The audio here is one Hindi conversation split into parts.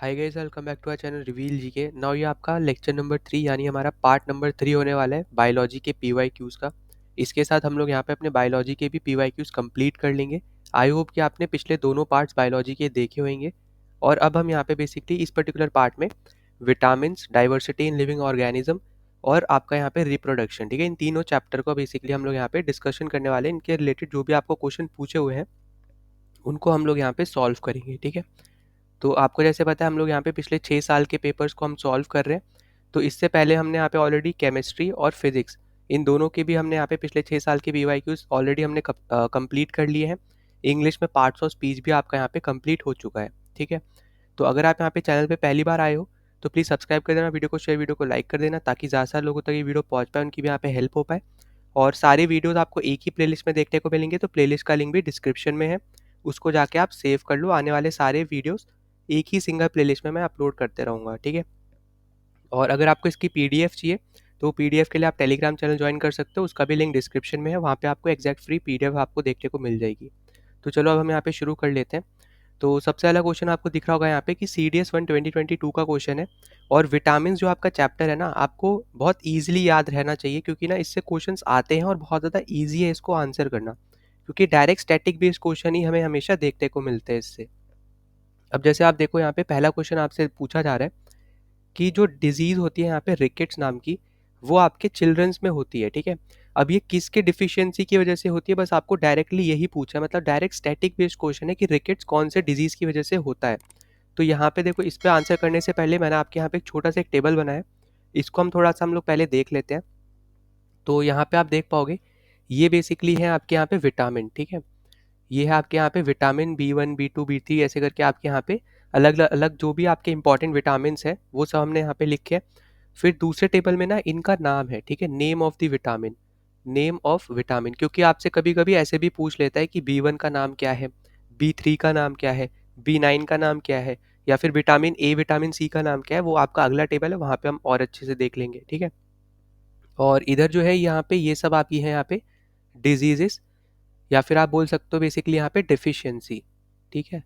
Hi guys, welcome back to our channel reveal GK. Now ये आपका लेक्चर नंबर 3 यानी हमारा पार्ट नंबर 3 होने वाला है बायोलॉजी के पीवाईक्यूज़ का। इसके साथ हम लोग यहाँ पे अपने बायोलॉजी के भी पीवाईक्यूज़ कंप्लीट कर लेंगे। आई होप कि आपने पिछले दोनों पार्ट्स बायोलॉजी के देखे होंगे। और अब हम यहाँ पे बेसिकली इस पर्टिकुलर पार्ट में vitamins, diversity in living organism और आपका यहाँ पे रिप्रोडक्शन, ठीक है, इन तीनों चैप्टर को बेसिकली हम लोग यहाँ पे डिस्कशन करने वाले हैं। इनके रिलेटेड जो भी आपको क्वेश्चन पूछे हुए हैं उनको हम लोग यहाँ पे सॉल्व करेंगे, ठीक है। तो आपको जैसे पता है हम लोग यहाँ पे पिछले 6 साल के पेपर्स को हम सॉल्व कर रहे हैं। तो इससे पहले हमने यहाँ पे ऑलरेडी केमिस्ट्री और फिजिक्स, इन दोनों के भी हमने यहाँ पे पिछले 6 साल के पीवाईक्यूज ऑलरेडी हमने कंप्लीट कर लिए हैं। इंग्लिश में पार्ट्स ऑफ स्पीच भी आपका यहाँ पे कंप्लीट हो चुका है, ठीक है। तो अगर आप यहाँ पे चैनल पे पहली बार आए हो तो प्लीज़ सब्सक्राइब कर देना, वीडियो को शेयर, वीडियो को लाइक कर देना, ताकि ज़्यादा से लोगों तक ये वीडियो पहुँच पाए, उनकी भी यहाँ पे हेल्प हो पाए। और सारे वीडियोस आपको एक ही प्लेलिस्ट में देखने को मिलेंगे, तो प्लेलिस्ट का लिंक भी डिस्क्रिप्शन में है, उसको जाके आप सेव कर लो। आने वाले सारे वीडियोस एक ही सिंगल प्लेलिस्ट में मैं अपलोड करते रहूँगा, ठीक है। और अगर आपको इसकी पीडीएफ चाहिए तो पीडीएफ के लिए आप टेलीग्राम चैनल ज्वाइन कर सकते हो, उसका भी लिंक डिस्क्रिप्शन में है, वहाँ पे आपको एग्जैक्ट फ्री पीडीएफ आपको देखने को मिल जाएगी। तो चलो अब हम यहाँ पे शुरू कर लेते हैं। तो सबसे पहला क्वेश्चन आपको दिख रहा होगा यहाँ पे कि CDS 1 2022 का क्वेश्चन है। और विटामिन जो आपका चैप्टर है ना, आपको बहुत ईजिली याद रहना चाहिए, क्योंकि ना इससे क्वेश्चंस आते हैं और बहुत ज़्यादा ईजी है इसको आंसर करना, क्योंकि डायरेक्ट स्टैटिक बेस्ड क्वेश्चन ही हमें हमेशा देखने को मिलते हैं इससे। अब जैसे आप देखो यहाँ पे पहला क्वेश्चन आपसे पूछा जा रहा है कि जो डिजीज़ होती है यहाँ पे रिकेट्स नाम की, वो आपके चिल्ड्रंस में होती है, ठीक है। अब ये किसके डिफिशियंसी की वजह से होती है, बस आपको डायरेक्टली यही पूछा है, मतलब डायरेक्ट स्टैटिक बेस्ड क्वेश्चन है कि रिकेट्स कौन से डिजीज़ की वजह से होता है। तो यहाँ पे देखो, इस पे आंसर करने से पहले मैंने आपके यहाँ पे एक छोटा सा एक टेबल बनाया है, इसको हम थोड़ा सा हम लोग पहले देख लेते हैं। तो यहाँ पे आप देख पाओगे, ये बेसिकली है आपके यहाँ पे विटामिन, ठीक है। ये है आपके यहाँ पे विटामिन B1, B2, B3 ऐसे करके आपके यहाँ पे अलग अलग जो भी आपके इंपॉर्टेंट विटामिन है वो सब हमने यहाँ पे लिखे हैं। फिर दूसरे टेबल में ना इनका नाम है, ठीक है, name of the vitamin, name of vitamin, क्योंकि आपसे कभी कभी ऐसे भी पूछ लेता है कि B1 का नाम क्या है, B3 का नाम क्या है, B9 का नाम क्या है, या फिर विटामिन A, विटामिन C का नाम क्या है। वो आपका अगला टेबल है, वहाँ पे हम और अच्छे से देख लेंगे, ठीक है। और इधर जो है यहाँ पे ये सब आपकी है यहाँ पे डिजीजेस, या फिर आप बोल सकते हो बेसिकली यहाँ पे डेफिशिएंसी, ठीक है।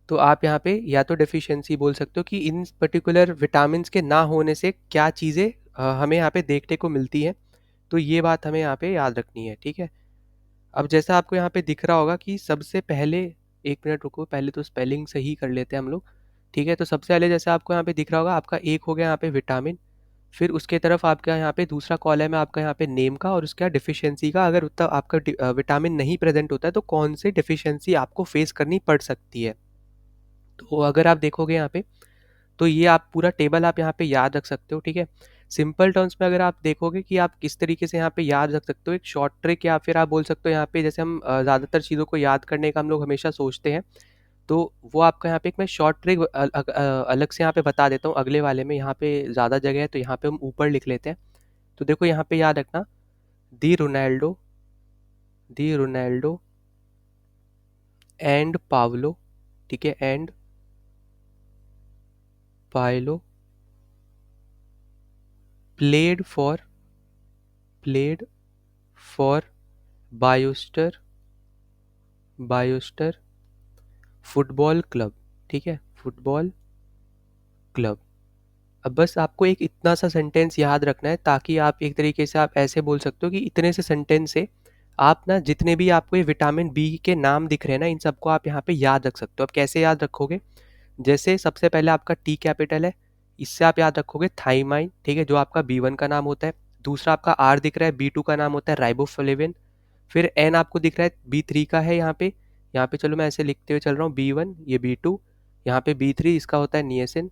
तो आप यहाँ पे या तो डेफिशिएंसी बोल सकते हो कि इन पर्टिकुलर विटामिन्स के ना होने से क्या चीज़ें हमें यहाँ पे देखने को मिलती हैं। तो ये बात हमें यहाँ पे याद रखनी है, ठीक है। अब जैसा आपको यहाँ पे दिख रहा होगा कि सबसे पहले, एक मिनट रुको, पहले तो स्पेलिंग सही कर लेते हैं हम लोग, ठीक है। तो सबसे पहले जैसे आपको यहाँ पे दिख रहा होगा, आपका एक हो गया यहाँ पे विटामिन, फिर उसके तरफ आपका यहाँ पे दूसरा कॉलम है आपका यहाँ पे नेम का, और उसका डिफिशियंसी का, अगर उतना आपका विटामिन नहीं प्रेजेंट होता है तो कौन से डिफिशियंसी आपको फेस करनी पड़ सकती है। तो अगर आप देखोगे यहाँ पे, तो ये आप पूरा टेबल आप यहाँ पे याद रख सकते हो, ठीक है। सिंपल टर्म्स में अगर आप देखोगे कि आप किस तरीके से यहाँ पे याद रख सकते हो, एक शॉर्ट ट्रिक, या फिर आप बोल सकते हो यहाँ पे, जैसे हम ज़्यादातर चीज़ों को याद करने का हम लोग हमेशा सोचते हैं, तो वो आपका यहाँ पे एक मैं शॉर्ट ट्रिक अलग से यहाँ पे बता देता हूँ अगले वाले में। यहाँ पे ज़्यादा जगह है तो यहाँ पे हम ऊपर लिख लेते हैं। तो देखो यहाँ पे याद रखना, the Ronaldo, the Ronaldo and Paulo, ठीक है, and Paulo played for, played for biostar, biostar football club, ठीक है, फुटबॉल क्लब। अब बस आपको एक इतना सा सेंटेंस याद रखना है, ताकि आप एक तरीके से आप ऐसे बोल सकते हो कि इतने से सेंटेंस से आप ना जितने भी आपको ये विटामिन बी के नाम दिख रहे हैं ना, इन सबको आप यहाँ पे याद रख सकते हो। अब कैसे याद रखोगे, जैसे सबसे पहले आपका टी कैपिटल है, इससे आप याद रखोगे थाइमाइन, ठीक है, जो आपका B1 का नाम होता है। दूसरा आपका आर दिख रहा है, B2 का नाम होता है राइबोफ्लेविन। फिर एन आपको दिख रहा है, B3 का है यहाँ पे, चलो मैं ऐसे लिखते हुए चल रहा हूँ, B1 ये B2, यहाँ पे B3 इसका होता है नियसिन।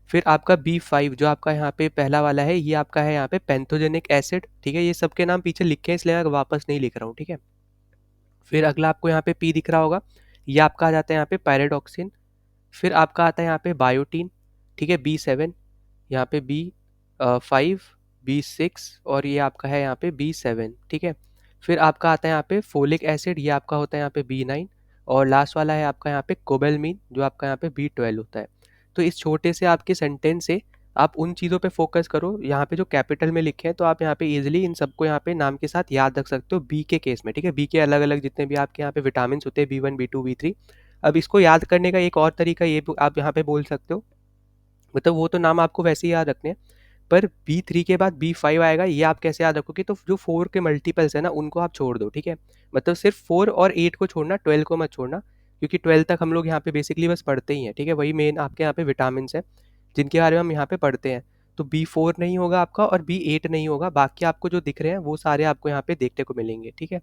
फिर आपका B5 जो आपका यहाँ पे पहला वाला है, ये आपका है यहाँ पे पेंथोजेनिक एसिड, ठीक है। ये सबके नाम पीछे लिखे हैं इसलिए मैं वापस नहीं लिख रहा हूँ, ठीक है। फिर अगला आपको यहाँ पे P दिख रहा होगा, ये आपका आ जाता है यहाँ पे पायरेडॉक्सिन। फिर आपका आता है यहाँ पे बायोटीन, ठीक है, B7, यहाँ पे B5, B6, और ये आपका है यहाँ पे B7, ठीक है। फिर आपका आता है यहाँ पे फोलिक एसिड, ये आपका होता है यहाँ पे B9, और लास्ट वाला है आपका यहाँ पे कोबेलमीन, जो आपका यहाँ पे B12 होता है। तो इस छोटे से आपके सेंटेंस से आप उन चीज़ों पे फोकस करो यहाँ पे जो कैपिटल में लिखे हैं, तो आप यहाँ पे इजीली इन सबको यहाँ पे नाम के साथ याद रख सकते हो बी के केस में, ठीक है। बी के अलग अलग जितने भी आपके यहाँ पे विटामिन होते हैं, B1, B2, B3। अब इसको याद करने का एक और तरीका ये आप यहाँ पे बोल सकते हो मतलब वो तो नाम आपको वैसे ही याद रखने हैं, पर B3 के बाद B5 आएगा, ये आप कैसे याद रखोगे, तो जो 4 के मल्टीपल्स है ना उनको आप छोड़ दो, ठीक है। मतलब सिर्फ 4 और 8 को छोड़ना, 12 को मत छोड़ना, क्योंकि 12 तक हम लोग यहाँ पे बेसिकली बस पढ़ते ही हैं, ठीक है। वही मेन आपके यहाँ पे विटामिन है जिनके बारे में हम यहाँ पे पढ़ते हैं। तो B4 नहीं होगा आपका और B8 नहीं होगा, बाकी आपको जो दिख रहे हैं वो सारे आपको यहाँ पे देखने को मिलेंगे, ठीक है।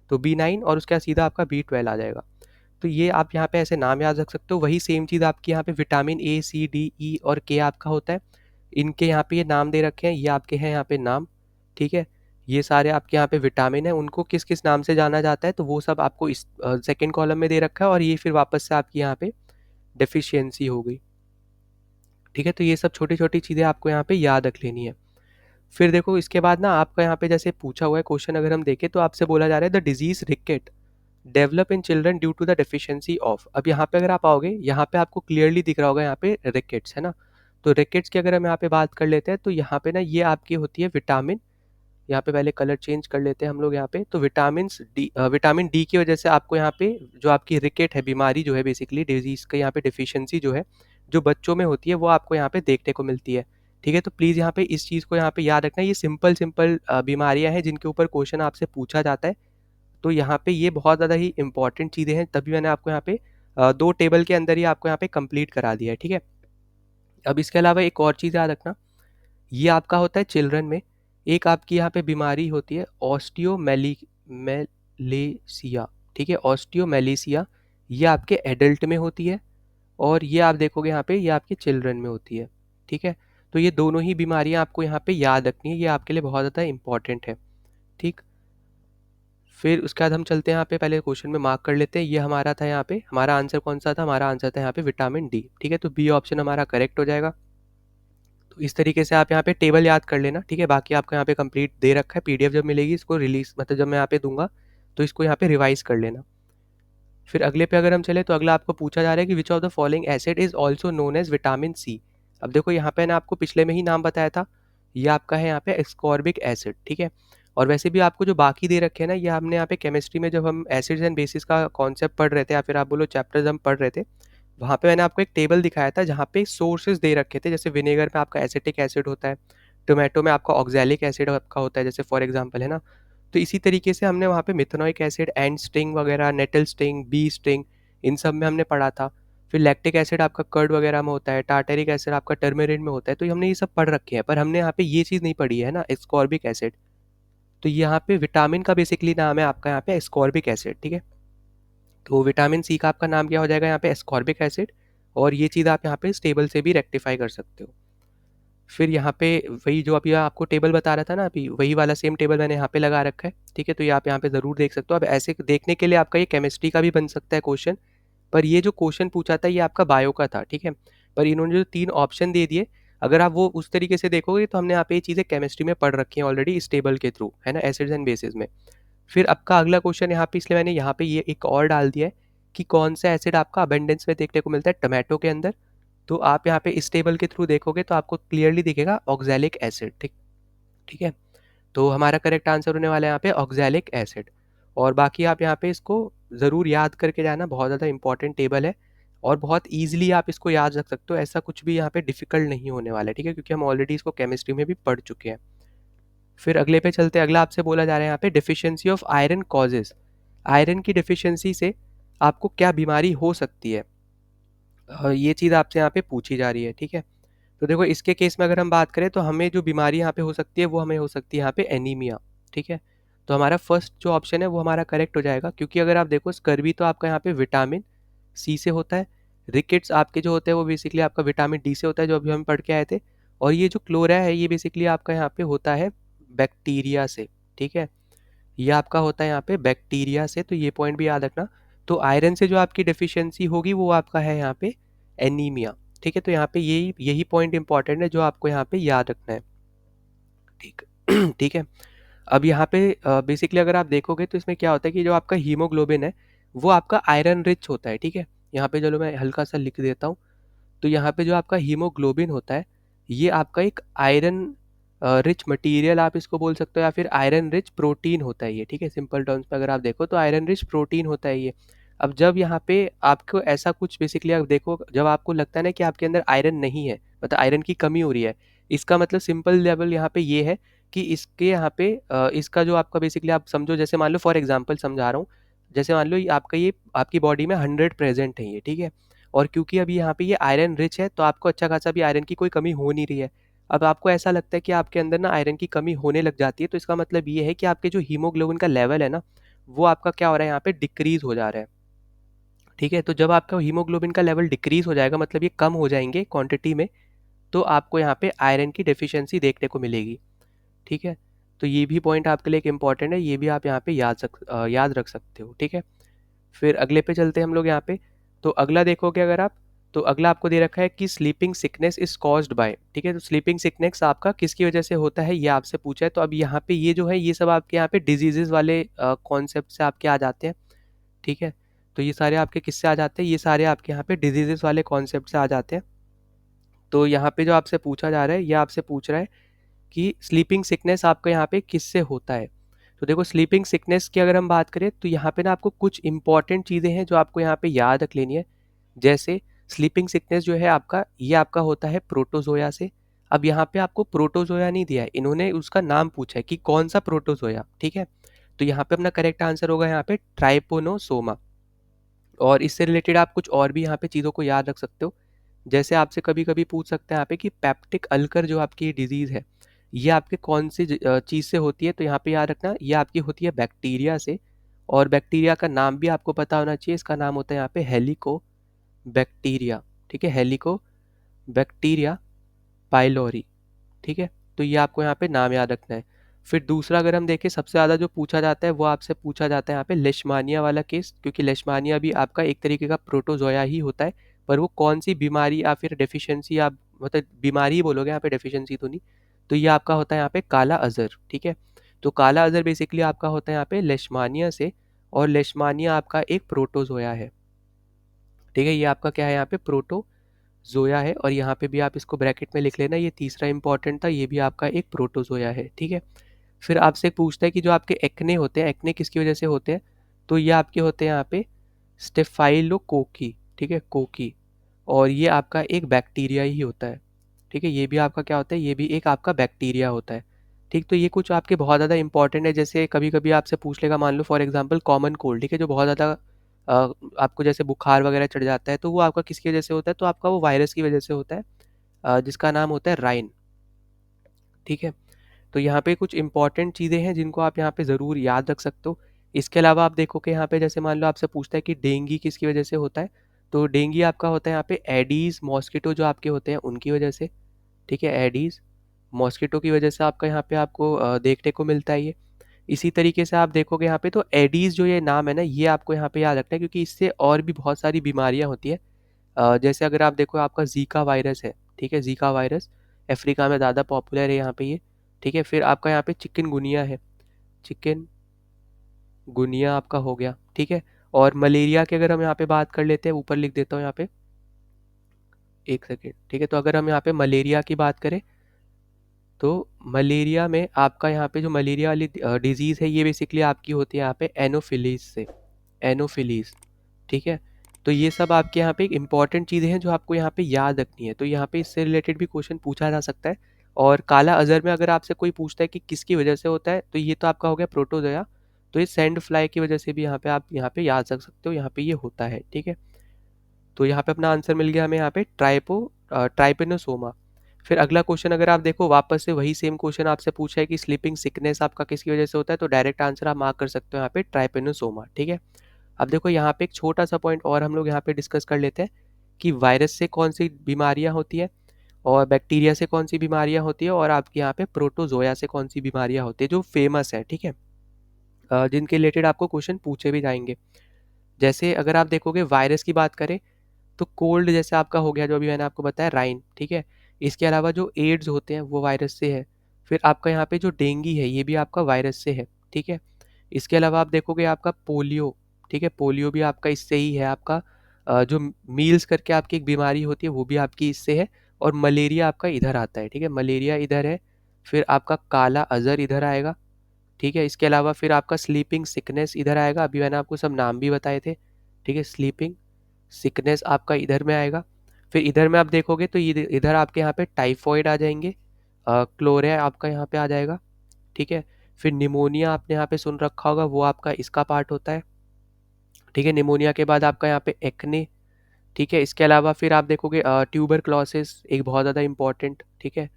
तो B9 और उसके बाद सीधा आपका B12 आ जाएगा। तो ये आप यहाँ पे ऐसे नाम याद रख सकते हो। वही सेम चीज़ आपकी यहाँ पे vitamin A C D E और के आपका होता है, इनके यहाँ पे ये नाम दे रखे हैं, ये आपके हैं यहाँ पे नाम, ठीक है। ये सारे आपके यहाँ पे विटामिन है, उनको किस किस नाम से जाना जाता है तो वो सब आपको इस सेकेंड कॉलम में दे रखा है, और ये फिर वापस से आपकी यहाँ पे डेफिशिएंसी हो गई, ठीक है। तो ये सब छोटी छोटी चीज़ें आपको यहाँ पे याद रख लेनी है। फिर देखो इसके बाद ना आपका यहाँ पे जैसे पूछा हुआ है क्वेश्चन, अगर हम देखें तो आपसे बोला जा रहा है the disease rickets develop in children due to the deficiency of. अब यहाँ पे अगर आप आओगे, यहाँ पे आपको क्लियरली दिख रहा होगा यहाँ पे रिकेट्स है ना। तो रिकेट्स की अगर हम यहाँ पे बात कर लेते हैं तो यहाँ पे ना ये आपकी होती है विटामिन, यहाँ पे पहले कलर चेंज कर लेते हैं हम लोग यहाँ पे। तो विटामिन डी की वजह से आपको यहाँ पे जो आपकी रिकेट है, बीमारी जो है बेसिकली डिजीज का यहाँ पे डिफिशियंसी जो है जो बच्चों में होती है वो आपको यहाँ पे देखने को मिलती है, ठीक है। तो प्लीज़ यहाँ पे इस चीज़ को यहाँ पे याद रखना, ये सिंपल सिंपल बीमारियाँ हैं जिनके ऊपर क्वेश्चन आपसे पूछा जाता है। तो यहाँ पे ये बहुत ज़्यादा ही इंपॉर्टेंट चीज़ें हैं, तभी मैंने आपको यहाँ पे 2 टेबल के अंदर ही आपको यहाँ पे कंप्लीट करा दिया है, ठीक है। अब इसके अलावा एक और चीज़ याद रखना, ये आपका होता है चिल्ड्रन में। एक आपकी यहाँ पे बीमारी होती है ऑस्टियोमेलेसिया, ठीक है, ऑस्टियोमेलेसिया। ये आपके एडल्ट में होती है, और ये आप देखोगे यहाँ पे ये आपके चिल्ड्रन में होती है, ठीक है। तो ये दोनों ही बीमारियाँ आपको यहाँ पे याद रखनी है, ये आपके लिए बहुत ज़्यादा इंपॉर्टेंट है, ठीक। फिर उसके बाद हम चलते हैं यहाँ पे, पहले क्वेश्चन में मार्क कर लेते हैं। ये हमारा था यहाँ पे, हमारा आंसर कौन सा था, हमारा आंसर था यहाँ पे विटामिन डी, ठीक है। तो बी ऑप्शन हमारा करेक्ट हो जाएगा। तो इस तरीके से आप यहाँ पे टेबल याद कर लेना, ठीक है। बाकी आपको यहाँ पे कंप्लीट दे रखा है, पीडीएफ जब मिलेगी इसको रिलीज, मतलब जब मैं यहाँ पे दूंगा तो इसको यहाँ पे रिवाइज कर लेना। फिर अगले पे अगर हम चले तो अगला आपको पूछा जा रहा है कि which of the following acid is also known as vitamin C. अब देखो यहाँ पे ना आपको पिछले में ही नाम बताया था, ये आपका है यहाँ पे एस्कॉर्बिक एसिड, ठीक है। और वैसे भी आपको जो बाकी दे रखे हैं ना, ये हमने यहाँ पे केमिस्ट्री में जब हम एसिड्स एंड बेसिस का कॉन्सेप्ट पढ़ रहे थे, या फिर आप बोलो चैप्टर्स हम पढ़ रहे थे, वहाँ पे मैंने आपको एक टेबल दिखाया था जहाँ पे सोर्सेज दे रखे थे। जैसे विनेगर में आपका एसिटिक एसिड होता है, टोमेटो में आपका ऑक्जेलिक एसिड आपका होता है, जैसे फॉर एग्जांपल है ना। तो इसी तरीके से हमने वहाँ पे मिथेनोइक एसिड, एंड स्टिंग वगैरह, नेटल स्टिंग, बी स्टिंग, इन सब में हमने पढ़ा था। फिर लैक्टिक एसिड आपका कर्ड वगैरह में होता है, टार्टरिक एसिड आपका टर्मेरिन में होता है। तो हमने ये सब पढ़ रखे हैं, पर हमने यहाँ पे ये चीज़ नहीं पढ़ी है ना, एस्कॉर्बिक एसिड। तो यहाँ पे विटामिन का बेसिकली नाम है आपका यहाँ पे एस्कॉर्बिक एसिड, ठीक है। तो विटामिन सी का आपका नाम क्या हो जाएगा यहाँ पे, एस्कॉर्बिक एसिड। और ये चीज़ आप यहाँ पे इस टेबल से भी रेक्टिफाई कर सकते हो। फिर यहाँ पे वही जो अभी आपको टेबल बता रहा था ना, अभी वही वाला सेम टेबल मैंने यहाँ पे लगा रखा है, ठीक है। तो ये आप यहाँ पे ज़रूर देख सकते हो। अब ऐसे देखने के लिए आपका ये केमिस्ट्री का भी बन सकता है क्वेश्चन, पर ये जो क्वेश्चन पूछा था ये आपका बायो का था, ठीक है। पर इन्होंने जो 3 ऑप्शन दे दिए, अगर आप वो उस तरीके से देखोगे तो हमने यहाँ पे ये चीज़ें केमिस्ट्री में पढ़ रखी हैं ऑलरेडी इस टेबल के थ्रू, है ना, एसिड्स एंड बेसिस में। फिर आपका अगला क्वेश्चन यहाँ पे, इसलिए मैंने यहाँ पे ये एक और डाल दिया है कि कौन सा एसिड आपका अबेंडेंस में देखने को मिलता है टोमेटो के अंदर। तो आप यहाँ पे इस टेबल के थ्रू देखोगे तो आपको क्लियरली दिखेगा ऑक्जेलिक एसिड, ठीक, ठीक है। तो हमारा करेक्ट आंसर होने वाला है यहाँ पे ऑक्जेलिक एसिड। और बाकी आप यहाँ पे इसको ज़रूर याद करके जाना, बहुत ज़्यादा इंपॉर्टेंट टेबल है, और बहुत ईजिली आप इसको याद रख सकते हो, ऐसा कुछ भी यहाँ पे डिफिकल्ट नहीं होने वाला है, ठीक है, क्योंकि हम ऑलरेडी इसको केमिस्ट्री में भी पढ़ चुके हैं। फिर अगले पे चलते हैं, अगला आपसे बोला जा रहा है यहाँ पे deficiency of iron causes. Iron की डिफिशियंसी से आपको क्या बीमारी हो सकती है, ये चीज़ आपसे यहाँ पे पूछी जा रही है, ठीक है। तो देखो इसके केस में अगर हम बात करें तो हमें जो बीमारी यहाँ पे हो सकती है वो हमें हो सकती है यहाँ पे एनीमिया, ठीक है। तो हमारा फर्स्ट जो ऑप्शन है वो हमारा करेक्ट हो जाएगा, क्योंकि अगर आप देखो स्कर्वी तो आपका यहाँ पे विटामिन सी से होता है, रिकेट्स आपके जो होते हैं वो बेसिकली आपका विटामिन डी से होता है, जो अभी हम पढ़ के आए थे। और ये जो क्लोरा है ये बेसिकली आपका यहाँ पे होता है बैक्टीरिया से, ठीक है। ये आपका होता है यहाँ पे बैक्टीरिया से, तो ये पॉइंट भी याद रखना। तो आयरन से जो आपकी डेफिशिएंसी होगी वो आपका है यहाँ पे एनीमिया, ठीक है। तो यहाँ पे यही यही पॉइंट इंपॉर्टेंट है जो आपको यहाँ पे याद रखना है, ठीक ठीक है। अब यहाँ पे बेसिकली अगर आप देखोगे तो इसमें क्या होता है कि जो आपका हीमोग्लोबिन है वो आपका आयरन रिच होता है, ठीक है। यहाँ पे चलो मैं हल्का सा लिख देता हूँ। तो यहाँ पे जो आपका हीमोग्लोबिन होता है ये आपका एक आयरन रिच मटेरियल आप इसको बोल सकते हो, या फिर आयरन रिच प्रोटीन होता है ये, ठीक है। सिंपल टर्म्स में अगर आप देखो तो आयरन रिच प्रोटीन होता है ये। अब जब यहाँ पे आपको ऐसा कुछ बेसिकली आप देखो, जब आपको लगता है ना कि आपके अंदर आयरन नहीं है, मतलब आयरन की कमी हो रही है, इसका मतलब सिंपल लेवल यहाँ पे ये है कि इसके यहाँ पे इसका जो आपका बेसिकली आप समझो, जैसे मान लो फॉर एग्जांपल समझा रहा हूँ, जैसे मान लो आपका ये आपकी बॉडी में 100 प्रेजेंट है ये, ठीक है, और क्योंकि अभी यहाँ पे ये आयरन रिच है तो आपको अच्छा खासा भी आयरन की कोई कमी हो नहीं रही है। अब आपको ऐसा लगता है कि आपके अंदर ना आयरन की कमी होने लग जाती है, तो इसका मतलब ये है कि आपके जो हीमोग्लोबिन का लेवल है ना, वो आपका क्या हो रहा है, यहाँ पे डिक्रीज हो जा रहा है। ठीक है, तो जब आपका हीमोग्लोबिन का लेवल डिक्रीज हो जाएगा, मतलब ये कम हो जाएंगे क्वांटिटी में, तो आपको यहाँ पे आयरन की डेफिशिएंसी देखने को मिलेगी। ठीक है, तो ये भी पॉइंट आपके लिए एक इम्पॉर्टेंट है, ये भी आप यहाँ पे याद रख सकते हो। ठीक है, फिर अगले पे चलते हैं हम लोग यहाँ पे। तो अगला देखोगे अगर आप, तो अगला आपको दे रखा है कि sleeping sickness is caused bye. ठीक है, तो स्लीपिंग सिकनेस आपका किसकी वजह से होता है, ये आपसे पूछा है। तो अब यहाँ पे ये जो है, ये सब आपके यहाँ पे डिजीजेस वाले कॉन्सेप्ट से आपके आ जाते हैं। ठीक है, तो ये सारे आपके किससे आ जाते हैं, ये सारे आपके यहाँ पे डिजीजेस वाले कॉन्सेप्ट से आ जाते हैं। तो यहाँ पे जो आपसे पूछा जा रहा है, ये आपसे पूछ रहा है कि स्लीपिंग सिकनेस आपका यहाँ पे किससे होता है। तो देखो, स्लीपिंग सिकनेस की अगर हम बात करें तो यहाँ पे ना आपको कुछ इंपॉर्टेंट चीज़ें हैं जो आपको यहाँ पे याद रख लेनी है। जैसे स्लीपिंग सिकनेस जो है आपका, ये आपका होता है प्रोटोजोया से। अब यहाँ पे आपको प्रोटोजोया नहीं दिया है, इन्होंने उसका नाम पूछा है कि कौन सा प्रोटोजोया। ठीक है, तो यहाँ पे अपना करेक्ट आंसर होगा यहाँ पे ट्राइपोनोसोमा। और इससे रिलेटेड आप कुछ और भी यहाँ पे चीज़ों को याद रख सकते हो। जैसे आपसे कभी कभी पूछ सकते हैं यहाँ पे कि पेप्टिक अल्कर जो आपकी डिजीज़ है, ये आपके कौन सी चीज़ से होती है। तो यहाँ पे याद रखना, ये आपकी होती है बैक्टीरिया से। और बैक्टीरिया का नाम भी आपको पता होना चाहिए, इसका नाम होता है यहाँ पे हेलिको बैक्टीरिया। ठीक है, हेलिको बैक्टीरिया पाइलोरी। ठीक है, तो ये आपको यहाँ पे नाम याद रखना है। फिर दूसरा अगर हम देखें, सबसे ज़्यादा जो पूछा जाता है वो आपसे पूछा जाता है यहाँ पे लेशमानिया वाला केस, क्योंकि लेशमानिया भी आपका एक तरीके का प्रोटोजोया ही होता है। पर वो कौन सी बीमारी या फिर डेफिशिएंसी, आप मतलब बीमारी ही बोलोगे यहाँ पे, डेफिशिएंसी तो नहीं। तो ये आपका होता है यहाँ पे काला अजहर। ठीक है, तो काला अजहर बेसिकली आपका होता है यहाँ पे लेशमानिया से, और लेशमानिया आपका एक प्रोटोजोया है। ठीक है, ये आपका क्या है यहाँ पे, प्रोटोजोया है। और यहाँ पे भी आप इसको ब्रैकेट में लिख लेना, ये तीसरा इंपॉर्टेंट था, ये भी आपका एक प्रोटोजोया है। ठीक है, फिर आपसे पूछता है कि जो आपके एक्ने होते हैं, एक्ने किसकी वजह से होते हैं। तो ये आपके होते हैं यहाँ पे स्टेफाइलोकोकी। ठीक है, कोकी, और ये आपका एक बैक्टीरिया ही होता है। ठीक है, ये भी आपका क्या होता है, ये भी एक आपका बैक्टीरिया होता है। ठीक, तो ये कुछ आपके बहुत ज़्यादा इंपॉर्टेंट है। जैसे कभी कभी आपसे पूछ लेगा, मान लो फॉर एग्जांपल कॉमन कोल्ड, ठीक है, जो बहुत ज़्यादा आपको जैसे बुखार वगैरह चढ़ जाता है, तो वो आपका किसकी वजह से होता है, तो आपका वो वायरस की वजह से होता है, जिसका नाम होता है राइन। ठीक है, तो यहाँ पे कुछ इंपॉर्टेंट चीज़ें हैं जिनको आप यहाँ पे ज़रूर याद रख सकते हो। इसके अलावा आप देखो कि यहाँ पे जैसे मान लो आपसे पूछता है कि डेंगू किसकी वजह से होता है। तो डेंगू आपका होता है यहाँ पे एडीज़ मॉस्किटो जो आपके होते हैं उनकी वजह से। ठीक है, एडीज़ मॉस्किटो की वजह से आपका यहाँ पे आपको देखने को मिलता है ये। इसी तरीके से आप देखोगे यहाँ पे, तो एडीज़ जो ये नाम है ना, ये आपको यहाँ पे याद रखना है, क्योंकि इससे और भी बहुत सारी बीमारियाँ होती हैं। जैसे अगर आप देखो, आपका जीका वायरस है। ठीक है, जीका वायरस अफ्रीका में ज़्यादा पॉपुलर है यहाँ पे ये। ठीक है, फिर आपका यहाँ पे चिकनगुनिया है, चिकन गुनिया आपका हो गया। ठीक है, और मलेरिया की अगर हम यहाँ पे बात कर लेते हैं, ऊपर लिख देता हूँ यहाँ पे, एक सेकेंड। ठीक है, तो अगर हम यहाँ पे मलेरिया की बात करें, तो मलेरिया में आपका यहाँ पे जो मलेरिया वाली डिजीज़ है, ये बेसिकली आपकी होती है यहाँ पे एनोफिलीज से, एनोफिलीज। ठीक है, तो ये सब आपके यहाँ पे एक इंपॉर्टेंट चीज़ें हैं जो आपको यहाँ पे याद रखनी है। तो यहाँ पे इससे रिलेटेड भी क्वेश्चन पूछा जा सकता है। और काला अजहर में अगर आपसे कोई पूछता है कि किसकी वजह से होता है, तो ये तो आपका हो गया प्रोटोजोया। तो ये सैंड फ्लाई की वजह से भी यहाँ पे आप यहाँ पे याद रख सकते हो, यहाँ पे ये होता है। ठीक है, तो यहाँ पे अपना आंसर मिल गया हमें यहाँ पे ट्राइपेनोसोमा। फिर अगला क्वेश्चन अगर आप देखो, वापस से वही सेम क्वेश्चन आपसे पूछा है कि स्लीपिंग सिकनेस आपका किसकी वजह से होता है, तो डायरेक्ट आंसर आप मार्क कर सकते हो यहाँ पे ट्राइपेनोसोमा। ठीक है, अब देखो यहाँ पे एक छोटा सा पॉइंट और हम लोग यहाँ पे डिस्कस कर लेते हैं कि वायरस से कौन सी बीमारियाँ होती है, और बैक्टीरिया से कौन सी बीमारियाँ होती है, और आपके यहाँ पे प्रोटोजोया से कौन सी बीमारियाँ होती है जो फेमस है। ठीक है, जिनके रिलेटेड आपको क्वेश्चन पूछे भी जाएंगे। जैसे अगर आप देखोगे वायरस की बात करें, तो कोल्ड जैसे आपका हो गया, जो अभी मैंने आपको बताया, राइन। ठीक है, इसके अलावा जो एड्स होते हैं वो वायरस से है। फिर आपका यहाँ पे जो डेंगू है, ये भी आपका वायरस से है। ठीक है, इसके अलावा आप देखोगे आपका पोलियो। ठीक है, पोलियो भी आपका इससे ही है। आपका जो मील्स करके आपकी एक बीमारी होती है, वो भी आपकी इससे है। और मलेरिया आपका इधर आता है। ठीक है, मलेरिया इधर है। फिर आपका काला अजहर इधर आएगा। ठीक है, इसके अलावा फिर आपका स्लीपिंग सिकनेस इधर आएगा, अभी मैंने आपको सब नाम भी बताए थे। ठीक है, स्लीपिंग, सिकनेस आपका इधर में आएगा। फिर इधर में आप देखोगे तो इधर आपके यहाँ पे टाइफॉइड आ जाएंगे, क्लोरिया आपका यहाँ पे आ जाएगा, ठीक है। फिर निमोनिया आपने यहाँ पे सुन रखा होगा, वो आपका इसका पार्ट होता है, ठीक है। निमोनिया के बाद आपका यहाँ पे एक्ने, ठीक है। इसके अलावा फिर आप देखोगे ट्यूबरक्लोसिस एक बहुत ज़्यादा इंपॉर्टेंट, ठीक है।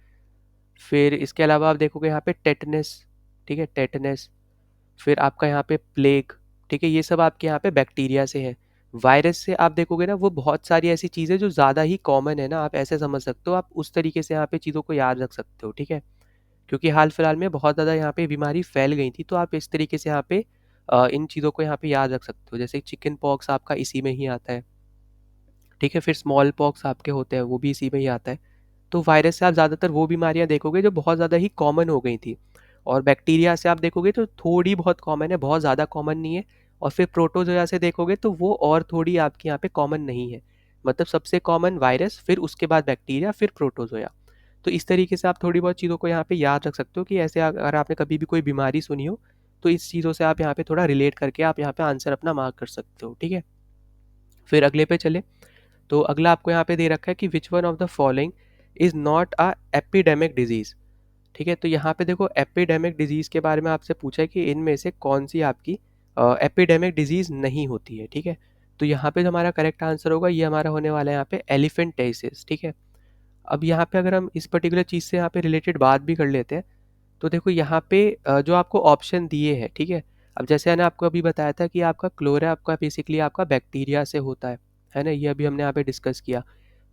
फिर इसके अलावा आप देखोगे यहाँ पे टेटनस, ठीक है, टेटनस। फिर आपका यहाँ पे प्लेग, ठीक है। ये सब आपके यहाँ पे बैक्टीरिया से है। वायरस से आप देखोगे ना, वो बहुत सारी ऐसी चीज़ें जो ज़्यादा ही कॉमन है ना, आप ऐसे समझ सकते हो, आप उस तरीके से यहाँ पे चीज़ों को याद रख सकते हो, ठीक है। क्योंकि हाल फिलहाल में बहुत ज़्यादा यहाँ पे बीमारी फैल गई थी, तो आप इस तरीके से यहाँ पे इन चीज़ों को यहाँ पे याद रख सकते हो। जैसे चिकन पॉक्स आपका इसी में ही आता है, ठीक है। फिर स्मॉल पॉक्स आपके होते हैं, वो भी इसी में ही आता है। तो वायरस से आप ज़्यादातर वो बीमारियाँ देखोगे जो बहुत ज़्यादा ही कॉमन हो गई थी, और बैक्टीरिया से आप देखोगे तो थोड़ी बहुत कॉमन है, बहुत ज़्यादा कॉमन नहीं है। और फिर प्रोटोजोया से देखोगे तो वो और थोड़ी आपके यहाँ पे कॉमन नहीं है। मतलब सबसे कॉमन वायरस, फिर उसके बाद बैक्टीरिया, फिर प्रोटोजोया। तो इस तरीके से आप थोड़ी बहुत चीज़ों को यहाँ पे याद रख सकते हो कि ऐसे अगर आपने कभी भी कोई बीमारी सुनी हो, तो इस चीज़ों से आप यहाँ पे थोड़ा रिलेट करके आप यहाँ पे आंसर अपना मार्क कर सकते हो, ठीक है। फिर अगले पे चले, तो अगला आपको यहाँ पे दे रखा है कि which one of the following is not a epidemic disease, ठीक है। तो यहाँ पे देखो एपिडेमिक डिजीज़ के बारे में आपसे पूछा है कि इनमें से कौन सी आपकी एपिडेमिक डिजीज़ नहीं होती है, ठीक है। तो यहाँ पे जो हमारा करेक्ट आंसर होगा, ये हमारा होने वाला है यहाँ पे एलिफेंटाइसिस, ठीक है। अब यहाँ पे अगर हम इस पर्टिकुलर चीज़ से यहाँ पे रिलेटेड बात भी कर लेते हैं, तो देखो यहाँ पे जो आपको ऑप्शन दिए हैं, ठीक है। अब जैसे मैंने आपको अभी बताया था कि आपका क्लोरा आपका बेसिकली आपका बैक्टीरिया से होता है ना, ये अभी हमने यहाँ पे डिस्कस किया।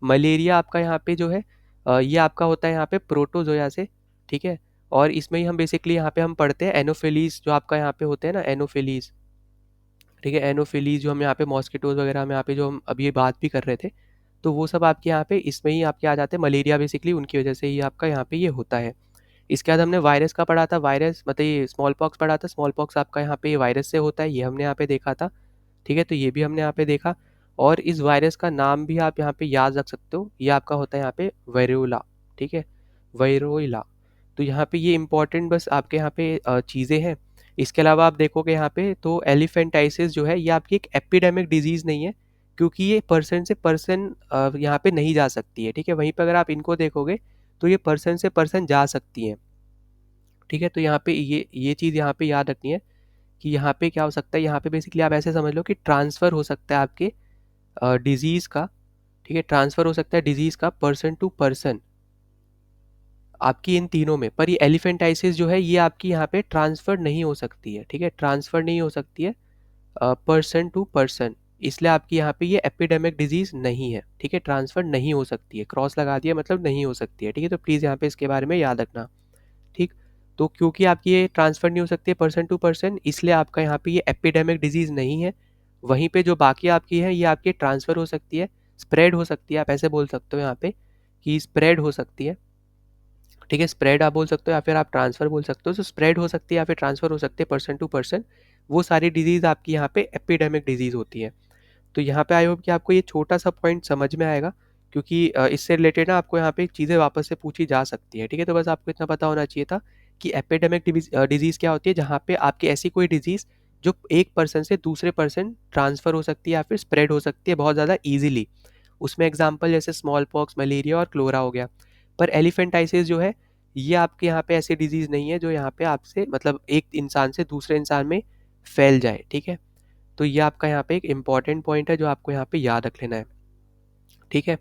मलेरिया आपका यहाँ पे जो है ये आपका होता है यहाँ पे प्रोटोजोया से, ठीक है। और इसमें ही हम बेसिकली यहाँ पे हम पढ़ते हैं एनोफिलीज, जो आपका यहाँ पे होते हैं ना एनोफिलीज, ठीक है। एनोफिलीज जो हम यहाँ पे मॉस्किटोज वगैरह में यहाँ पे जो हम अभी ये बात भी कर रहे थे, तो वो सब आपके यहाँ पे इसमें ही आपके आ जाते हैं। मलेरिया बेसिकली उनकी वजह से ही आपका यहाँ पे ये होता है। इसके बाद हमने वायरस का पढ़ा था, वायरस मतलब ये स्मॉल पॉक्स पढ़ा था, स्मॉल पॉक्स आपका यहाँ पे वायरस से होता है, ये हमने यहाँ पे देखा था, ठीक है। तो ये भी हमने यहाँ पे देखा। और इस वायरस का नाम भी आप यहाँ पे याद रख सकते हो, ये आपका होता है यहाँ पे वेरोला, ठीक है, वेरोइला। तो यहाँ पे ये इंपॉर्टेंट बस आपके यहाँ पे चीज़ें हैं। इसके अलावा आप देखोगे यहाँ पे तो एलिफेंटाइसिस जो है ये आपकी एक एपिडेमिक डिजीज़ नहीं है, क्योंकि ये पर्सन से पर्सन यहाँ पे नहीं जा सकती है, ठीक है। वहीं पर अगर आप इनको देखोगे तो ये पर्सन से पर्सन जा सकती हैं, ठीक है। तो यहाँ पे ये चीज़ यहाँ पे याद रखनी है कि यहाँ पे क्या हो सकता है, यहाँ पे बेसिकली आप ऐसे समझ लो कि ट्रांसफ़र हो सकता है आपके डिजीज़ का, ठीक है। ट्रांसफ़र हो सकता है डिजीज़ का पर्सन टू पर्सन आपकी इन तीनों में, पर ये एलिफेंटाइसिस जो है ये आपकी यहाँ पे ट्रांसफ़र नहीं हो सकती है, ठीक है। ट्रांसफ़र नहीं हो सकती है पर्सन टू पर्सन, इसलिए आपकी यहाँ पे ये एपिडेमिक डिजीज़ नहीं है, ठीक है। ट्रांसफ़र नहीं हो सकती है, क्रॉस लगा दिया मतलब नहीं हो सकती है, ठीक है। तो प्लीज़ यहाँ पे इसके बारे में याद रखना, ठीक। तो क्योंकि आपकी ये ट्रांसफ़र नहीं हो सकती है पर्सन टू पर्सन, इसलिए आपका यहाँ पे ये एपिडेमिक डिजीज़ नहीं है। वहीं पे जो बाकी आपकी है ये आपकी ट्रांसफ़र हो सकती है, स्प्रेड हो सकती है, आप ऐसे बोल सकते हो यहाँ पे कि स्प्रेड हो सकती है, ठीक है। स्प्रेड आप बोल सकते हो या फिर आप ट्रांसफ़र बोल सकते हो। तो स्प्रेड हो सकती है या फिर ट्रांसफ़र हो सकती है पर्सन टू पर्सन, वो सारी डिजीज़ आपकी यहाँ पे एपिडेमिक डिजीज़ होती है। तो यहाँ पे आई होप कि आपको ये छोटा सा पॉइंट समझ में आएगा, क्योंकि इससे रिलेटेड ना आपको यहाँ पे चीज़ें वापस से पूछी जा सकती है, ठीक है। तो बस आपको इतना पता होना चाहिए था कि एपिडेमिक डिजीज़ क्या होती है, जहाँ पे आपकी ऐसी कोई डिजीज़ जो एक पर्सन से दूसरे पर्सन ट्रांसफ़र हो सकती है या फिर स्प्रेड हो सकती है बहुत ज़्यादा ईजिली। उसमें एग्जाम्पल जैसे स्मॉल पॉक्स, मलेरिया और क्लोरा हो गया। पर एलिफेंटाइसिस जो है ये आपके यहाँ पे ऐसी डिजीज़ नहीं है जो यहाँ पे आपसे मतलब एक इंसान से दूसरे इंसान में फैल जाए, ठीक है। तो ये आपका यहाँ पे एक इम्पॉर्टेंट पॉइंट है जो आपको यहाँ पे याद रख लेना है, ठीक है।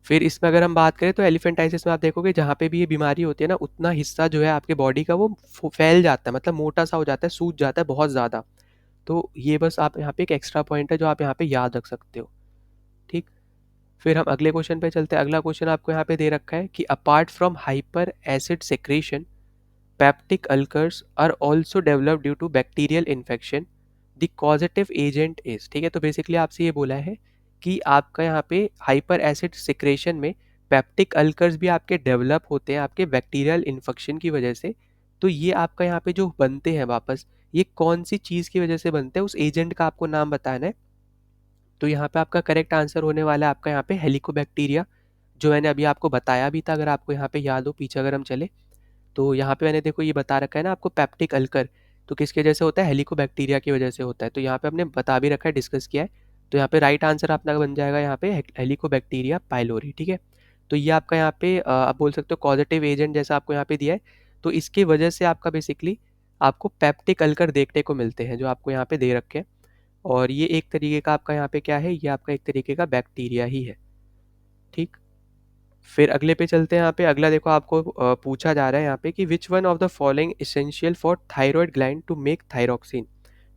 फिर इसमें अगर हम बात करें तो एलिफेंटाइसिस में आप देखोगे जहाँ पे भी ये बीमारी होती है ना, उतना हिस्सा जो है आपके बॉडी का वो फैल जाता है, मतलब मोटा सा हो जाता है, सूज जाता है बहुत ज़्यादा। तो ये बस आप यहाँ पे एक एक्स्ट्रा पॉइंट है जो आप यहाँ पे याद रख सकते हो, ठीक। फिर हम अगले क्वेश्चन पे चलते हैं। अगला क्वेश्चन आपको यहाँ पे दे रखा है कि apart from hyper acid secretion, peptic ulcers are also develop due to bacterial infection, the causative agent is, ठीक है। तो बेसिकली आपसे ये बोला है कि आपका यहाँ पे हाइपर एसिड सिक्रेशन में पेप्टिक अल्कर्स भी आपके डेवलप होते हैं आपके बैक्टीरियल इन्फेक्शन की वजह से। तो ये आपका यहाँ पे जो बनते हैं वापस, ये कौन सी चीज़ की वजह से बनते हैं, उस एजेंट का आपको नाम बताना है। तो यहाँ पे आपका करेक्ट आंसर होने वाला है आपका यहाँ पे हेलिकोबैक्टीरिया, जो मैंने अभी आपको बताया भी था, अगर आपको यहाँ पे याद हो पीछे अगर हम चले। तो यहाँ पे मैंने देखो ये बता रखा है ना आपको पेप्टिक अल्कर, तो किसकी वजह से होता है, हेलिकोबैक्टीरिया की वजह से होता है। तो यहाँ पे हमने बता भी रखा है, डिस्कस किया है। तो यहाँ पे राइट आंसर आपका बन जाएगा यहाँ पे हेलिकोबैक्टीरिया पाइलोरी, ठीक है। तो ये आपका यहाँ पे आप बोल सकते हो कॉजेटिव एजेंट जैसा आपको यहाँ पे दिया है, तो इसकी वजह से आपका बेसिकली आपको पेप्टिक अल्कर देखने को मिलते हैं जो आपको यहाँ पे दे रखे हैं। और ये एक तरीके का आपका यहाँ पे क्या है, ये आपका एक तरीके का बैक्टीरिया ही है, ठीक। फिर अगले पे चलते हैं। यहाँ पे अगला देखो आपको पूछा जा रहा है यहाँ पे कि which one of the following essential for thyroid gland to make thyroxine.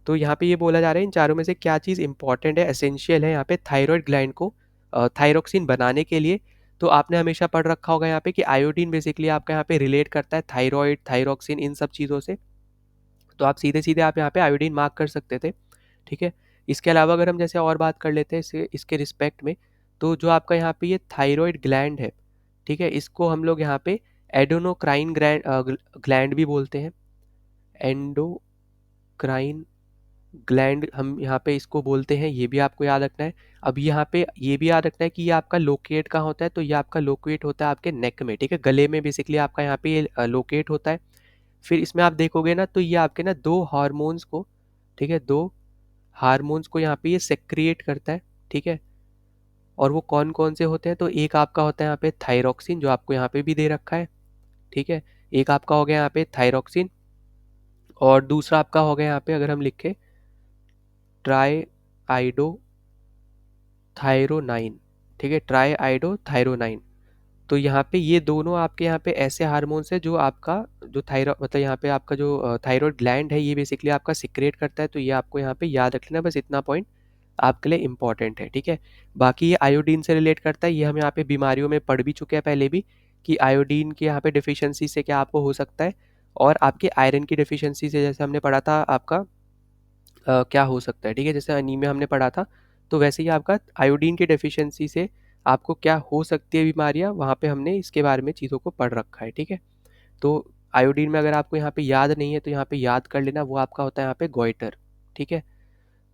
तो यहाँ पे ये बोला जा रहा है इन चारों में से क्या चीज़ इंपॉर्टेंट है, एसेंशियल है यहाँ पे थायराइड ग्लैंड को थायरॉक्सिन बनाने के लिए। तो आपने हमेशा पढ़ रखा होगा यहाँ पे कि आयोडीन बेसिकली आपका यहाँ पे रिलेट करता है थायराइड, थायरॉक्सिन, इन सब चीज़ों से। तो आप सीधे सीधे आप यहाँ पे आयोडीन मार्क कर सकते थे, ठीक है। इसके अलावा अगर हम जैसे और बात कर लेते हैं इसके रिस्पेक्ट में, तो जो आपका यहाँ पे ये थायराइड ग्लैंड है, ठीक है, इसको हम लोग यहाँ पे एडोनोक्राइन ग्लैंड भी बोलते हैं। एंडोक्राइन ग्लैंड हम यहाँ पे इसको बोलते हैं, ये भी आपको याद रखना है। अब यहाँ पे ये भी याद रखना है कि ये आपका लोकेट कहाँ होता है, तो ये आपका लोकेट होता है आपके नेक में, ठीक है, गले में बेसिकली आपका यहाँ पे ये लोकेट होता है। फिर इसमें आप देखोगे ना तो ये आपके ना दो हार्मोन्स को, ठीक है, दो हार्मोन्स को यहाँ पे ये सेक्रिएट करता है, ठीक है। और वो कौन कौन से होते हैं, तो एक आपका होता है यहाँ पे थायरॉक्सिन जो आपको यहाँ पे भी दे रखा है, ठीक है। एक आपका हो गया यहाँ पे थायरॉक्सिन, और दूसरा आपका हो गया यहाँ पे अगर हम लिखे ट्राई आइडो थायरोनाइन, ठीक है, ट्राई आइडो थायरोनाइन। तो यहाँ पे ये दोनों आपके यहाँ पे ऐसे हार्मोन्स है जो आपका जो थायराइड मतलब यहाँ पे आपका जो थायराइड ग्लैंड है ये बेसिकली आपका सिक्रेट करता है। तो ये आपको यहाँ पे याद रख लेना, बस इतना पॉइंट आपके लिए इंपॉर्टेंट है, ठीक है। बाकी ये आयोडीन से रिलेट करता है, ये हम यहाँ पे बीमारियों में पढ़ भी चुके हैं पहले भी कि आयोडीन की यहाँ पे डिफिशियंसी से क्या आपको हो सकता है, और आपके आयरन की डिफिशियंसी से जैसे हमने पढ़ा था आपका क्या हो सकता है, ठीक है, जैसे अनीमिया हमने पढ़ा था, तो वैसे ही आपका आयोडीन की डेफिशिएंसी से आपको क्या हो सकती है बीमारियां, वहाँ पे हमने इसके बारे में चीज़ों को पढ़ रखा है, ठीक है। तो आयोडीन में अगर आपको यहाँ पे याद नहीं है तो यहाँ पे याद कर लेना, वो आपका होता है यहाँ पे गोइटर, ठीक है।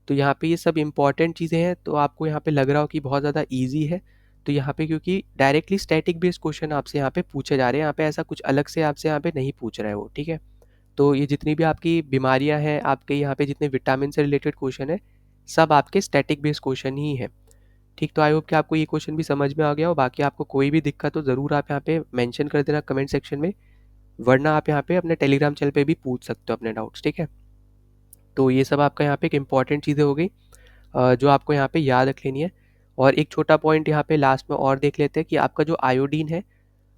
तो यहाँ पे ये सब इंपॉर्टेंट चीज़ें हैं, तो आपको यहाँ पे लग रहा हो कि बहुत ज़्यादा ईजी है, तो यहाँ पे क्योंकि डायरेक्टली स्टैटिक बेस्ड क्वेश्चन आपसे यहाँ पे पूछे जा रहे हैं, यहाँ पे ऐसा कुछ अलग से आपसे यहाँ पे नहीं पूछ रहा है वो, ठीक है। तो ये जितनी भी आपकी बीमारियां हैं, आपके यहाँ पे जितने विटामिन से रिलेटेड क्वेश्चन है, सब आपके स्टैटिक बेस्ड क्वेश्चन ही है, ठीक। तो आई होप कि आपको ये क्वेश्चन भी समझ में आ गया हो। बाकी आपको कोई भी दिक्कत हो ज़रूर आप यहाँ पे मेंशन कर देना कमेंट सेक्शन में, वरना आप यहाँ पे अपने टेलीग्राम चैनल पे भी पूछ सकते हो अपने डाउट्स, ठीक है। तो ये सब आपका यहाँ पे एक इंपॉर्टेंट चीज़ें हो गई जो आपको यहाँ पे याद रख लेनी है। और एक छोटा पॉइंट यहाँ पे लास्ट में और देख लेते हैं कि आपका जो आयोडीन है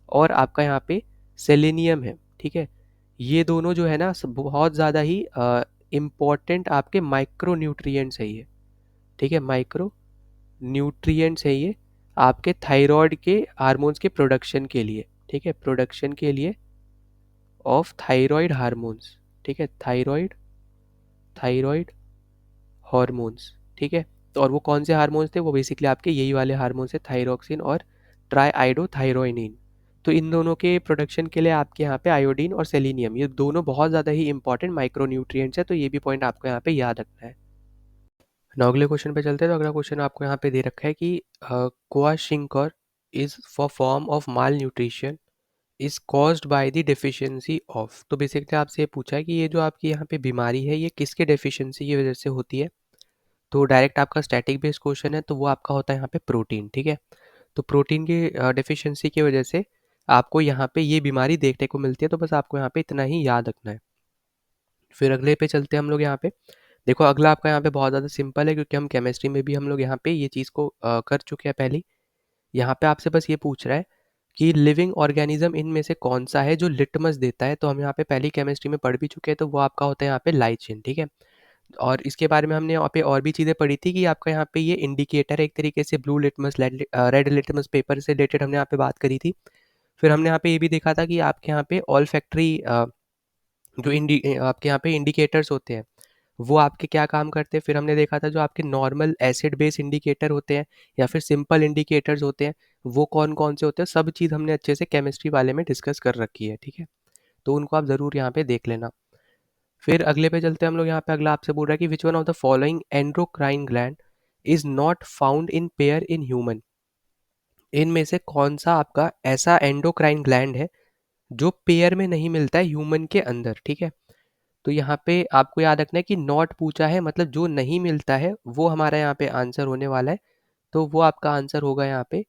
और आपका यहाँ पे सेलेनियम है, ठीक है, ये दोनों जो है ना बहुत ज़्यादा ही इम्पॉर्टेंट आपके माइक्रो न्यूट्रिएंट्स है ये, ठीक है, माइक्रो न्यूट्रिएंट्स है ये आपके थायराइड के हार्मोन्स के प्रोडक्शन के लिए, ठीक है, प्रोडक्शन के लिए ऑफ थायराइड हार्मोन्स, ठीक है, थायराइड थायराइड हार्मोन्स, ठीक है। तो और वो कौन से हार्मोन्स थे, वो बेसिकली आपके यही वाले हार्मोन्स है, थायरॉक्सिन और ट्राईआइडोथायरोनिन। तो इन दोनों के प्रोडक्शन के लिए आपके यहाँ पे आयोडीन और सेलेनियम ये दोनों बहुत ज़्यादा ही इंपॉर्टेंट माइक्रो न्यूट्रिएंट्स है, तो ये भी पॉइंट आपको यहाँ पे याद रखना है। नाउ अगले क्वेश्चन पे चलते हैं। तो अगला क्वेश्चन आपको यहाँ पे दे रखा है कि kwashiorkor is for form of malnutrition is caused by the deficiency of. तो बेसिकली आपसे ये पूछा है कि ये जो आपकी यहाँ पे बीमारी है ये किसके डेफिशिएंसी की वजह से होती है। तो डायरेक्ट आपका स्टैटिक बेस्ड क्वेश्चन है, तो वो आपका होता है यहाँ पे प्रोटीन, ठीक है। तो प्रोटीन की डेफिशिएंसी की वजह से आपको यहाँ पे ये बीमारी देखने को मिलती है, तो बस आपको यहाँ पे इतना ही याद रखना है। फिर अगले पे चलते हैं हम लोग यहाँ पे। देखो अगला आपका यहाँ पे बहुत ज़्यादा सिंपल है, क्योंकि हम केमिस्ट्री में भी हम लोग यहाँ पे ये चीज़ को कर चुके हैं पहले। यहाँ पे आपसे बस ये पूछ रहा है कि लिविंग ऑर्गेनिज्म इनमें से कौन सा है जो लिटमस देता है। तो हम यहाँ पे पहली केमिस्ट्री में पढ़ भी चुके हैं, तो वो आपका होता है यहाँ पे लाइचिन, ठीक है। और इसके बारे में हमने यहाँ पे और भी चीज़ें पढ़ी थी कि आपका यहाँ पे ये इंडिकेटर है एक तरीके से, blue litmus red litmus paper से रिलेटेड हमने यहाँ पे बात करी थी। फिर हमने यहाँ पे ये भी देखा था कि आपके यहाँ पे ऑल फैक्ट्री जो आपके यहाँ पे इंडिकेटर्स होते हैं वो आपके क्या काम करते हैं। फिर हमने देखा था जो आपके नॉर्मल एसिड बेस इंडिकेटर होते हैं या फिर सिंपल इंडिकेटर्स होते हैं वो कौन कौन से होते हैं, सब चीज़ हमने अच्छे से केमिस्ट्री वाले में डिस्कस कर रखी है, ठीक है। तो उनको आप ज़रूर यहाँ पे देख लेना। फिर अगले पे चलते हैं हम लोग। यहाँ पे अगला आपसे बोल रहा है कि which one of the following endocrine gland is not found in pair in human. इनमें से कौन सा आपका ऐसा एंडोक्राइन ग्लैंड है जो पेयर में नहीं मिलता है ह्यूमन के अंदर, ठीक है। तो यहाँ पे आपको याद रखना है कि नॉट पूछा है, मतलब जो नहीं मिलता है वो हमारा यहाँ पे आंसर होने वाला है। तो वो आपका आंसर होगा यहाँ पे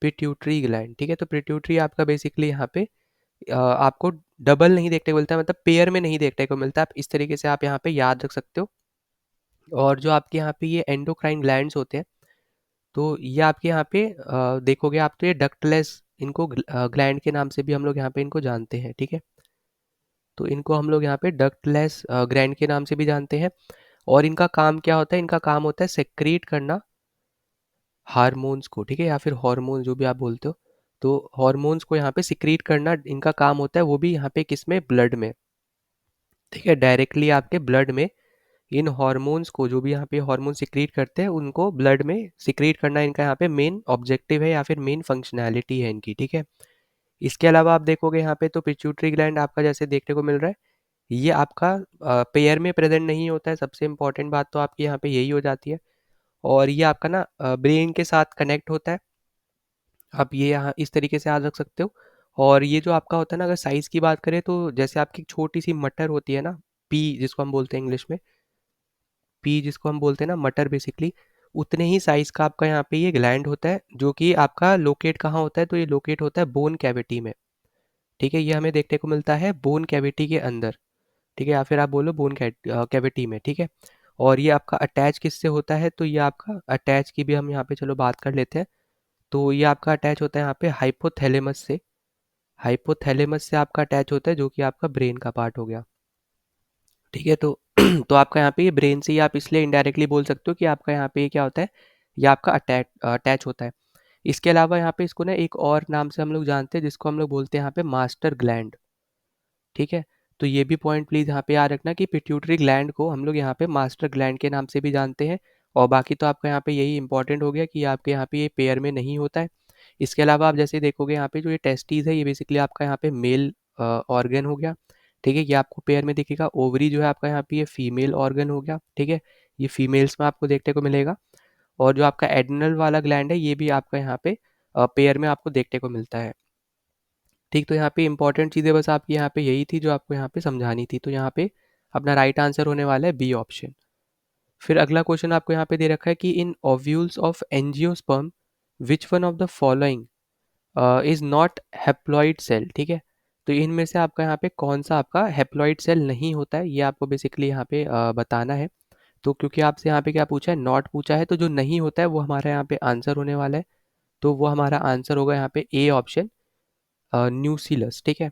पिट्यूटरी ग्लैंड। ठीक है, तो पिट्यूटरी आपका बेसिकली यहाँ पे आपको डबल नहीं देखने को मिलता है, मतलब पेयर में नहीं देखने को मिलता है। आप इस तरीके से आप यहाँ पे याद रख सकते हो। और जो आपके यहाँ पे ये एंडोक्राइन ग्लैंड्स होते हैं, तो ये आपके यहाँ पे देखोगे आप तो ये डक्टलेस, इनको ग्लैंड के नाम से भी हम लोग यहाँ पे इनको जानते हैं। ठीक है, तो इनको हम लोग यहाँ पे डक्टलेस ग्लैंड के नाम से भी जानते हैं। और इनका काम क्या होता है? इनका काम होता है सेक्रीट करना हार्मोन्स को। ठीक है, या फिर हार्मोन जो भी आप बोलते हो, तो हार्मोन्स को यहाँ पे सिक्रीट करना इनका काम होता है, वो भी यहाँ पे किस में? ब्लड में। ठीक है, डायरेक्टली आपके ब्लड में इन हार्मोन्स को, जो भी यहाँ पे हार्मोन सिक्रीट करते हैं, उनको ब्लड में सिक्रीट करना इनका यहाँ पे मेन ऑब्जेक्टिव है या फिर मेन फंक्शनैलिटी है इनकी। ठीक है, इसके अलावा आप देखोगे यहाँ पे तो पिट्यूटरी ग्लैंड आपका जैसे देखने को मिल रहा है, ये आपका पेयर में प्रेजेंट नहीं होता है। सबसे इंपॉर्टेंट बात तो आपकी यहाँ पे यही हो जाती है। और ये आपका ना ब्रेन के साथ कनेक्ट होता है। आप ये यहाँ इस तरीके से याद रख सकते हो। और ये जो आपका होता है ना, अगर साइज़ की बात करें तो जैसे आपकी छोटी सी मटर होती है ना, पी जिसको हम बोलते हैं इंग्लिश में, पी जिसको हम बोलते हैं ना मटर बेसिकली, उतने ही साइज़ का आपका यहाँ पे ये ग्लैंड होता है, जो कि आपका लोकेट कहाँ होता है? तो ये लोकेट होता है बोन कैविटी में। ठीक है, ये हमें देखने को मिलता है बोन कैविटी के अंदर। ठीक है, या फिर आप बोलो बोन कैविटी में। ठीक है, और ये आपका अटैच किससे होता है? तो ये आपका अटैच की भी हम यहाँ पे चलो बात कर लेते हैं। तो ये आपका अटैच होता है यहाँ पे हाइपोथैलेमस से। हाइपोथैलेमस से आपका अटैच होता है, जो कि आपका ब्रेन का पार्ट हो गया। ठीक है, तो तो आपका यहाँ पे ये ब्रेन से ही आप इसलिए इनडायरेक्टली बोल सकते हो कि आपका यहाँ पे ये क्या होता है? ये आपका अटैच अटैच होता है। इसके अलावा यहाँ पे इसको ना एक और नाम से हम लोग जानते हैं, जिसको हम लोग बोलते हैं यहाँ पे मास्टर ग्लैंड। ठीक है, तो ये भी पॉइंट प्लीज़ यहाँ पे याद रखना कि पिट्यूटरी ग्लैंड को हम लोग यहाँ पे मास्टर ग्लैंड के नाम से भी जानते हैं। और बाकी तो आपका यहाँ पे यही इंपॉर्टेंट हो गया कि आपके यहाँ पे ये पेयर में नहीं होता है। इसके अलावा आप जैसे देखोगे यहाँ पे जो ये टेस्टीज है, ये बेसिकली आपका यहाँ पे मेल ऑर्गन हो गया। ठीक है, ये आपको पेयर में दिखेगा। ओवरी जो है आपका यहाँ पे ये फीमेल ऑर्गन हो गया। ठीक है, ये फीमेल्स में आपको देखने को मिलेगा। और जो आपका एड्रिनल वाला ग्लैंड है, ये भी आपका यहाँ पे पेयर में आपको देखने को मिलता है। ठीक, तो यहाँ पे इंपॉर्टेंट चीज़ें बस आपकी यहाँ पे यही थी जो आपको यहाँ पे समझानी थी। तो यहाँ पे अपना राइट आंसर होने वाला है बी ऑप्शन। फिर अगला क्वेश्चन आपको यहाँ पे दे रखा है कि in ovules of angiosperm which one of the following is not haploid cell. ठीक है, तो इनमें से आपका यहाँ पे कौन सा आपका हैप्लॉइड सेल नहीं होता है, ये आपको बेसिकली यहाँ पे बताना है। तो क्योंकि आपसे यहाँ पे क्या पूछा है? नॉट पूछा है, तो जो नहीं होता है वो हमारा यहाँ पे आंसर होने वाला है। तो वो हमारा आंसर होगा यहाँ पे ए ऑप्शन, न्यूसिलस। ठीक है,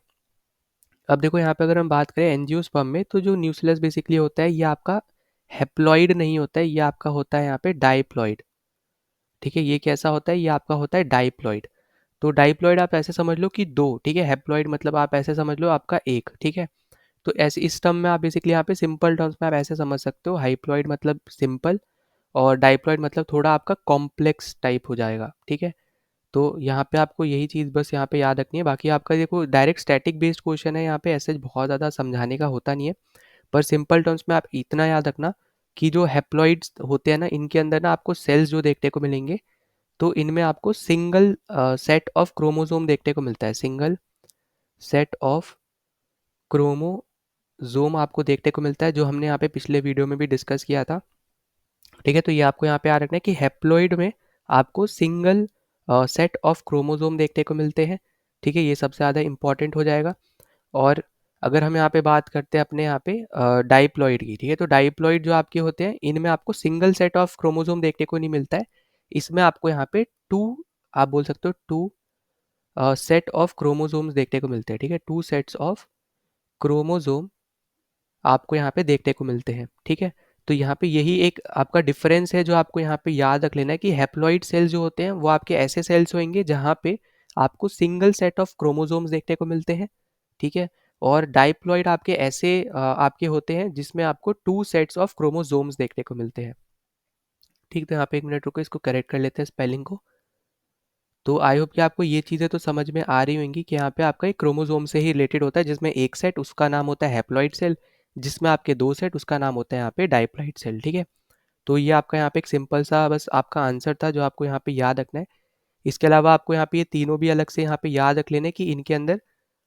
अब देखो यहाँ पे अगर हम बात करें एंजियोस्पर्म में, तो जो न्यूक्लियस बेसिकली होता है, ये आपका हैप्लॉइड नहीं होता है, ये आपका होता है यहाँ पे डाइप्लॉइड। ठीक है, ये कैसा होता है? ये आपका होता है डाइप्लॉइड। तो डाइप्लॉइड आप ऐसे समझ लो कि दो। ठीक है, हैप्लॉइड मतलब आप ऐसे समझ लो आपका एक। ठीक है, तो ऐसे इस टर्म में आप बेसिकली यहाँ पे सिंपल टर्म्स में आप ऐसे समझ सकते हो, हाइप्लॉइड मतलब सिंपल, और डाइप्लॉइड मतलब थोड़ा आपका कॉम्प्लेक्स टाइप हो जाएगा। ठीक है, तो यहाँ पे आपको यही चीज़ बस यहाँ पे याद रखनी है। बाकी आपका देखो डायरेक्ट स्टैटिक बेस्ड क्वेश्चन है, यहाँ पे ऐसे बहुत ज़्यादा समझाने का होता नहीं है। पर सिंपल टर्म्स में आप इतना याद रखना कि जो हैप्लॉइड्स होते हैं ना, इनके अंदर ना आपको सेल्स जो देखने को मिलेंगे, तो इनमें आपको सिंगल सेट ऑफ क्रोमोसोम देखने को मिलता है। सिंगल सेट ऑफ क्रोमोसोम आपको देखने को मिलता है, जो हमने यहाँ पे पिछले वीडियो में भी डिस्कस किया था। ठीक है, तो ये आपको यहाँ पे याद रखना है कि हैप्लॉइड में आपको सिंगल सेट ऑफ क्रोमोसोम देखने को मिलते हैं। ठीक है, ये सबसे ज़्यादा इंपॉर्टेंट हो जाएगा। और अगर हम यहाँ पे बात करते हैं अपने यहाँ पे डाइप्लॉइड की, ठीक है, तो डाइप्लॉइड जो आपके होते हैं, इनमें आपको सिंगल सेट ऑफ क्रोमोसोम देखने को नहीं मिलता है। इसमें आपको यहाँ पे टू, आप बोल सकते हो टू सेट ऑफ क्रोमोसोम्स देखने को मिलते हैं। ठीक है, टू सेट्स ऑफ क्रोमोसोम आपको यहाँ पे देखने को मिलते हैं। ठीक है, तो यहाँ पे यही एक आपका डिफरेंस है जो आपको यहाँ पे याद रख लेना है कि हैप्लॉइड सेल्स जो होते हैं वो आपके ऐसे सेल्स होंगे जहाँ पे आपको सिंगल सेट ऑफ क्रोमोसोम्स देखने को मिलते हैं। ठीक है, और डाइप्लॉइड आपके ऐसे आपके होते हैं जिसमें आपको टू सेट्स ऑफ क्रोमोसोम्स देखने को मिलते हैं। ठीक, तो यहाँ पे एक मिनट रुको, इसको करेक्ट कर लेते हैं स्पेलिंग को। तो आई होप कि आपको ये चीज़ें तो समझ में आ रही होंगी कि यहाँ पे आपका एक क्रोमोसोम से ही रिलेटेड होता है, जिसमें एक सेट उसका नाम होता है हैप्लॉइड सेल, जिसमें आपके दो सेट उसका नाम होता है यहाँ पे डाइप्लॉइड सेल। ठीक है, तो ये आपका यहाँ पे एक सिंपल सा बस आपका आंसर था जो आपको यहाँ पे याद रखना है। इसके अलावा आपको यहाँ पे ये तीनों भी अलग से यहाँ पे याद रख लेने कि इनके अंदर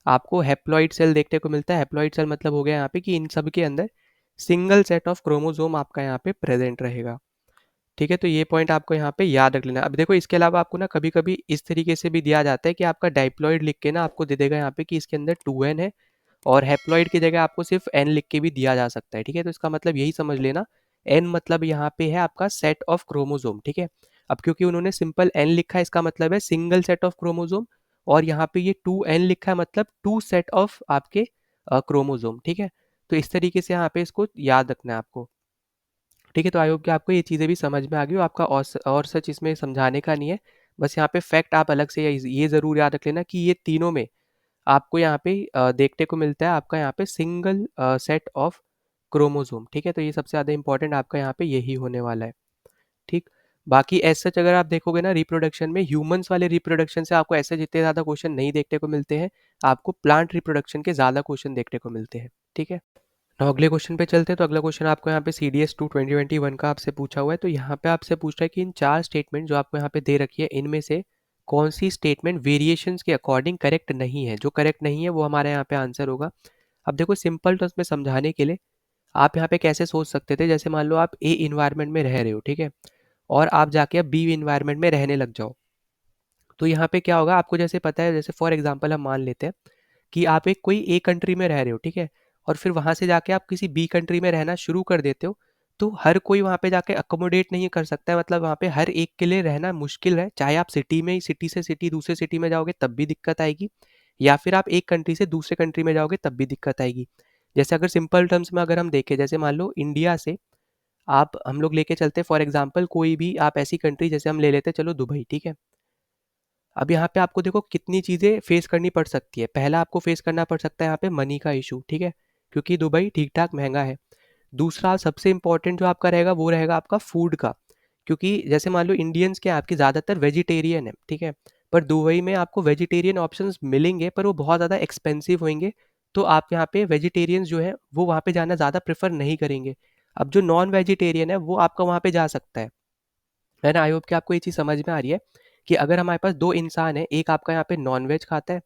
आपको हैप्लॉइड सेल देखने को मिलता है। हैप्लॉइड सेल मतलब हो गया यहाँ पे कि इन सब के अंदर सिंगल सेट ऑफ क्रोमोसोम आपका यहाँ पे प्रेजेंट रहेगा। ठीक है, तो ये पॉइंट आपको यहाँ पे याद रख लेना। अब देखो इसके अलावा आपको ना कभी कभी इस तरीके से भी दिया जाता है कि आपका डाइप्लॉइड लिख के ना आपको दे देगा यहाँ पे कि इसके अंदर 2n है, और हैप्लॉइड की जगह आपको सिर्फ n लिख के भी दिया जा सकता है। ठीक है, तो इसका मतलब यही समझ लेना, n मतलब यहाँ पे है आपका सेट ऑफ क्रोमोसोम। ठीक है, अब क्योंकि उन्होंने सिंपल n लिखा है, इसका मतलब है सिंगल सेट ऑफ क्रोमोसोम, और यहाँ पे ये 2n लिखा है मतलब 2 सेट ऑफ आपके क्रोमोसोम। ठीक है, तो इस तरीके से यहाँ पे इसको याद रखना है आपको। ठीक है, तो आई होप कि आपको ये चीज़ें भी समझ में आ गई हो। आपका और सच इसमें समझाने का नहीं है, बस यहाँ पे फैक्ट आप अलग से ये ज़रूर याद रख लेना कि ये तीनों में आपको यहाँ पे देखने को मिलता है आपका यहाँ पे सिंगल सेट ऑफ क्रोमोसोम। ठीक है, तो ये सबसे ज़्यादा इंपॉर्टेंट आपका यहाँ पे यही होने वाला है। ठीक, बाकी एज सच अगर आप देखोगे ना रिप्रोडक्शन में, ह्यूमंस वाले रिप्रोडक्शन से आपको ऐसे जितने ज़्यादा क्वेश्चन नहीं देखने को मिलते हैं, आपको प्लांट रिप्रोडक्शन के ज़्यादा क्वेश्चन देखने को मिलते हैं। ठीक है, तो अगले क्वेश्चन पे चलते हैं। तो अगला क्वेश्चन आपको यहाँ पे CDS 2 2021 का आपसे पूछा हुआ है। तो यहाँ पे आपसे पूछ रहा है कि इन 4 स्टेटमेंट जो आपको यहाँ पे दे रखी है, इनमें से कौन सी स्टेटमेंट वेरिएशंस के अकॉर्डिंग करेक्ट नहीं है। जो करेक्ट नहीं है वो हमारे यहाँ पे आंसर होगा। अब देखो सिंपल टर्म्स में समझाने के लिए आप यहाँ पे कैसे सोच सकते थे, जैसे मान लो आप ए इन्वायरमेंट में रह रहे हो, ठीक है, और आप जाके अब बी इन्वायरमेंट में रहने लग जाओ। तो यहाँ पे क्या होगा, आपको जैसे पता है, जैसे फॉर एग्जाम्पल हम मान लेते हैं कि आप एक कोई ए कंट्री में रह रहे हो, ठीक है, और फिर वहाँ से जाके आप किसी बी कंट्री में रहना शुरू कर देते हो। तो हर कोई वहाँ पे जाके अकोमोडेट नहीं कर सकता है, मतलब वहाँ पे हर एक के लिए रहना मुश्किल है। चाहे आप सिटी में ही, सिटी से सिटी दूसरे सिटी में जाओगे तब भी दिक्कत आएगी, या फिर आप एक कंट्री से दूसरे कंट्री में जाओगे तब भी दिक्कत आएगी। जैसे अगर सिंपल टर्म्स में अगर हम देखें, जैसे मान लो इंडिया से आप हम लोग लेके चलते फॉर एग्जाम्पल कोई भी आप ऐसी कंट्री, जैसे हम ले लेते चलो दुबई, ठीक है। अब यहाँ पे आपको देखो कितनी चीज़ें फेस करनी पड़ सकती है। पहला आपको फेस करना पड़ सकता है यहाँ पे मनी का इशू, ठीक है, क्योंकि दुबई ठीक ठाक महंगा है। दूसरा सबसे इंपॉर्टेंट जो आपका रहेगा वो रहेगा आपका फूड का, क्योंकि जैसे मान लो इंडियंस के आपके ज़्यादातर वेजिटेरियन है, ठीक है, पर दुबई में आपको वेजिटेरियन ऑप्शंस मिलेंगे पर वो बहुत ज़्यादा एक्सपेंसिव होंगे। तो आप यहाँ पे वेजिटेरियंस जो है वो वहाँ पे जाना ज़्यादा प्रेफर नहीं करेंगे। अब जो नॉन वेजिटेरियन है वो आपका वहाँ पे जा सकता है ना। आई होप कि आपको ये चीज़ समझ में आ रही है कि अगर हमारे पास दो इंसान है, एक आपका यहाँ पे नॉन वेज खाता है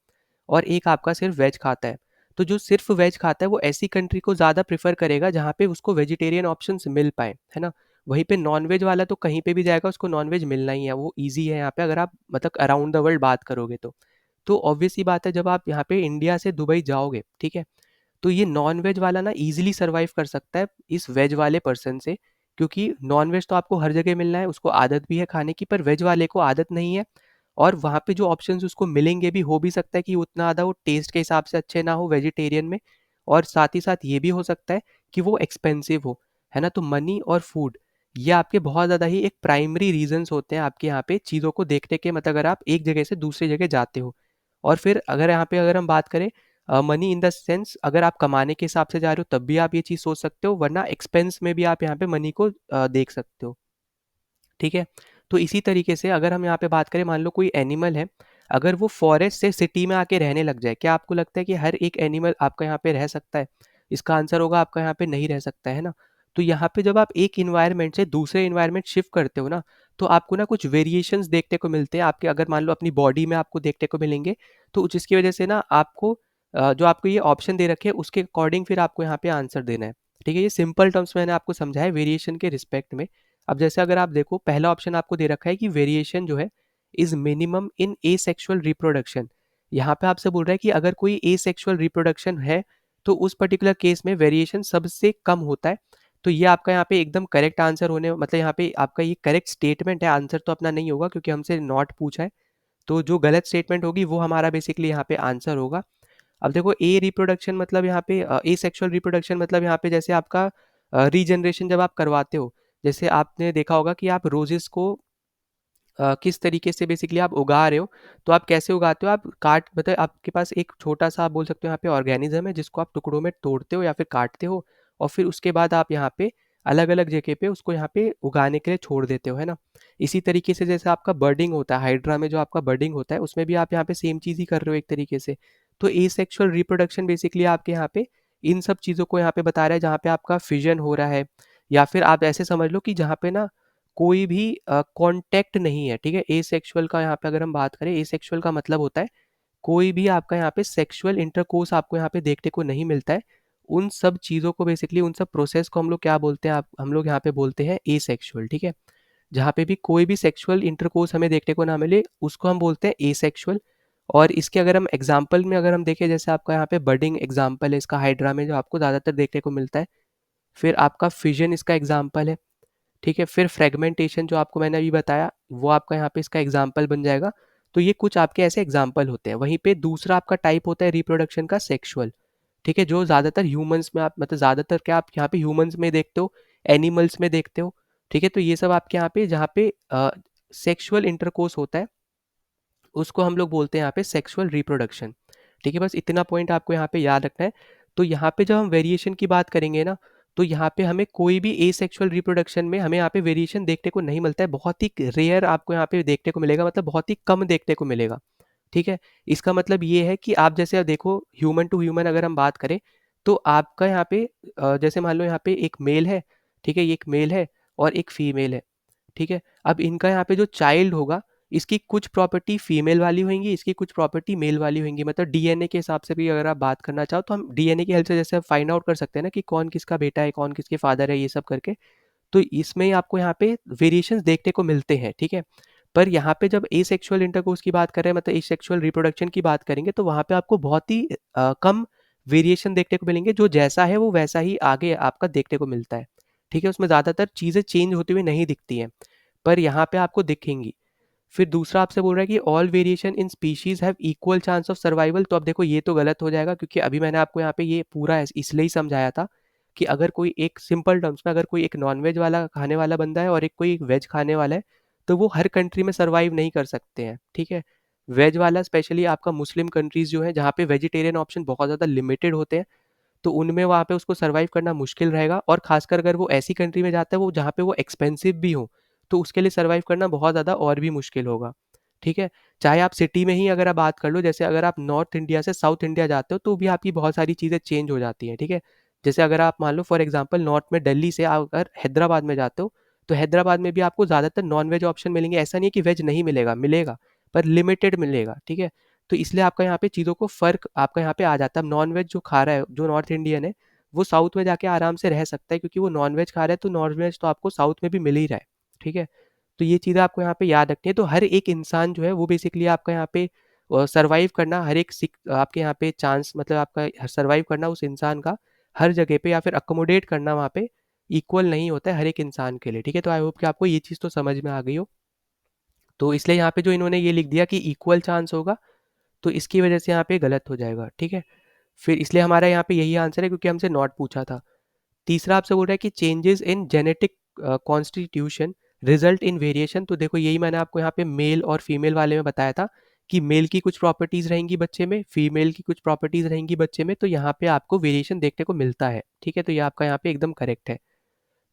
और एक आपका सिर्फ वेज खाता है, तो जो सिर्फ वेज खाता है वो ऐसी कंट्री को ज़्यादा प्रेफर करेगा जहाँ पे उसको वेजिटेरियन ऑप्शंस मिल पाए, है ना। वहीं पे नॉन वेज वाला तो कहीं पे भी जाएगा उसको नॉन वेज मिलना ही है, वो ईजी है यहाँ पे, अगर आप मतलब अराउंड द वर्ल्ड बात करोगे तो ऑब्वियस ही बात है, जब आप यहाँ पे इंडिया से दुबई जाओगे, ठीक है, तो ये नॉन वेज वाला ना इजीली सर्वाइव कर सकता है इस वेज वाले पर्सन से, क्योंकि नॉन वेज तो आपको हर जगह मिलना है, उसको आदत भी है खाने की, पर वेज वाले को आदत नहीं है। और वहाँ पे जो ऑप्शंस उसको मिलेंगे भी, हो भी सकता है कि उतना ज़्यादा वो टेस्ट के हिसाब से अच्छे ना हो वेजिटेरियन में, और साथ ही साथ ये भी हो सकता है कि वो एक्सपेंसिव हो, है ना। तो मनी और फूड ये आपके बहुत ज़्यादा ही एक प्राइमरी रीजंस होते हैं आपके यहाँ पे चीज़ों को देखने के, मतलब अगर आप एक जगह से दूसरी जगह जाते हो। और फिर अगर यहाँ पे अगर हम बात करें मनी इन द सेंस, अगर आप कमाने के हिसाब से जा रहे हो तब भी आप ये चीज़ सोच सकते हो, वरना एक्सपेंस में भी आप यहाँ पे मनी को देख सकते हो। ठीक है, तो इसी तरीके से अगर हम यहाँ पे बात करें, मान लो कोई एनिमल है, अगर वो फॉरेस्ट से सिटी में आके रहने लग जाए, क्या आपको लगता है कि हर एक एनिमल आपका यहाँ पे रह सकता है? इसका आंसर होगा आपका यहाँ पे नहीं रह सकता है ना। तो यहाँ पे जब आप एक इन्वायरमेंट से दूसरे इन्वायरमेंट शिफ्ट करते हो ना, तो आपको ना कुछ वेरिएशंस देखने को मिलते हैं आपके, अगर मान लो अपनी बॉडी में आपको देखने को मिलेंगे, तो जिसकी वजह से ना आपको जो आपको ये ऑप्शन दे रखे हैं उसके अकॉर्डिंग फिर आपको यहाँ पे आंसर देना है। ठीक है, ये सिंपल टर्म्स मैंने आपको समझाया वेरिएशन के रिस्पेक्ट में। अब जैसे अगर आप देखो, पहला ऑप्शन आपको दे रखा है कि वेरिएशन जो है is minimum in asexual reproduction. यहाँ पे आपसे बोल रहा है कि अगर कोई एसेक्सुअल रिप्रोडक्शन है तो उस पर्टिकुलर केस में वेरिएशन सबसे कम होता है। तो ये आपका यहाँ पे एकदम करेक्ट आंसर होने, मतलब यहाँ पे आपका ये करेक्ट स्टेटमेंट है, आंसर तो अपना नहीं होगा क्योंकि हमसे नॉट पूछा है। तो जो गलत स्टेटमेंट होगी वो हमारा बेसिकली यहाँ पे आंसर होगा। अब देखो ए रिप्रोडक्शन मतलब यहाँ पे ए सेक्सुअल रिप्रोडक्शन मतलब यहाँ पे जैसे आपका रीजनरेशन जब आप करवाते हो, जैसे आपने देखा होगा कि आप रोजेस को किस तरीके से बेसिकली आप उगा रहे हो। तो आप कैसे उगाते हो, आप काट, मतलब आपके पास एक छोटा सा आप बोल सकते हो यहाँ पे ऑर्गेनिज्म है जिसको आप टुकड़ों में तोड़ते हो या फिर काटते हो, और फिर उसके बाद आप यहाँ पे अलग अलग जगह पे उसको यहाँ पे उगाने के लिए छोड़ देते हो, है ना। इसी तरीके से जैसे आपका बर्डिंग होता है, हाइड्रा में जो आपका बर्डिंग होता है उसमें भी आप यहाँ पे सेम चीज़ ही कर रहे हो एक तरीके से। तो एसेक्सुअल रिप्रोडक्शन बेसिकली आपके यहाँ पे इन सब चीज़ों को यहाँ पे बता रहा है, जहाँ पे आपका फिजन हो रहा है, या फिर आप ऐसे समझ लो कि जहाँ पे ना कोई भी कांटेक्ट नहीं है, ठीक है। एसेक्सुअल का यहाँ पे अगर हम बात करें, एसेक्सुअल का मतलब होता है कोई भी आपका यहाँ पे सेक्सुअल इंटरकोर्स आपको यहाँ पे देखने को नहीं मिलता है। उन सब चीज़ों को बेसिकली उन सब प्रोसेस को हम लोग क्या बोलते हैं आप हम लोग यहाँ पे बोलते हैं एसेक्सुअल, ठीक है? जहाँ पे भी कोई भी सेक्सुअल इंटरकोर्स हमें देखने को ना मिले उसको हम बोलते हैं एसेक्सुअल। और इसके अगर हम एग्जाम्पल में अगर हम देखें, जैसे आपका यहाँ पे बडिंग एग्जाम्पल है इसका हाइड्रा में जो आपको ज़्यादातर देखने को मिलता है। फिर आपका फिजन इसका एग्जाम्पल है, ठीक है? फिर फ्रेगमेंटेशन जो आपको मैंने अभी बताया वो आपका यहाँ पे इसका एग्जाम्पल बन जाएगा। तो ये कुछ आपके ऐसे एग्जाम्पल होते हैं। वहीं पे दूसरा आपका टाइप होता है रिप्रोडक्शन का सेक्सुअल, ठीक है? जो ज़्यादातर ह्यूमंस में आप मतलब ज़्यादातर क्या आप यहाँ पे ह्यूमंस में देखते हो, एनिमल्स में देखते हो, ठीक है? तो ये सब आपके यहाँ पे जहाँ पे सेक्सुअल इंटरकोर्स होता है उसको हम लोग बोलते हैं यहाँ पे सेक्सुअल रिप्रोडक्शन, ठीक है? बस इतना पॉइंट आपको यहाँ पे याद रखना है। तो यहाँ पे जब हम वेरिएशन की बात करेंगे ना, तो यहाँ पे हमें कोई भी एसेक्सुअल रिप्रोडक्शन में हमें यहाँ पे वेरिएशन देखने को नहीं मिलता है। बहुत ही रेयर आपको यहाँ पे देखने को मिलेगा, मतलब बहुत ही कम देखने को मिलेगा, ठीक है? इसका मतलब ये है कि आप जैसे देखो ह्यूमन टू ह्यूमन अगर हम बात करें तो आपका यहाँ पे जैसे मान लो यहाँ पे एक मेल है, ठीक है? ये एक मेल है और एक फीमेल है, ठीक है? अब इनका यहाँ पे जो चाइल्ड होगा इसकी कुछ प्रॉपर्टी फीमेल वाली होंगी, इसकी कुछ प्रॉपर्टी मेल वाली होंगी। मतलब डीएनए के हिसाब से भी अगर आप बात करना चाहो तो हम डीएनए की हेल्प से जैसे फाइंड आउट कर सकते हैं ना कि कौन किसका बेटा है, कौन किसके फादर है, ये सब करके। तो इसमें आपको यहाँ पे वेरिएशंस देखने को मिलते हैं, ठीक है? पर यहाँ पे जब एसेक्सुअल इंटरकोर्स की बात कर रहे हैं, मतलब एसेक्सुअल रिप्रोडक्शन की बात करेंगे, तो वहाँ पे आपको बहुत ही कम वेरिएशन देखने को मिलेंगे। जो जैसा है वो वैसा ही आगे आपका देखने को मिलता है, ठीक है? उसमें ज़्यादातर चीज़ें चेंज होती हुई नहीं दिखती हैं, पर यहाँ पे आपको दिखेंगी। फिर दूसरा आपसे बोल रहा है कि all variation in species have equal chance of survival. तो अब देखो ये तो गलत हो जाएगा, क्योंकि अभी मैंने आपको यहाँ पे ये पूरा इसलिए ही समझाया था कि अगर कोई एक सिंपल टर्म्स में अगर कोई एक नॉन वेज वाला खाने वाला बंदा है और एक कोई वेज खाने वाला है, तो वो हर कंट्री में सर्वाइव नहीं कर सकते हैं, ठीक है? वेज वाला स्पेशली आपका मुस्लिम कंट्रीज जो है जहाँ पे वेजिटेरियन ऑप्शन बहुत ज़्यादा लिमिटेड होते हैं, तो उनमें वहाँ पे उसको सर्वाइव करना मुश्किल रहेगा। और खासकर अगर वो ऐसी कंट्री में जाता है वो जहाँ पे वो एक्सपेंसिव भी हो, तो उसके लिए सर्वाइव करना बहुत ज़्यादा और भी मुश्किल होगा, ठीक है? चाहे आप सिटी में ही अगर आप बात कर लो, जैसे अगर आप नॉर्थ इंडिया से साउथ इंडिया जाते हो तो भी आपकी बहुत सारी चीज़ें चेंज हो जाती हैं, ठीक है? जैसे अगर आप मान लो फॉर एग्जांपल नॉर्थ में दिल्ली से आप अगर हैदराबाद में जाते हो, तो हैदराबाद में भी आपको ज़्यादातर नॉन वेज ऑप्शन मिलेंगे। ऐसा नहीं है कि वेज नहीं मिलेगा, मिलेगा, पर लिमिटेड मिलेगा, ठीक है? तो इसलिए आपका यहाँ पे चीज़ों को फ़र्क आपका यहाँ पे आ जाता है। अब नॉन वेज जो खा रहा है, जो नॉर्थ इंडियन है, वो साउथ में जाके आराम से रह सकता है, क्योंकि वो नॉन वेज खा रहा है, तो नॉन वेज तो आपको साउथ में भी मिल ही रहा है, ठीक है? तो ये चीज़ें आपको यहाँ पे याद रखनी है। तो हर एक इंसान जो है वो बेसिकली आपका यहाँ पे सर्वाइव करना, हर एक आपके यहाँ पे चांस, मतलब आपका सर्वाइव करना उस इंसान का हर जगह पे या फिर अकोमोडेट करना वहाँ पे इक्वल नहीं होता है हर एक इंसान के लिए, ठीक है? तो आई होप कि आपको ये चीज़ तो समझ में आ गई हो। तो इसलिए यहाँ पे जो इन्होंने ये लिख दिया कि इक्वल चांस होगा, तो इसकी वजह से यहाँ पे गलत हो जाएगा, ठीक है? फिर इसलिए हमारा यहाँ पे यही आंसर है, क्योंकि हमसे नॉट पूछा था। तीसरा आपसे बोल रहा है कि changes in genetic constitution result in variation. तो देखो यही मैंने आपको यहाँ पे मेल और फीमेल वाले में बताया था कि मेल की कुछ प्रॉपर्टीज रहेंगी बच्चे में, फीमेल की कुछ प्रॉपर्टीज रहेंगी बच्चे में, तो यहाँ पे आपको वेरिएशन देखने को मिलता है, ठीक है? तो ये आपका यहाँ पे एकदम करेक्ट है।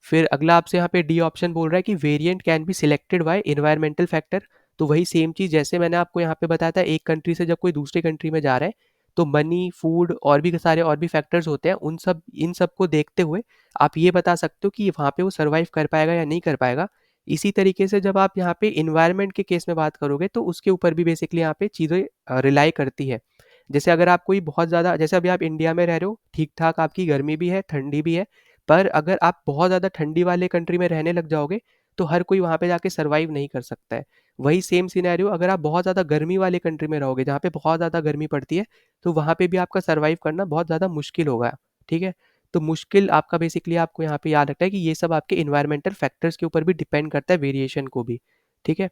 फिर अगला आपसे यहाँ पे डी ऑप्शन बोल रहा है कि variant can be selected by environmental factor. तो वही सेम चीज़ जैसे मैंने आपको यहाँ पे बताया था, एक कंट्री से जब कोई दूसरी कंट्री में जा रहा है तो मनी, फूड और भी सारे और भी फैक्टर्स होते हैं, उन सब इन सब को देखते हुए आप ये बता सकते हो कि वहाँ पे वो सर्वाइव कर पाएगा या नहीं कर पाएगा। इसी तरीके से जब आप यहाँ पे इन्वायरमेंट के केस में बात करोगे तो उसके ऊपर भी बेसिकली यहाँ पे चीज़ें रिलाई करती है। जैसे अगर आप कोई बहुत ज़्यादा, जैसे अभी आप इंडिया में रह रहे हो, ठीक ठाक आपकी गर्मी भी है, ठंडी भी है, पर अगर आप बहुत ज़्यादा ठंडी वाले कंट्री में रहने लग जाओगे तो हर कोई वहाँ पे जाके सर्वाइव नहीं कर सकता है। वही सेम सिनेरियो अगर आप बहुत ज़्यादा गर्मी वाले कंट्री में रहोगे जहाँ पे बहुत ज़्यादा गर्मी पड़ती है, तो वहाँ पे भी आपका सर्वाइव करना बहुत ज़्यादा मुश्किल होगा, ठीक है? तो मुश्किल आपका बेसिकली आपको यहाँ पे याद रखना है कि ये सब आपके इन्वायरमेंटल फैक्टर्स के ऊपर भी डिपेंड करता है, वेरिएशन को भी, ठीक है?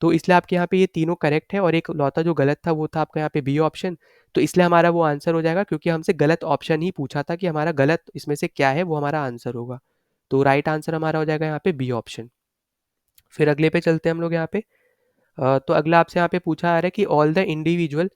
तो इसलिए आपके यहाँ पे ये तीनों करेक्ट है, और एक लौता जो गलत था वो था आपका यहाँ पे बी ऑप्शन। तो इसलिए हमारा वो आंसर हो जाएगा, क्योंकि हमसे गलत ऑप्शन ही पूछा था कि हमारा गलत इसमें से क्या है, वो हमारा आंसर होगा। तो राइट आंसर हमारा हो जाएगा यहाँ पे बी ऑप्शन। फिर अगले पे चलते हैं हम लोग यहाँ पे। तो अगला आपसे यहाँ पे पूछा आ रहा है कि all the individual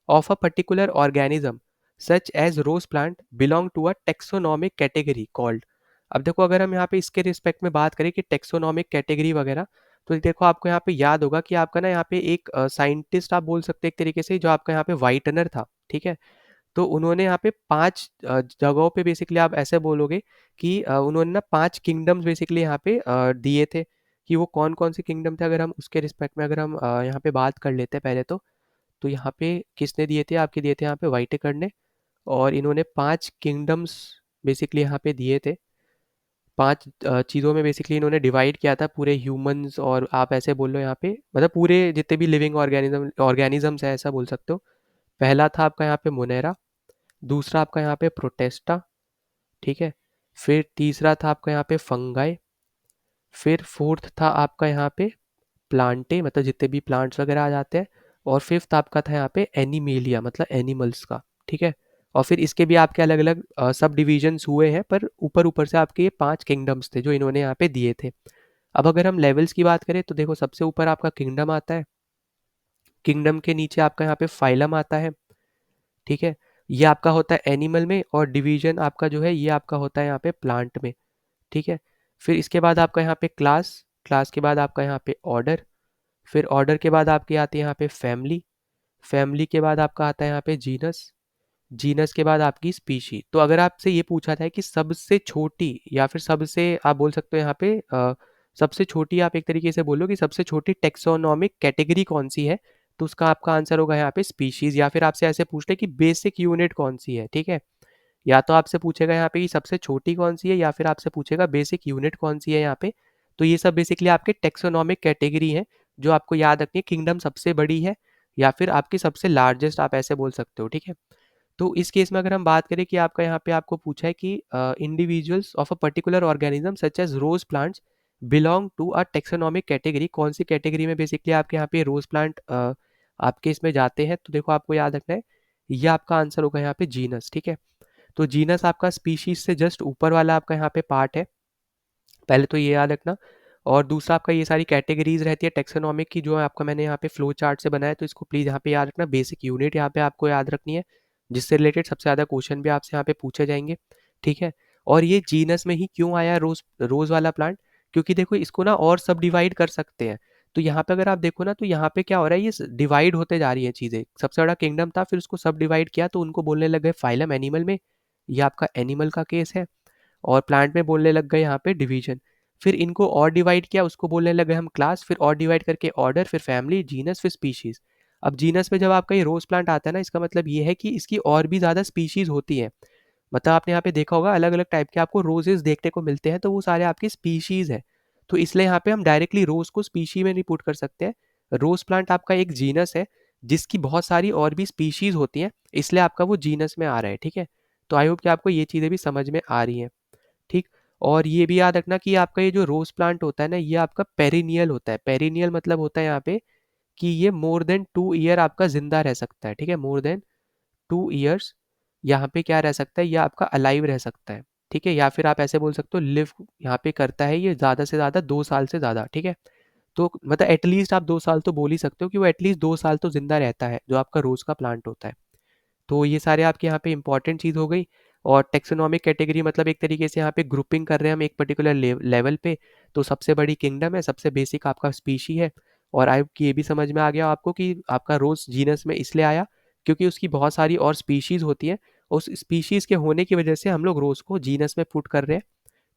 of a particular organism such as rose plant belong to a taxonomic category called. अब देखो अगर हम यहाँ पे इसके रिस्पेक्ट में बात करें कि टेक्सोनॉमिक कैटेगरी वगैरह, तो देखो आपको यहाँ पे याद होगा कि आपका ना यहाँ पे एक साइंटिस्ट आप बोल सकते हैं एक तरीके से, जो आपका यहाँ पे वाइटनर था, ठीक है? तो उन्होंने यहाँ पे 5 जगहों पे बेसिकली आप ऐसे बोलोगे कि उन्होंने ना 5 किंगडम्स बेसिकली यहाँ पे दिए थे, कि वो कौन-कौन से किंगडम थे, अगर हम उसके रिस्पेक्ट में अगर हम यहाँ पे बात कर लेते हैं पहले तो। तो यहाँ पे किसने दिए थे, आपके दिए थे यहाँ पे व्हाइटेकर ने, और इन्होंने 5 किंगडम्स बेसिकली यहाँ पे दिए थे। 5 चीज़ों में बेसिकली इन्होंने डिवाइड किया था पूरे ह्यूमंस, और आप ऐसे बोल लो यहाँ पे मतलब पूरे जितने भी लिविंग ऑर्गेनिजम्स है ऐसा बोल सकते हो। पहला था आपका यहाँ पे मोनेरा, दूसरा आपका यहाँ पे प्रोटेस्टा, ठीक है। फिर तीसरा था आपका यहाँ पे फंगाई, फिर फोर्थ था आपका यहाँ पे प्लांटे, मतलब जितने भी प्लांट्स वगैरह आ जाते हैं, और फिफ्थ आपका था यहाँ पे एनिमेलिया, मतलब एनिमल्स का, ठीक है। और फिर इसके भी आपके अलग अलग सब डिविजन्स हुए हैं, पर ऊपर ऊपर से आपके ये 5 किंगडम्स थे जो इन्होंने यहाँ पे दिए थे। अब अगर हम लेवल्स की बात करें तो देखो सबसे ऊपर आपका किंगडम आता है, किंगडम के नीचे आपका यहाँ पे फाइलम आता है, ठीक है। ये आपका होता है एनिमल में, और डिवीजन आपका जो है ये आपका होता है यहाँ पे प्लांट में, ठीक है। फिर इसके बाद आपका यहाँ पे क्लास, क्लास के बाद आपका यहाँ पे ऑर्डर, फिर ऑर्डर के बाद आपकी आती है यहाँ पे फैमिली, फैमिली के बाद आपका आता है यहाँ पे जीनस, जीनस के बाद आपकी स्पीशी। तो अगर आपसे ये पूछा जाए कि सबसे छोटी या फिर सबसे आप बोल सकते हो यहाँ पे सबसे छोटी, आप एक तरीके से बोलो कि सबसे छोटी टेक्सोनॉमिक कैटेगरी कौन सी है, तो उसका आपका आंसर होगा यहाँ पे स्पीशीज। या फिर आपसे ऐसे पूछ ले कि बेसिक यूनिट कौन सी है, ठीक है। या तो आपसे पूछेगा यहाँ पे कि सबसे छोटी कौन सी है, या फिर आपसे पूछेगा बेसिक यूनिट कौन सी है यहाँ पे। तो ये सब बेसिकली आपके टेक्सोनॉमिक कैटेगरी है जो आपको याद रखनी है। किंगडम सबसे बड़ी है या फिर आपकी सबसे लार्जेस्ट, आप ऐसे बोल सकते हो, ठीक है। तो इस केस में अगर हम बात करें कि आपका यहाँ पे आपको पूछा है कि individuals of a particular organism such as rose plants belong to a taxonomic category, कौन सी कैटेगरी में बेसिकली आपके यहाँ पे रोज प्लांट आपके इसमें जाते हैं, तो देखो आपको याद रखना है ये आपका आंसर होगा यहाँ पे जीनस, ठीक है। तो जीनस आपका स्पीशीज से जस्ट ऊपर वाला आपका यहाँ पे पार्ट है, पहले तो ये याद रखना। और दूसरा आपका ये सारी कैटेगरीज रहती है टेक्सोनॉमिक की, जो आपका मैंने यहाँ पे फ्लो चार्ट से बनाया, तो इसको प्लीज़ यहाँ पे याद रखना। बेसिक यूनिट यहाँ पे आपको याद रखनी है, जिससे रिलेटेड सबसे ज़्यादा क्वेश्चन भी आपसे यहाँ पे पूछे जाएंगे, ठीक है। और ये जीनस में ही क्यों आया रोज, रोज वाला प्लांट, क्योंकि देखो इसको ना और सब डिवाइड कर सकते हैं। तो यहाँ पे अगर आप देखो ना, तो यहाँ पे क्या हो रहा है, ये डिवाइड होते जा रही है चीज़ें। सबसे बड़ा किंगडम था, फिर उसको सब डिवाइड किया, तो उनको बोलने लग गए फाइलम एनिमल में, ये आपका एनिमल का केस है। और प्लांट में बोलने लग गए यहाँ पे डिवीजन, फिर इनको और डिवाइड किया, उसको बोलने लगे हम क्लास, फिर और डिवाइड करके ऑर्डर, फिर फैमिली, जीनस, फिर स्पीशीज। अब जीनस में जब आपका ये रोज प्लांट आता है ना, इसका मतलब ये है कि इसकी और भी ज़्यादा स्पीशीज होती हैं। मतलब आपने यहाँ पे देखा होगा अलग अलग टाइप के आपको रोजेस देखने को मिलते हैं, तो वो सारे आपके स्पीशीज है। तो इसलिए यहाँ पे हम डायरेक्टली रोज को स्पीशी में नहीं पुट कर सकते हैं। रोज प्लांट आपका एक जीनस है जिसकी बहुत सारी और भी स्पीशीज होती हैं, इसलिए आपका वो जीनस में आ रहा है, ठीक है। तो आई होप कि आपको ये चीज़ें भी समझ में आ रही हैं, ठीक। और ये भी याद रखना कि आपका ये जो रोज प्लांट होता है ना, ये आपका पेरिनियल होता है। पेरिनियल मतलब होता है यहाँ पे कि ये मोर देन 2 ईयर आपका जिंदा रह सकता है, ठीक है। मोर देन 2 ईयर्स यहाँ पे क्या रह सकता है, ये आपका अलाइव रह सकता है, ठीक है। या फिर आप ऐसे बोल सकते हो लिव यहाँ पे करता है ये ज़्यादा से ज़्यादा 2 साल से ज़्यादा, ठीक है। तो मतलब एटलीस्ट आप 2 साल तो बोल ही सकते हो कि वो एटलीस्ट 2 साल तो जिंदा रहता है, जो आपका रोज का प्लांट होता है। तो ये सारे आपके यहाँ पे इंपॉर्टेंट चीज़ हो गई। और टेक्सोनॉमिक कैटेगरी मतलब एक तरीके से यहाँ पे ग्रुपिंग कर रहे हैं हम एक पर्टिकुलर लेवल पे। तो सबसे बड़ी किंगडम है, सबसे बेसिक आपका स्पीशी है। और आई कि ये भी समझ में आ गया आपको कि आपका रोज जीनस में इसलिए आया क्योंकि उसकी बहुत सारी और स्पीशीज़ होती हैं। उस स्पीशीज़ के होने की वजह से हम लोग रोज़ को जीनस में पुट कर रहे हैं।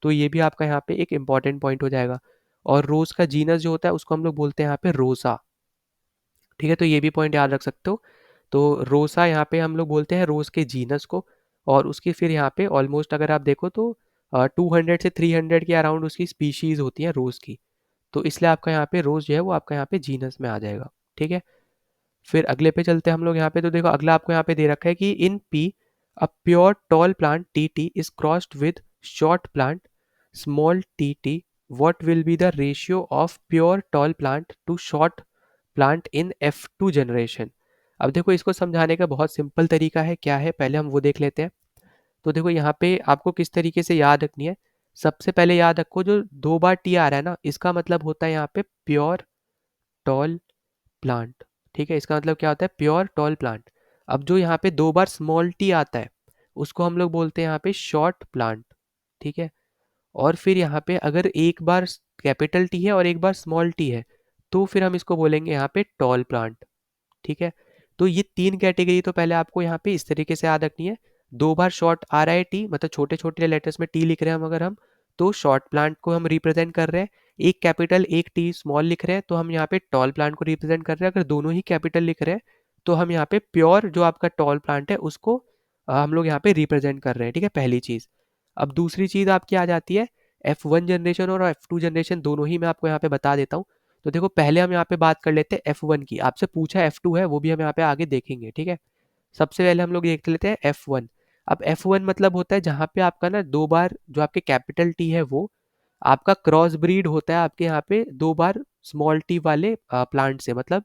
तो ये भी आपका यहाँ पे एक इम्पॉर्टेंट पॉइंट हो जाएगा। और रोज़ का जीनस जो होता है उसको हम लोग बोलते हैं यहाँ पे रोसा, ठीक है। तो ये भी पॉइंट याद रख सकते हो। तो रोसा यहाँ पे हम लोग बोलते हैं रोज़ के जीनस को। और उसकी फिर यहाँ पे ऑलमोस्ट अगर आप देखो तो 200 से 300 के अराउंड उसकी स्पीशीज़ होती हैं रोज़ की। तो इसलिए आपका यहाँ पे रोज़ जो है वो आपका यहाँ पे जीनस में आ जाएगा, ठीक है। फिर अगले पे चलते हैं हम लोग यहाँ पे। तो देखो अगला आपको यहाँ पे दे रखा है कि in pea a pure tall plant T T is crossed with short plant small T T, what will be the ratio of pure tall plant to short plant in F2 generation. अब देखो इसको समझाने का बहुत सिंपल तरीका है, क्या है पहले हम वो देख लेते हैं। तो देखो यहाँ पे आपको किस तरीके से याद रखनी है। सबसे पहले याद रखो जो 2 बार टी आ रहा है ना, इसका मतलब होता है यहाँ पे प्योर टॉल प्लांट, ठीक है। इसका मतलब क्या होता है, प्योर टॉल प्लांट। अब जो यहाँ पे 2 बार स्मॉल टी आता है उसको हम लोग बोलते हैं यहाँ पे शॉर्ट प्लांट, ठीक है। और फिर यहाँ पे अगर एक बार कैपिटल टी है और एक बार स्मॉल टी है तो फिर हम इसको बोलेंगे यहाँ पे टॉल प्लांट, ठीक है। तो ये 3 कैटेगरी तो पहले आपको यहाँ पे इस तरीके से याद रखनी है। 2 बार शॉर्ट आ रहा है टी, मतलब छोटे छोटे लेटर्स में टी लिख रहे हैं हम, अगर हम तो शॉर्ट प्लांट को हम रिप्रेजेंट कर रहे हैं। एक कैपिटल एक टी स्मॉल लिख रहे हैं तो हम यहाँ पे टॉल प्लांट को रिप्रेजेंट कर रहे हैं। अगर दोनों ही कैपिटल लिख रहे हैं तो हम यहाँ पे प्योर जो आपका टॉल प्लांट है उसको हम लोग यहाँ पे रिप्रेजेंट कर रहे हैं, ठीक है, पहली चीज़। अब दूसरी चीज़ आपकी आ जाती है F1 जनरेशन और F2 जनरेशन, दोनों ही मैं आपको यहाँ पे बता देता हूँ। तो देखो पहले हम यहाँ पे बात कर लेते हैं F1 की, आपसे पूछा F2 है, वो भी हम यहाँ पे आगे देखेंगे, ठीक है। सबसे पहले हम लोग देख लेते हैं F1। अब F1 मतलब होता है जहाँ पे आपका ना 2 बार जो आपके कैपिटल टी है वो आपका क्रॉस ब्रीड होता है आपके यहाँ पे 2 बार स्मॉल टी वाले प्लांट से, मतलब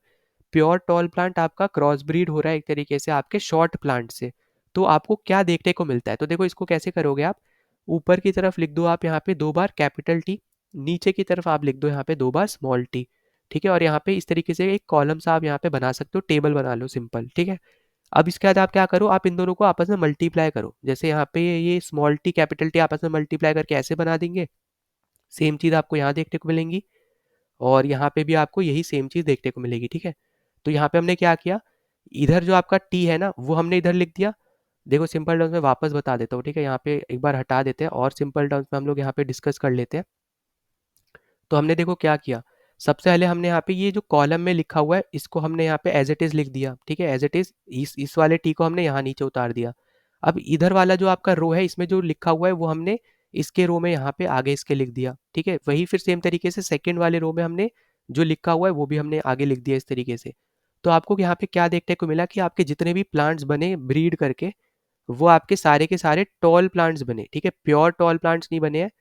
प्योर टॉल प्लांट आपका क्रॉस ब्रीड हो रहा है एक तरीके से आपके शॉर्ट प्लांट से। तो आपको क्या देखने को मिलता है, तो देखो इसको कैसे करोगे आप, ऊपर की तरफ लिख दो आप यहाँ पे 2 बार कैपिटल टी, नीचे की तरफ आप लिख दो यहाँ पे 2 बार स्मॉल टी, ठीक है। और यहाँ पे इस तरीके से एक कॉलम सा आप यहाँ पे बना सकते हो, टेबल बना लो सिंपल, ठीक है। अब इसके बाद आप क्या करो, आप इन दोनों को आपस में मल्टीप्लाई करो, जैसे यहाँ पे ये स्मॉल टी कैपिटल टी आपस में मल्टीप्लाई करके ऐसे बना देंगे, सेम चीज़ आपको यहाँ देखने को मिलेंगी, और यहाँ पे भी आपको यही सेम चीज़ देखने को मिलेगी, ठीक है। तो यहाँ पे हमने क्या किया, इधर जो आपका टी है ना वो हमने इधर लिख दिया। देखो सिंपल टर्म्स में वापस बता देता हूँ, ठीक है, यहाँ पे एक बार हटा देते हैं और सिंपल टर्म्स में हम लोग यहाँ पे डिस्कस कर लेते हैं। तो हमने देखो क्या किया, सबसे पहले हमने यहाँ पे ये जो कॉलम में लिखा हुआ है इसको हमने यहाँ पे एज इट इज़ लिख दिया, ठीक है, एज इट इज़ इस वाले टी को हमने यहाँ नीचे उतार दिया। अब इधर वाला जो आपका रो है इसमें जो लिखा हुआ है वो हमने इसके रो में यहाँ पे आगे इसके लिख दिया, ठीक है। वही फिर सेम तरीके से सेकेंड वाले रो में हमने जो लिखा हुआ है वो भी हमने आगे लिख दिया इस तरीके से। तो आपको यहाँ पे क्या देखने को मिला कि आपके जितने भी प्लांट्स बने ब्रीड करके वो आपके सारे के सारे टॉल प्लांट्स बने, ठीक है, प्योर टॉल प्लांट्स नहीं बने हैं,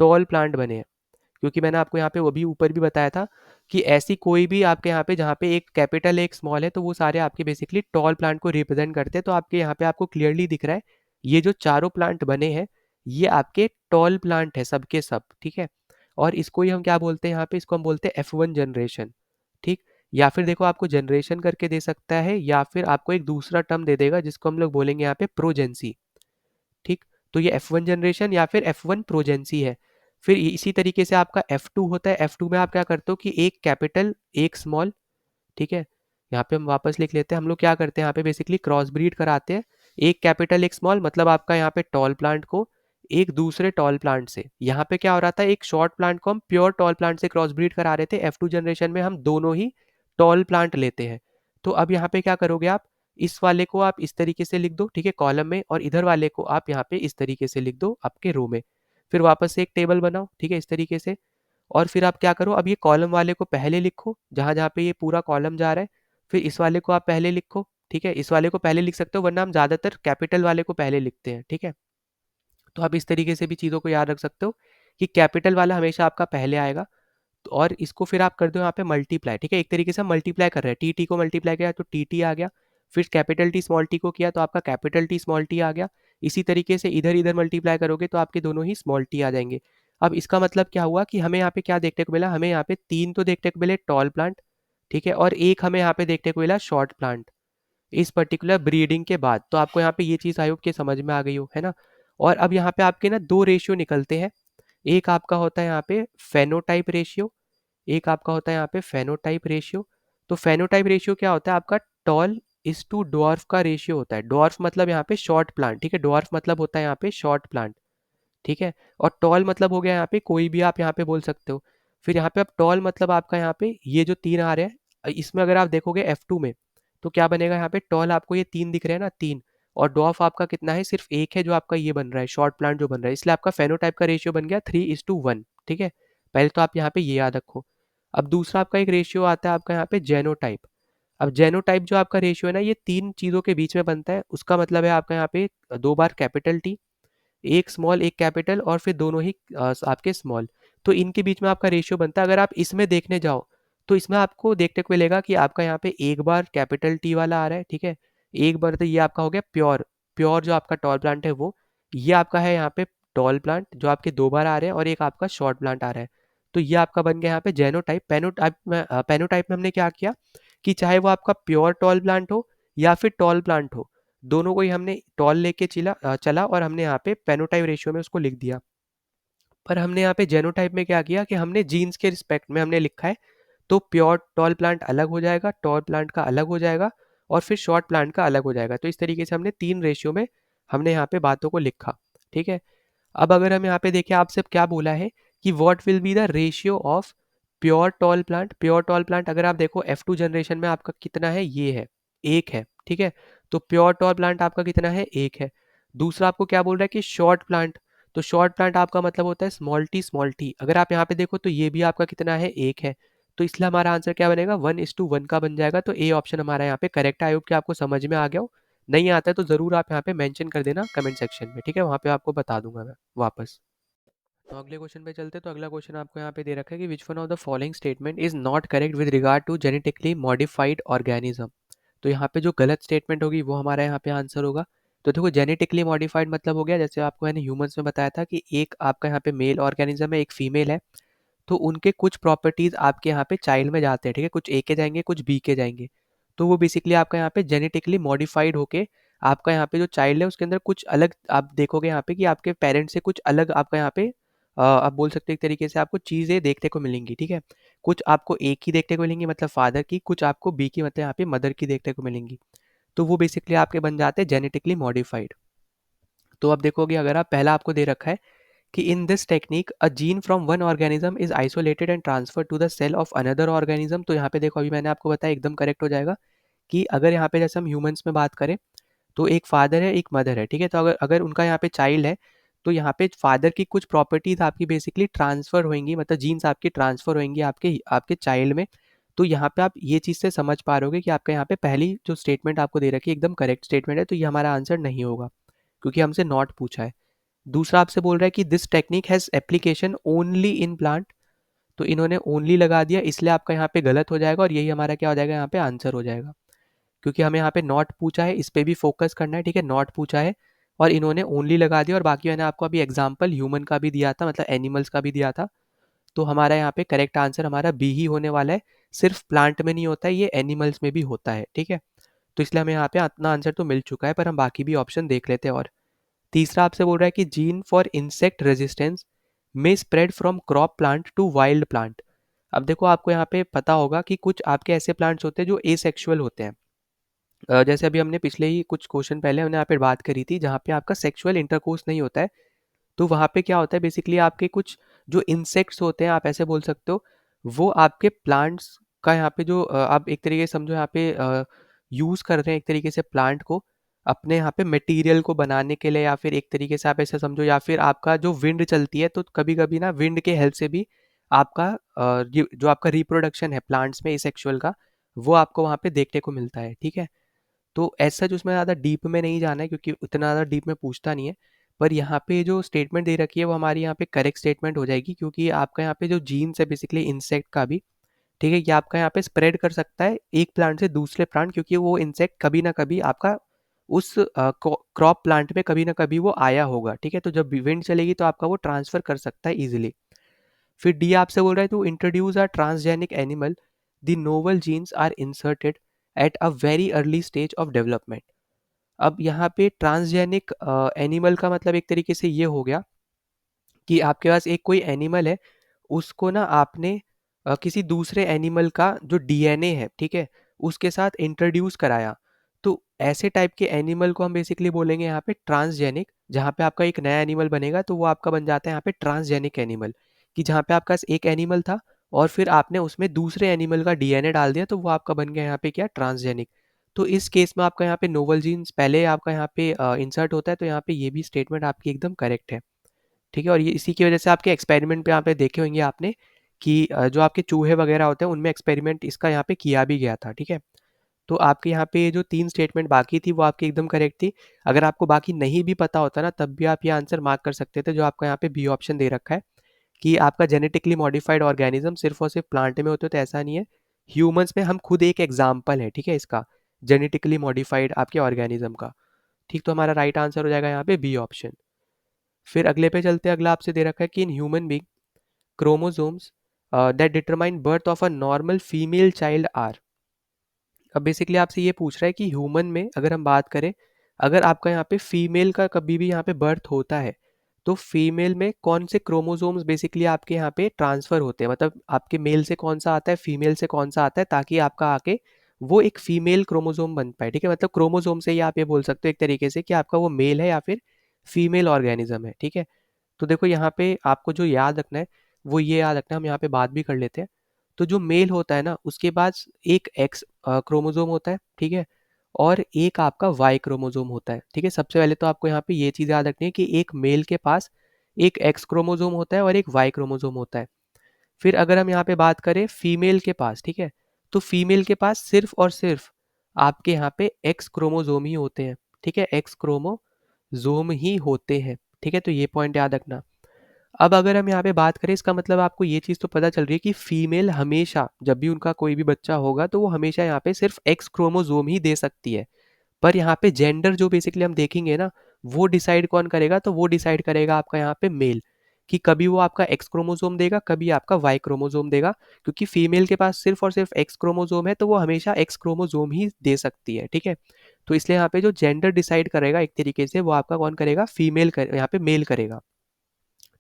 टॉल प्लांट बने हैं। क्योंकि मैंने आपको यहाँ पे वो भी ऊपर भी बताया था कि ऐसी कोई भी आपके यहाँ पे जहाँ पे एक कैपिटल एक स्मॉल है तो वो सारे आपके बेसिकली टॉल प्लांट को रिप्रेजेंट करते हैं। तो आपके यहाँ पे आपको क्लियरली दिख रहा है ये जो चारों प्लांट बने हैं ये आपके टॉल प्लांट है सबके सब, ठीक है। और इसको ही हम क्या बोलते हैं यहाँ पे, इसको हम बोलते हैं F1 जनरेशन, ठीक। या फिर देखो आपको जनरेशन करके दे सकता है या फिर आपको एक दूसरा टर्म दे देगा जिसको हम लोग बोलेंगे यहाँ पे प्रोजेंसी, ठीक। तो ये F1 जनरेशन या फिर F1 प्रोजेंसी है। फिर इसी तरीके से आपका F2 होता है, F2 में आप क्या करते हो कि एक कैपिटल एक स्मॉल, ठीक है। यहाँ पे हम वापस लिख लेते हैं, हम लोग क्या करते हैं यहाँ पे बेसिकली क्रॉस ब्रीड कराते हैं, एक कैपिटल एक स्मॉल, मतलब आपका यहाँ पे टॉल प्लांट को एक दूसरे टॉल प्लांट से, यहाँ पे क्या हो रहा था एक शॉर्ट प्लांट को हम प्योर टॉल प्लांट से क्रॉस ब्रीड करा रहे थे, F2 जनरेशन में हम दोनों ही टॉल प्लांट लेते हैं। तो अब यहाँ पे क्या करोगे आप, इस वाले को आप इस तरीके से लिख दो, ठीक है, कॉलम में, और इधर वाले को आप यहाँ पे इस तरीके से लिख दो आपके रो में। फिर वापस से एक टेबल बनाओ, ठीक है, इस तरीके से। और फिर आप क्या करो, अब ये कॉलम वाले को पहले लिखो जहाँ जहाँ पे ये पूरा कॉलम जा रहा है, फिर इस वाले को आप पहले लिखो, ठीक है, इस वाले को पहले लिख सकते हो वरना हम ज़्यादातर कैपिटल वाले को पहले लिखते हैं, ठीक है। तो आप इस तरीके से भी चीज़ों को याद रख सकते हो कि कैपिटल वाला हमेशा आपका पहले आएगा। और इसको फिर आप कर दो यहाँ पे मल्टीप्लाई, ठीक है, एक तरीके से हम मल्टीप्लाई कर रहे हैं, टी टी को मल्टीप्लाई किया तो टी टी आ गया, फिर कैपिटल टी स्मॉल टी को किया तो आपका कैपिटल टी स्मॉल टी आ गया। इसी तरीके से इधर इधर मल्टीप्लाई करोगे तो आपके दोनों ही स्मॉल टी आ जाएंगे। अब इसका मतलब क्या हुआ कि हमें यहाँ पे क्या देखने को मिला, हमें यहाँ पे 3 तो देखने को मिले टॉल प्लांट, ठीक है, और एक हमें यहाँ पे देखने को मिला शॉर्ट प्लांट इस पर्टिकुलर ब्रीडिंग के बाद। तो आपको यहाँ पे ये चीज़ आई होप कि समझ में आ गई हो, है ना। और अब यहाँ पे आपके ना 2 रेशियो निकलते हैं, एक आपका होता है यहाँ पे फेनोटाइप रेशियो, एक आपका होता है यहाँ पे फेनोटाइप रेशियो। तो फेनोटाइप रेशियो क्या होता है आपका टॉल इज टू डॉर्फ का रेशियो होता है, डॉर्फ मतलब यहाँ पे शॉर्ट प्लांट, ठीक है, डॉर्फ मतलब होता है यहाँ पे शॉर्ट प्लांट, ठीक है। और टॉल मतलब हो गया यहाँ पे कोई भी आप यहाँ पे बोल सकते हो। फिर यहाँ पे अब टॉल मतलब आपका यहाँ पे ये जो 3 आ रहे हैं इसमें अगर आप देखोगे F2 में तो क्या बनेगा, यहाँ पे टॉल आपको ये 3 दिख रहे हैं ना 3, और डॉर्फ आपका कितना है सिर्फ एक है जो आपका ये बन रहा है शॉर्ट प्लांट जो बन रहा है, इसलिए आपका फेनोटाइप का रेशियो बन गया 3:1, ठीक है। पहले तो आप यहाँ पे ये याद रखो। अब दूसरा आपका एक रेशियो आता है आपका यहाँ पे जेनोटाइप। अब जेनोटाइप जो आपका रेशियो है ना ये 3 चीज़ों के बीच में बनता है, उसका मतलब है आपका यहाँ पे 2 बार कैपिटल टी, एक स्मॉल एक कैपिटल और फिर दोनों ही आपके स्मॉल। तो इनके बीच में आपका रेशियो बनता है। अगर आप इसमें देखने जाओ तो इसमें आपको देखने को मिलेगा कि आपका यहाँ पे एक बार कैपिटल टी वाला आ रहा है, ठीक है, एक बार तो ये आपका हो गया प्योर, प्योर जो आपका टॉल प्लांट है वो, ये आपका है यहाँ पे टॉल प्लांट जो आपके 2 बार आ रहे हैं और एक आपका शॉर्ट प्लांट आ रहा है। तो ये आपका बन गया यहाँ पे जेनोटाइप। पेनोटाइप में हमने क्या किया कि चाहे वो आपका प्योर टॉल प्लांट हो या फिर टॉल प्लांट हो, दोनों को ही हमने टॉल लेके चला और हमने यहाँ पे पेनोटाइप रेशियो में उसको लिख दिया। पर हमने यहाँ पे जेनोटाइप में क्या किया कि हमने जीन्स के रिस्पेक्ट में हमने लिखा है, तो प्योर टॉल प्लांट अलग हो जाएगा, टॉल प्लांट का अलग हो जाएगा और फिर शॉर्ट प्लांट का अलग हो जाएगा। तो इस तरीके से हमने 3 रेशियो में हमने यहाँ पे बातों को लिखा, ठीक है। अब अगर हम यहाँ पे देखें आपसे क्या बोला है कि what will be the ratio of pure tall plant, pure tall plant अगर आप देखो F2 जनरेशन में आपका कितना है, ये है, एक है, ठीक है। तो प्योर टॉल प्लांट आपका कितना है, एक है। दूसरा आपको क्या बोल रहा है कि शॉर्ट प्लांट, तो शॉर्ट प्लांट आपका मतलब होता है स्मॉल टी। अगर आप यहाँ पे देखो तो ये भी आपका कितना है, एक है। तो इसलिए हमारा आंसर क्या बनेगा, 1:1 का बन जाएगा। तो ए ऑप्शन हमारा यहाँ पे करेक्ट है। आई होप कि आपको समझ में आ गया हो। नहीं आता है तो ज़रूर आप यहाँ पे मेंशन कर देना कमेंट सेक्शन में, ठीक है, वहाँ पे आपको बता दूंगा मैं वापस। तो अगले क्वेश्चन पे चलते हैं। तो अगला क्वेश्चन आपको यहाँ पे दे रखा है कि which one of the following statement is not correct with regard to genetically modified organism. तो यहाँ पे जो गलत स्टेटमेंट होगी वो हमारा यहाँ पे आंसर होगा। तो देखो जेनेटिकली मॉडिफाइड मतलब हो गया, जैसे आपको मैंने ह्यूमंस में बताया था कि एक आपका यहाँ पे मेल ऑर्गेनिज्म है, एक फीमेल है। तो उनके कुछ प्रॉपर्टीज आपके यहाँ पे चाइल्ड में जाते हैं, ठीक है, कुछ ए के जाएंगे कुछ बी के जाएंगे। तो वो बेसिकली आपका यहाँ पे जेनेटिकली मॉडिफाइड होके आपका यहाँ पे जो चाइल्ड है उसके अंदर कुछ अलग आप देखोगे यहाँ पे कि आपके पेरेंट्स से कुछ अलग आपका यहाँ पे आप बोल सकते हैं एक तरीके से आपको चीज़ें देखने को मिलेंगी, ठीक है। कुछ आपको ए की देखने को मिलेंगी मतलब फादर की, कुछ आपको बी की मतलब यहाँ पे मदर की देखने को मिलेंगी। तो वो बेसिकली आपके बन जाते हैं जेनेटिकली मॉडिफाइड। तो अब देखोगे अगर आप पहला आपको दे रखा है कि in this technique a gene from one organism is isolated and transfer to the cell of another organism. तो यहाँ पे देखो अभी मैंने आपको बताया एकदम करेक्ट हो जाएगा कि अगर यहाँ पे जैसे हम ह्यूमंस में बात करें तो एक फादर है एक मदर है, ठीक है। तो अगर अगर उनका यहाँ पे चाइल्ड है तो यहाँ पे फादर की कुछ प्रॉपर्टीज आपकी बेसिकली ट्रांसफर होंगी, मतलब जीन्स आपकी ट्रांसफर होंगी आपके आपके चाइल्ड में। तो यहाँ पे आप ये चीज़ से समझ पा रहे होगे कि आपका यहाँ पे पहली जो स्टेटमेंट आपको दे रखी है एकदम करेक्ट स्टेटमेंट है। तो ये हमारा आंसर नहीं होगा क्योंकि हमसे नॉट पूछा है। दूसरा आपसे बोल रहा है कि this technique has application only in plant. तो इन्होंने ओनली लगा दिया इसलिए आपका यहाँ पे गलत हो जाएगा और यही हमारा क्या हो जाएगा, यहाँ पे आंसर हो जाएगा। क्योंकि हमें यहाँ पे नॉट पूछा है, इस पे भी फोकस करना है, ठीक है। नॉट पूछा है और इन्होंने ओनली लगा दिया और बाकी मैंने आपको अभी एग्जाम्पल ह्यूमन का भी दिया था, मतलब एनिमल्स का भी दिया था। तो हमारा यहाँ पे करेक्ट आंसर हमारा बी ही होने वाला है। सिर्फ प्लांट में नहीं होता है, ये एनिमल्स में भी होता है, ठीक है। तो इसलिए हमें यहाँ पे अपना आंसर तो मिल चुका है, पर हम बाकी भी ऑप्शन देख लेते हैं। और तीसरा आपसे बोल रहा है कि gene for insect resistance may spread from crop plant to wild plant. अब देखो आपको यहाँ पे पता होगा कि कुछ आपके ऐसे प्लांट्स होते हैं जो एसेक्सुअल होते हैं। जैसे अभी हमने पिछले ही कुछ क्वेश्चन पहले हमने यहाँ पे बात करी थी जहाँ पे आपका सेक्सुअल इंटरकोर्स नहीं होता है। तो वहाँ पे क्या होता है बेसिकली आपके कुछ जो इंसेक्ट्स होते हैं आप ऐसे बोल सकते हो, वो आपके प्लांट्स का यहाँ पे जो आप एक तरीके से समझो यहाँ पे यूज़ कर रहे हैं एक तरीके से प्लांट को अपने यहाँ पे मटेरियल को बनाने के लिए, या फिर एक तरीके से आप ऐसे समझो, या फिर आपका जो विंड चलती है तो कभी कभी ना विंड के हेल्प से भी आपका जो आपका रिप्रोडक्शन है प्लांट्स में एसेक्सुअल का वो आपको वहाँ पे देखने को मिलता है, ठीक है। तो ऐसा जो उसमें ज़्यादा डीप में नहीं जाना है क्योंकि उतना ज़्यादा डीप में पूछता नहीं है। पर यहाँ पे जो स्टेटमेंट दे रखी है वो हमारी यहाँ पे करेक्ट स्टेटमेंट हो जाएगी क्योंकि आपका यहाँ पे जो जीन्स है बेसिकली इंसेक्ट का भी, ठीक है, ये आपका यहाँ पे स्प्रेड कर सकता है एक प्लांट से दूसरे प्लांट, क्योंकि वो इंसेक्ट कभी ना कभी आपका उस क्रॉप प्लांट में कभी ना कभी वो आया होगा, ठीक है। तो जब विंड चलेगी तो आपका वो ट्रांसफर कर सकता है इजिली। फिर डी आपसे बोल रहा है to introduce a transgenic animal the novel genes are inserted at a very early stage of development. अब यहाँ पे ट्रांसजेनिक एनिमल का मतलब एक तरीके से ये हो गया कि आपके पास एक कोई एनिमल है, उसको ना आपने किसी दूसरे एनिमल का जो डीएनए है, ठीक है, उसके साथ इंट्रोड्यूस कराया। तो ऐसे टाइप के एनिमल को हम बेसिकली बोलेंगे यहाँ पे ट्रांसजेनिक। जहाँ पे आपका एक नया एनिमल बनेगा तो वो आपका बन जाता है यहाँ पे ट्रांसजेनिक एनिमल, कि जहाँ पे आपका एक एनिमल था और फिर आपने उसमें दूसरे एनिमल का डीएनए डाल दिया तो वो आपका बन गया यहाँ पे क्या, ट्रांसजेनिक। तो इस केस में आपका यहाँ पे नोवल जीन्स पहले आपका यहाँ पे इंसर्ट होता है। तो यहाँ पे ये भी स्टेटमेंट आपकी एकदम करेक्ट है, ठीक है। और ये इसी की वजह से आपके एक्सपेरिमेंट पे यहाँ पे देखे होंगे आपने कि जो आपके चूहे वगैरह होते हैं उनमें एक्सपेरिमेंट इसका यहाँ पे किया भी गया था, ठीक है। तो आपके यहाँ पे जो 3 स्टेटमेंट बाकी थी वो आपकी एकदम करेक्ट थी। अगर आपको बाकी नहीं भी पता होता ना तब भी आप ये आंसर मार्क कर सकते थे जो आपका यहाँ पे बी ऑप्शन दे रखा है कि आपका जेनेटिकली मॉडिफाइड ऑर्गेनिज्म सिर्फ और सिर्फ प्लांट में होते, तो ऐसा नहीं है। ह्यूमंस में हम खुद एक एग्जाम्पल है, ठीक है, इसका जेनेटिकली मॉडिफाइड आपके ऑर्गेनिज्म का। ठीक, तो हमारा राइट आंसर हो जाएगा यहाँ पे बी ऑप्शन। फिर अगले पे चलते हैं। अगला आपसे दे रखा है कि in human being chromosomes that determine birth of a normal female child are. अब बेसिकली आपसे ये पूछ रहा है कि ह्यूमन में अगर हम बात करें, अगर आपका यहाँ पे फीमेल का कभी भी यहाँ पे बर्थ होता है तो फीमेल में कौन से क्रोमोसोम्स बेसिकली आपके यहाँ पे ट्रांसफर होते हैं, मतलब आपके मेल से कौन सा आता है फीमेल से कौन सा आता है, ताकि आपका आके वो एक फीमेल क्रोमोसोम बन पाए, ठीक है। मतलब क्रोमोसोम से ही आप ये बोल सकते हो एक तरीके से कि आपका वो मेल है या फिर फीमेल ऑर्गेनिज्म है, ठीक है। तो देखो यहाँ पे आपको जो याद रखना है वो ये याद रखना है, हम यहाँ पे बात भी कर लेते हैं। तो जो मेल होता है ना उसके बाद एक एक्स क्रोमोसोम होता है, ठीक है। और एक आपका वाई क्रोमोसोम होता है। ठीक है, सबसे पहले तो आपको यहाँ पे ये चीज़ याद रखनी है कि एक मेल के पास एक एक्स क्रोमोसोम होता है और एक वाई क्रोमोसोम होता है। फिर अगर हम यहाँ पे बात करें फीमेल के पास, ठीक है, तो फीमेल के पास सिर्फ और सिर्फ आपके यहाँ पे एक्स क्रोमोसोम ही होते हैं। ठीक है, एक्स क्रोमोसोम ही होते हैं। ठीक है, तो ये पॉइंट याद रखना। अब अगर हम यहाँ पे बात करें, इसका मतलब आपको ये चीज़ तो पता चल रही है कि फीमेल हमेशा जब भी उनका कोई भी बच्चा होगा तो वो हमेशा यहाँ पे सिर्फ एक्स क्रोमोसोम ही दे सकती है। पर यहाँ पे जेंडर जो बेसिकली हम देखेंगे ना, वो डिसाइड कौन करेगा, तो वो डिसाइड करेगा आपका यहाँ पे मेल, कि कभी वो आपका एक्स क्रोमोसोम देगा, कभी आपका वाई क्रोमोसोम देगा। क्योंकि फीमेल के पास सिर्फ और सिर्फ एक्स क्रोमोसोम है तो वो हमेशा एक्स क्रोमोसोम ही दे सकती है। ठीक है, तो इसलिए यहाँ पे जो जेंडर डिसाइड करेगा एक तरीके से वो आपका कौन करेगा, फीमेल कर, यहाँ पे मेल करेगा।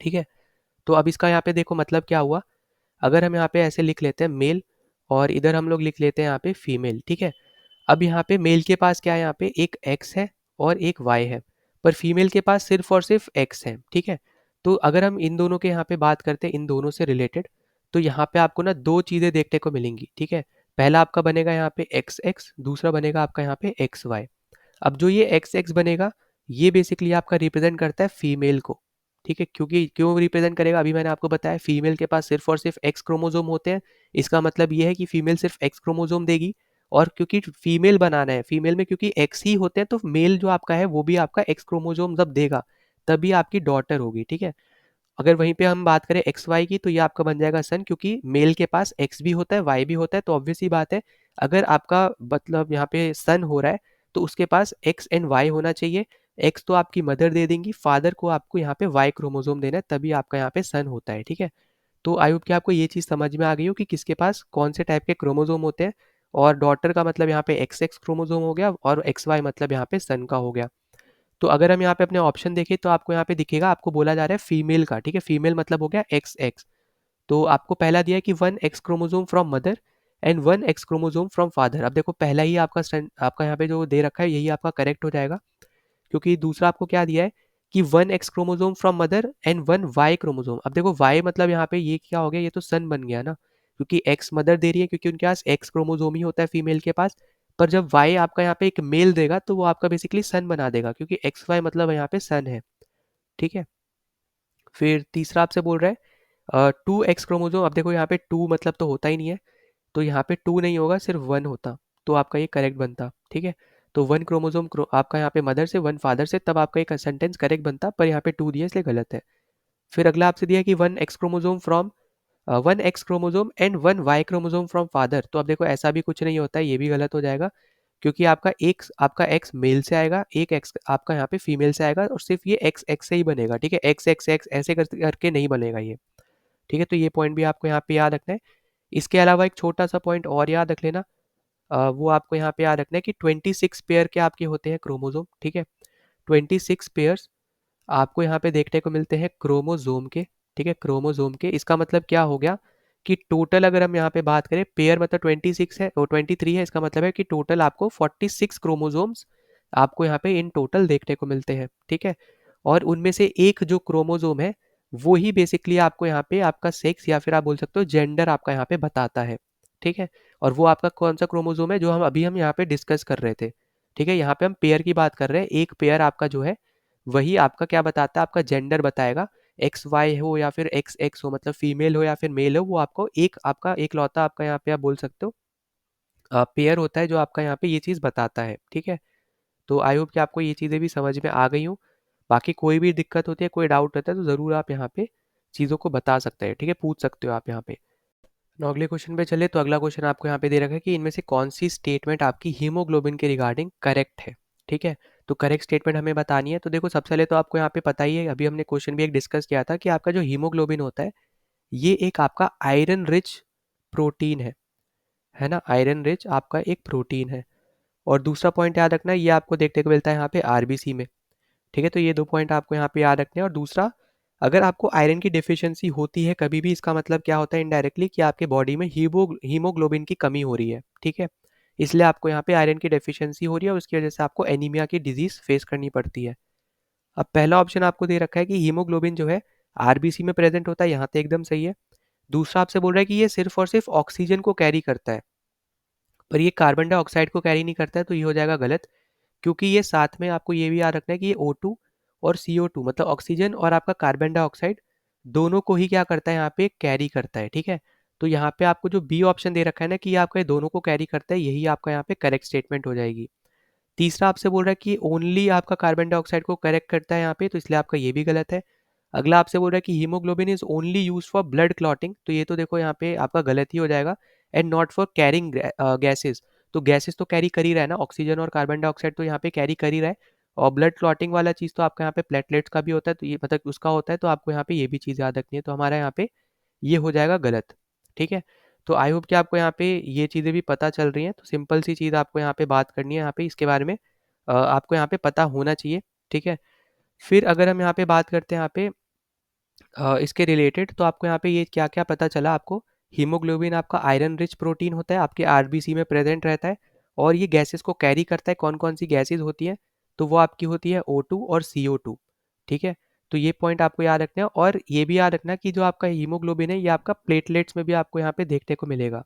ठीक है, तो अब इसका यहाँ पे देखो मतलब क्या हुआ। अगर हम यहाँ पे ऐसे लिख लेते हैं मेल, और इधर हम लोग लिख लेते हैं यहाँ पे फीमेल। ठीक है, अब यहाँ पे मेल के पास क्या है, यहाँ पे एक एक्स है और एक वाई है, पर फीमेल के पास सिर्फ और सिर्फ एक्स है। ठीक है, तो अगर हम इन दोनों के यहाँ पे बात करते हैं, इन दोनों से रिलेटेड, तो यहाँ पे आपको ना दो चीज़ें देखने को मिलेंगी। ठीक है, पहला आपका बनेगा यहाँ पे एक्स एक्स, दूसरा बनेगा आपका यहाँ पे एक्स वाई। अब जो ये एक्स एक्स बनेगा, ये बेसिकली आपका रिप्रेजेंट करता है फीमेल को। ठीक है, क्योंकि क्यों रिप्रेजेंट करेगा, अभी मैंने आपको बताया फीमेल के पास सिर्फ और सिर्फ एक्स क्रोमोसोम होते हैं। इसका मतलब ये है कि फीमेल सिर्फ एक्स क्रोमोसोम देगी, और क्योंकि फीमेल बनाना है, फीमेल में क्योंकि एक्स ही होते हैं, तो मेल जो आपका है वो भी आपका एक्स क्रोमोसोम जब देगा तभी आपकी डॉटर होगी। ठीक है, अगर वहीं पे हम बात करें एक्स वाई की, तो ये आपका बन जाएगा सन, क्योंकि मेल के पास एक्स भी होता है वाई भी होता है, तो ऑब्वियस सी बात है अगर आपका मतलब यहाँ पे सन हो रहा है तो उसके पास एक्स एंड वाई होना चाहिए। एक्स तो आपकी मदर दे देंगी, फादर को आपको यहाँ पे वाई क्रोमोसोम देना है, तभी आपका यहाँ पे सन होता है। ठीक है, तो आई होप कि आपको ये चीज़ समझ में आ गई हो कि किसके पास कौन से टाइप के क्रोमोसोम होते हैं। और डॉटर का मतलब यहाँ पे एक्स एक्स क्रोमोसोम हो गया, और एक्स वाई मतलब यहाँ पे सन का हो गया। तो अगर हम यहाँ पे अपने ऑप्शन देखें तो आपको यहाँ पे दिखेगा, आपको बोला जा रहा है फीमेल का। ठीक है, फीमेल मतलब हो गया एक्स एक्स, तो आपको पहला दिया है कि one X chromosome from mother and one X chromosome from father. अब देखो पहला ही आपका यहाँ पे जो दे रखा है यही आपका करेक्ट हो जाएगा, क्योंकि दूसरा आपको क्या दिया है कि one X chromosome from mother and one Y chromosome. अब देखो वाई मतलब यहाँ पे ये क्या हो गया, ये तो सन बन गया ना, क्योंकि एक्स मदर दे रही है क्योंकि उनके पास एक्स क्रोमोसोम ही होता है फीमेल के पास। पर जब वाई आपका यहाँ पे एक मेल देगा तो वो आपका बेसिकली सन बना देगा, क्योंकि एक्स वाई मतलब यहाँ पे सन है। ठीक है, फिर तीसरा आपसे बोल रहा है टू एक्स क्रोमोसोम। अब देखो यहाँ पे टू मतलब तो होता ही नहीं है, तो यहाँ पे टू नहीं होगा, सिर्फ वन होता, तो आपका ये करेक्ट बनता। ठीक है, तो वन क्रोमोसोम आपका यहाँ पे मदर से, वन फादर से, तब आपका एक सेंटेंस करेक्ट बनता, पर यहाँ पे टू दिया इसलिए गलत है। फिर अगला आपसे दिया कि one X chromosome from one X chromosome and one Y chromosome from father. तो अब देखो ऐसा भी कुछ नहीं होता है, ये भी गलत हो जाएगा, क्योंकि आपका एक्स मेल से आएगा, एक एक्स आपका यहाँ पे फीमेल से आएगा, और सिर्फ ये एक्स एक्स से ही बनेगा। ठीक है, एक्स एक्स एक्स ऐसे करके नहीं बनेगा ये। ठीक है, तो ये पॉइंट भी आपको यहाँ पे याद रखना है। इसके अलावा एक छोटा सा पॉइंट और याद रख लेना, वो आपको यहाँ पे याद रखना है कि 26 पेयर के आपके होते हैं क्रोमोसोम। ठीक है, 26 पेयर्स आपको यहाँ पे देखने को मिलते हैं क्रोमोसोम के। ठीक है, क्रोमोसोम के, इसका मतलब क्या हो गया कि टोटल अगर हम यहाँ पे बात करें, पेयर मतलब 26 है और 23 है, इसका मतलब है कि टोटल आपको 46 क्रोमोसोम्स आपको यहाँ पे इन टोटल देखने को मिलते हैं। ठीक है, और उनमें से एक जो क्रोमोसोम है वो ही बेसिकली आपको यहाँ पे आपका सेक्स या फिर आप बोल सकते हो जेंडर आपका यहाँ पे बताता है। ठीक है, और वो आपका कौन सा क्रोमोसोम है जो हम यहाँ पे डिस्कस कर रहे थे। ठीक है, यहाँ पे हम पेयर की बात कर रहे हैं, एक पेयर आपका जो है वही आपका क्या बताता है, आपका जेंडर बताएगा। एक्स वाई हो या फिर एक्स एक्स हो, मतलब फीमेल हो या फिर मेल हो, वो आपको एक आपका एक लौता आपका यहाँ पे आप बोल सकते हो पेयर होता है जो आपका यहाँ पे ये चीज़ बताता है। ठीक है, तो आई होप कि आपको ये चीज़ें भी समझ में आ गई हूँ। बाकी कोई भी दिक्कत होती है, कोई डाउट रहता है, तो ज़रूर आप यहाँ पे चीज़ों को बता सकते हैं। ठीक है, पूछ सकते हो आप यहाँ पे। ना अगले क्वेश्चन पे चले, तो अगला क्वेश्चन आपको यहाँ पे दे रखा है कि इनमें से कौन सी स्टेटमेंट आपकी हीमोग्लोबिन के रिगार्डिंग करेक्ट है। ठीक है, तो करेक्ट स्टेटमेंट हमें बतानी है। तो देखो सबसे पहले तो आपको यहाँ पे पता ही है, अभी हमने क्वेश्चन भी एक डिस्कस किया था कि आपका जो हीमोग्लोबिन होता है ये एक आपका आयरन रिच प्रोटीन है ना, आयरन रिच आपका एक प्रोटीन है। और दूसरा पॉइंट याद रखना, ये आपको देखने को मिलता है यहाँ पे आरबीसी में। ठीक है, तो ये दो पॉइंट आपको यहाँ पे याद रखने हैं। और दूसरा, अगर आपको आयरन की डेफिशिएंसी होती है कभी भी, इसका मतलब क्या होता है इनडायरेक्टली कि आपके बॉडी में हीमोग्लोबिन की कमी हो रही है। ठीक है, इसलिए आपको यहाँ पे आयरन की डेफिशिएंसी हो रही है और उसकी वजह से आपको एनीमिया की डिजीज फेस करनी पड़ती है। अब पहला ऑप्शन आपको दे रखा है कि हीमोग्लोबिन जो है आरबीसी में प्रेजेंट होता है, यहाँ तो एकदम सही है। दूसरा आपसे बोल रहा है कि ये सिर्फ और सिर्फ ऑक्सीजन को कैरी करता है, पर ये कार्बन डाइऑक्साइड को कैरी नहीं करता है, तो ये हो जाएगा गलत। क्योंकि ये साथ में आपको ये भी याद रखना है कि ये O2 और CO2 मतलब ऑक्सीजन और आपका कार्बन डाइऑक्साइड दोनों को ही क्या करता है यहाँ पे कैरी करता है, ठीक है। तो यहाँ पे आपको जो बी ऑप्शन दे रखा है ना कि ये आपका ये दोनों को कैरी करता है, यही आपका यहाँ पे करेक्ट स्टेटमेंट हो जाएगी। तीसरा आपसे बोल रहा है कि ओनली आपका कार्बन डाइऑक्साइड को करेक्ट करता है यहाँ पे, तो इसलिए आपका ये भी गलत है। अगला आपसे बोल रहा है कि haemoglobin is only use for blood clotting, तो ये तो देखो यहाँ पे आपका गलत ही हो जाएगा। And not for carrying gases, तो गैसेज तो कैरी कर ही रहा है ना, ऑक्सीजन और कार्बन डाइऑक्साइड तो यहाँ पे कैरी कर ही रहा है। और ब्लड क्लॉटिंग वाला चीज़ तो आपका यहाँ पे प्लेटलेट्स का भी होता है, तो ये मतलब उसका होता है, तो आपको यहाँ पे ये भी चीज़ याद रखनी है, तो हमारा यहाँ पे ये हो जाएगा गलत, ठीक है। तो आई होप कि आपको यहाँ पे ये चीज़ें भी पता चल रही हैं, तो सिंपल सी चीज़ आपको यहाँ पे बात करनी है यहाँ पे इसके बारे में, आपको यहाँ पे पता होना चाहिए, ठीक है। फिर अगर हम यहाँ पे बात करते हैं यहाँ पे इसके रिलेटेड, तो आपको यहाँ पे ये क्या क्या पता चला आपको। हीमोग्लोबिन आपका आयरन रिच प्रोटीन होता है, आपके आरबीसी में प्रेजेंट रहता है, और ये गैसेस को कैरी करता है। कौन कौन सी गैसेस होती हैं, तो वो आपकी होती है O2 और CO2, ठीक है। तो ये पॉइंट आपको याद रखना है, और ये भी याद रखना कि जो आपका हीमोग्लोबिन है ये आपका प्लेटलेट्स में भी आपको यहाँ पे देखने को मिलेगा,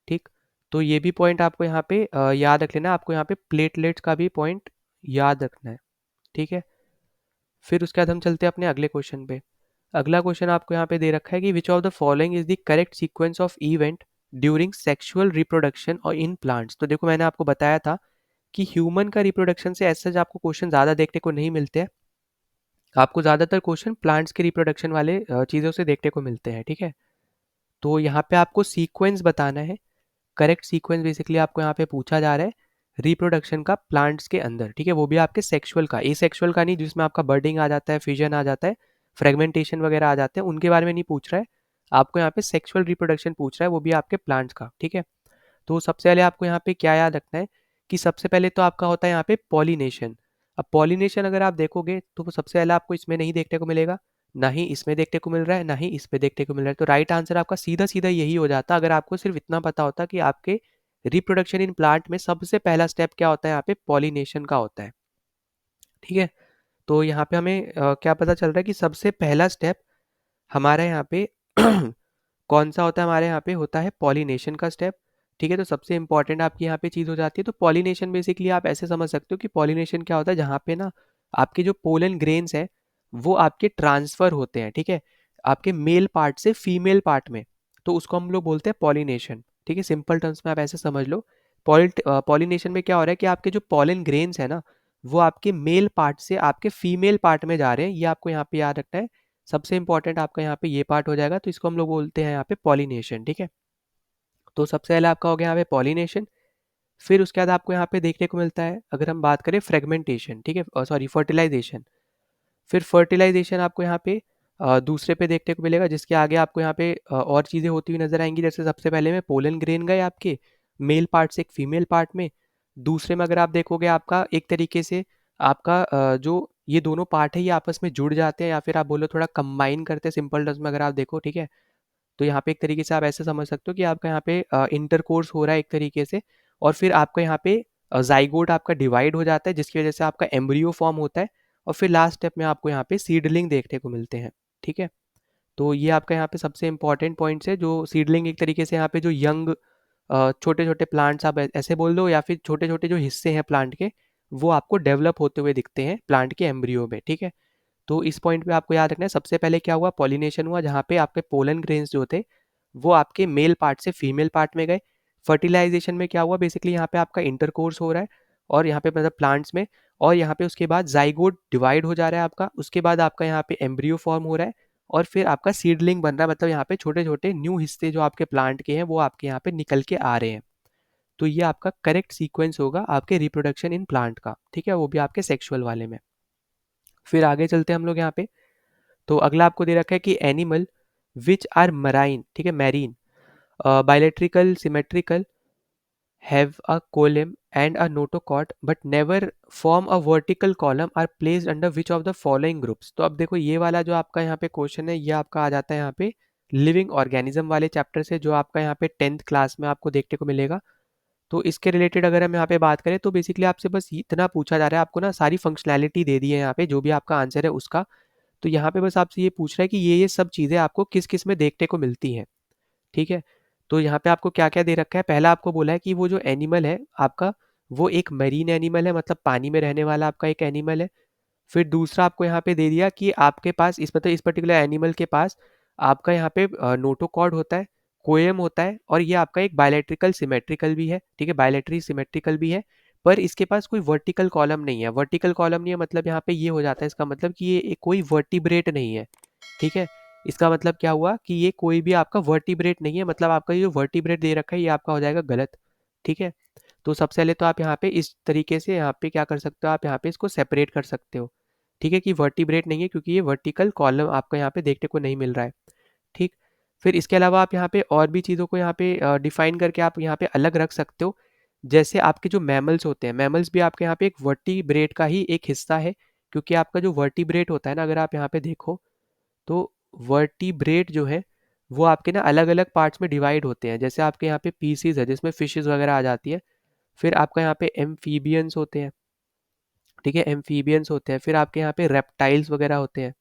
ठीक। तो ये भी पॉइंट आपको यहाँ पे याद रख लेना, आपको यहाँ पे प्लेटलेट्स का भी पॉइंट याद रखना है, ठीक है। फिर उसके बाद हम चलते हैं अपने अगले क्वेश्चन पे। अगला क्वेश्चन आपको यहाँ पे दे रखा है कि which of the following is the correct sequence of event during sexual reproduction और इन प्लांट्स। तो देखो मैंने आपको बताया था कि ह्यूमन का रिप्रोडक्शन से ऐसा आपको क्वेश्चन ज़्यादा देखने को नहीं मिलते हैं, आपको ज़्यादातर क्वेश्चन प्लांट्स के रिप्रोडक्शन वाले चीज़ों से देखने को मिलते हैं, ठीक है। तो यहाँ पे आपको सीक्वेंस बताना है, करेक्ट सीक्वेंस बेसिकली आपको यहाँ पे पूछा जा रहा है रिप्रोडक्शन का प्लांट्स के अंदर, ठीक है। वो भी आपके सेक्सुअल का, एसेक्सुअल का नहीं, जिसमें आपका बर्डिंग आ जाता है, फिजन आ जाता है, फ्रेगमेंटेशन वगैरह आ जाते हैं, उनके बारे में नहीं पूछ रहा है। आपको यहाँ पे सेक्सुअल रिप्रोडक्शन पूछ रहा है, वो भी आपके प्लांट्स का, ठीक है। तो सबसे पहले आपको यहाँ पे क्या याद रखना है कि सबसे पहले तो आपका होता है यहाँ पे पॉलिनेशन। अब पॉलिनेशन अगर आप देखोगे तो वो सबसे पहले आपको इसमें नहीं देखने को मिलेगा, ना ही इसमें देखने को मिल रहा है, ना ही इस पे देखने को मिल रहा है। तो राइट आंसर आपका सीधा सीधा यही हो जाता अगर आपको सिर्फ इतना पता होता कि आपके रिप्रोडक्शन इन प्लांट में सबसे पहला स्टेप क्या होता है, यहाँ पे पॉलिनेशन का होता है, ठीक है। तो यहाँ पे हमें क्या पता चल रहा है कि सबसे पहला स्टेप हमारा यहाँ पे कौन सा होता है, हमारे यहाँ पे होता है पॉलिनेशन का स्टेप, ठीक है। तो सबसे इंपॉर्टेंट आपकी यहाँ पे चीज़ हो जाती है। तो पॉलिनेशन बेसिकली आप ऐसे समझ सकते हो कि पॉलिनेशन क्या होता है, जहाँ पे ना आपके जो पोलन ग्रेन्स है वो आपके ट्रांसफ़र होते हैं, ठीक है, आपके मेल पार्ट से फीमेल पार्ट में, तो उसको हम लोग बोलते हैं पॉलिनेशन, ठीक है। सिंपल टर्म्स में आप ऐसे समझ लो। पॉलिनेशन में क्या हो रहा है कि आपके जो पोलन ग्रेन्स है ना वो आपके मेल पार्ट से आपके फीमेल पार्ट में जा रहे हैं, ये आपको यहाँ पे याद रखना है। सबसे इंपॉर्टेंट आपका यहाँ पे ये पार्ट हो जाएगा, तो इसको हम लोग बोलते हैं यहाँ पे पॉलिनेशन, ठीक है। तो सबसे पहले आपका हो गया यहाँ पे पॉलिनेशन। फिर उसके बाद आपको यहाँ पे देखने को मिलता है, अगर हम बात करें फ्रेगमेंटेशन, ठीक है, सॉरी फर्टिलाइजेशन। फिर फर्टिलाइजेशन आपको यहाँ पे दूसरे पे देखने को मिलेगा, जिसके आगे आपको यहाँ पे और चीज़ें होती हुई नजर आएंगी। जैसे सबसे पहले में पोलन ग्रेन गए आपके मेल पार्ट से एक फीमेल पार्ट में, दूसरे में अगर आप देखोगे आपका एक तरीके से आपका जो ये दोनों पार्ट है ये आपस में जुड़ जाते हैं, या फिर आप बोलो थोड़ा कंबाइन करते हैं सिंपल टर्म्स में अगर आप देखो, ठीक है। तो यहाँ पे एक तरीके से आप ऐसे समझ सकते हो कि आपका यहाँ पे इंटरकोर्स हो रहा है एक तरीके से, और फिर आपका यहाँ पे जाइगोट आपका डिवाइड हो जाता है, जिसकी वजह से आपका एम्ब्रियो फॉर्म होता है, और फिर लास्ट स्टेप में आपको यहाँ पे सीडलिंग देखने को मिलते हैं, ठीक है। तो ये आपका यहाँ पे सबसे इंपॉर्टेंट पॉइंट्स है। जो सीडलिंग एक तरीके से यहाँ पे जो यंग छोटे छोटे प्लांट्स आप ऐसे बोल दो, या फिर छोटे छोटे जो हिस्से हैं प्लांट के वो आपको डेवलप होते हुए दिखते हैं प्लांट के एम्ब्रियो में, ठीक है। तो इस पॉइंट पे आपको याद रखना है, सबसे पहले क्या हुआ, पॉलिनेशन हुआ, जहाँ पे आपके पोलन ग्रेन्स जो थे वो आपके मेल पार्ट से फीमेल पार्ट में गए। फर्टिलाइजेशन में क्या हुआ, बेसिकली यहाँ पे आपका इंटरकोर्स हो रहा है, और यहाँ पे मतलब प्लांट्स में, और यहाँ पे उसके बाद जाइगोट डिवाइड हो जा रहा है आपका, उसके बाद आपका यहाँ पे एम्ब्रियो फॉर्म हो रहा है, और फिर आपका सीडलिंग बन रहा है, मतलब यहाँ पे छोटे छोटे न्यू हिस्से जो आपके प्लांट के हैं वो आपके यहाँ पे निकल के आ रहे हैं। तो ये आपका करेक्ट सीक्वेंस होगा आपके रिप्रोडक्शन इन प्लांट का, ठीक है, वो भी आपके सेक्सुअल वाले में। फिर आगे चलते हैं हम लोग यहाँ पे। तो अगला आपको दे रखा है कि एनिमल विच आर मराइन, ठीक है, marine, bilateral symmetrical, have a coelom and a notochord but never form a vertical column are placed under which of the following groups. तो अब देखो ये वाला जो आपका यहाँ पे क्वेश्चन है ये आपका आ जाता है यहाँ पे लिविंग ऑर्गेनिज्म वाले चैप्टर से, जो आपका यहाँ पे 10th क्लास में आपको देखने को मिलेगा। तो इसके रिलेटेड अगर हम यहाँ पे बात करें तो बेसिकली आपसे बस इतना पूछा जा रहा है, आपको ना सारी फंक्शनैलिटी दे दी है यहाँ पे, जो भी आपका आंसर है उसका। तो यहाँ पे बस आपसे ये पूछ रहा है कि ये सब चीज़ें आपको किस किस में देखने को मिलती हैं, ठीक है। तो यहाँ पे आपको क्या क्या दे रखा है, पहला आपको बोला है कि वो जो एनिमल है आपका, वो एक मरीन एनिमल है, मतलब पानी में रहने वाला आपका एक एनिमल है। फिर दूसरा आपको यहाँ पे दे दिया कि आपके पास इस मतलब इस पर्टिकुलर एनिमल के पास आपका यहाँ पे नोटोकॉर्ड होता है, कोएम होता है, और ये आपका एक बायलैट्रिकल सिमेट्रिकल भी है, ठीक है, बायलैटरी सिमेट्रिकल भी है। पर इसके पास कोई वर्टिकल कॉलम नहीं है। वर्टिकल कॉलम नहीं है मतलब यहाँ पे ये हो जाता है, इसका मतलब कि ये कोई वर्टिब्रेट नहीं है, ठीक है। इसका मतलब क्या हुआ कि ये कोई भी आपका वर्टिब्रेट नहीं है, मतलब आपका ये जो वर्टिब्रेट दे रखा है ये आपका हो जाएगा गलत, ठीक है। तो सबसे पहले तो आप यहाँ पे इस तरीके से यहाँ पे क्या कर सकते हो, आप यहाँ पे इसको सेपरेट कर सकते हो, ठीक है, कि वर्टिब्रेट नहीं है क्योंकि ये वर्टिकल कॉलम आपका यहाँ पे देखने को नहीं मिल रहा है, ठीक। फिर इसके अलावा आप यहाँ पे और भी चीज़ों को यहाँ पे डिफाइन करके आप यहाँ पे अलग रख सकते हो। जैसे आपके जो मैमल्स होते हैं, मैमल्स भी आपके यहाँ पे एक वर्टिब्रेट का ही एक हिस्सा है, क्योंकि आपका जो वर्टिब्रेट होता है ना, अगर आप यहाँ पे देखो तो वर्टिब्रेट जो है वो आपके ना अलग अलग पार्ट्स में डिवाइड होते हैं। जैसे आपके यहाँ पे पीसीज है जिसमें फिशेस वगैरह आ जाती है। फिर आपका यहाँ पे एम्फीबियंस होते हैं, ठीक है, एम्फीबियंस होते हैं। फिर आपके यहाँ पे रेप्टाइल्स वगैरह होते हैं,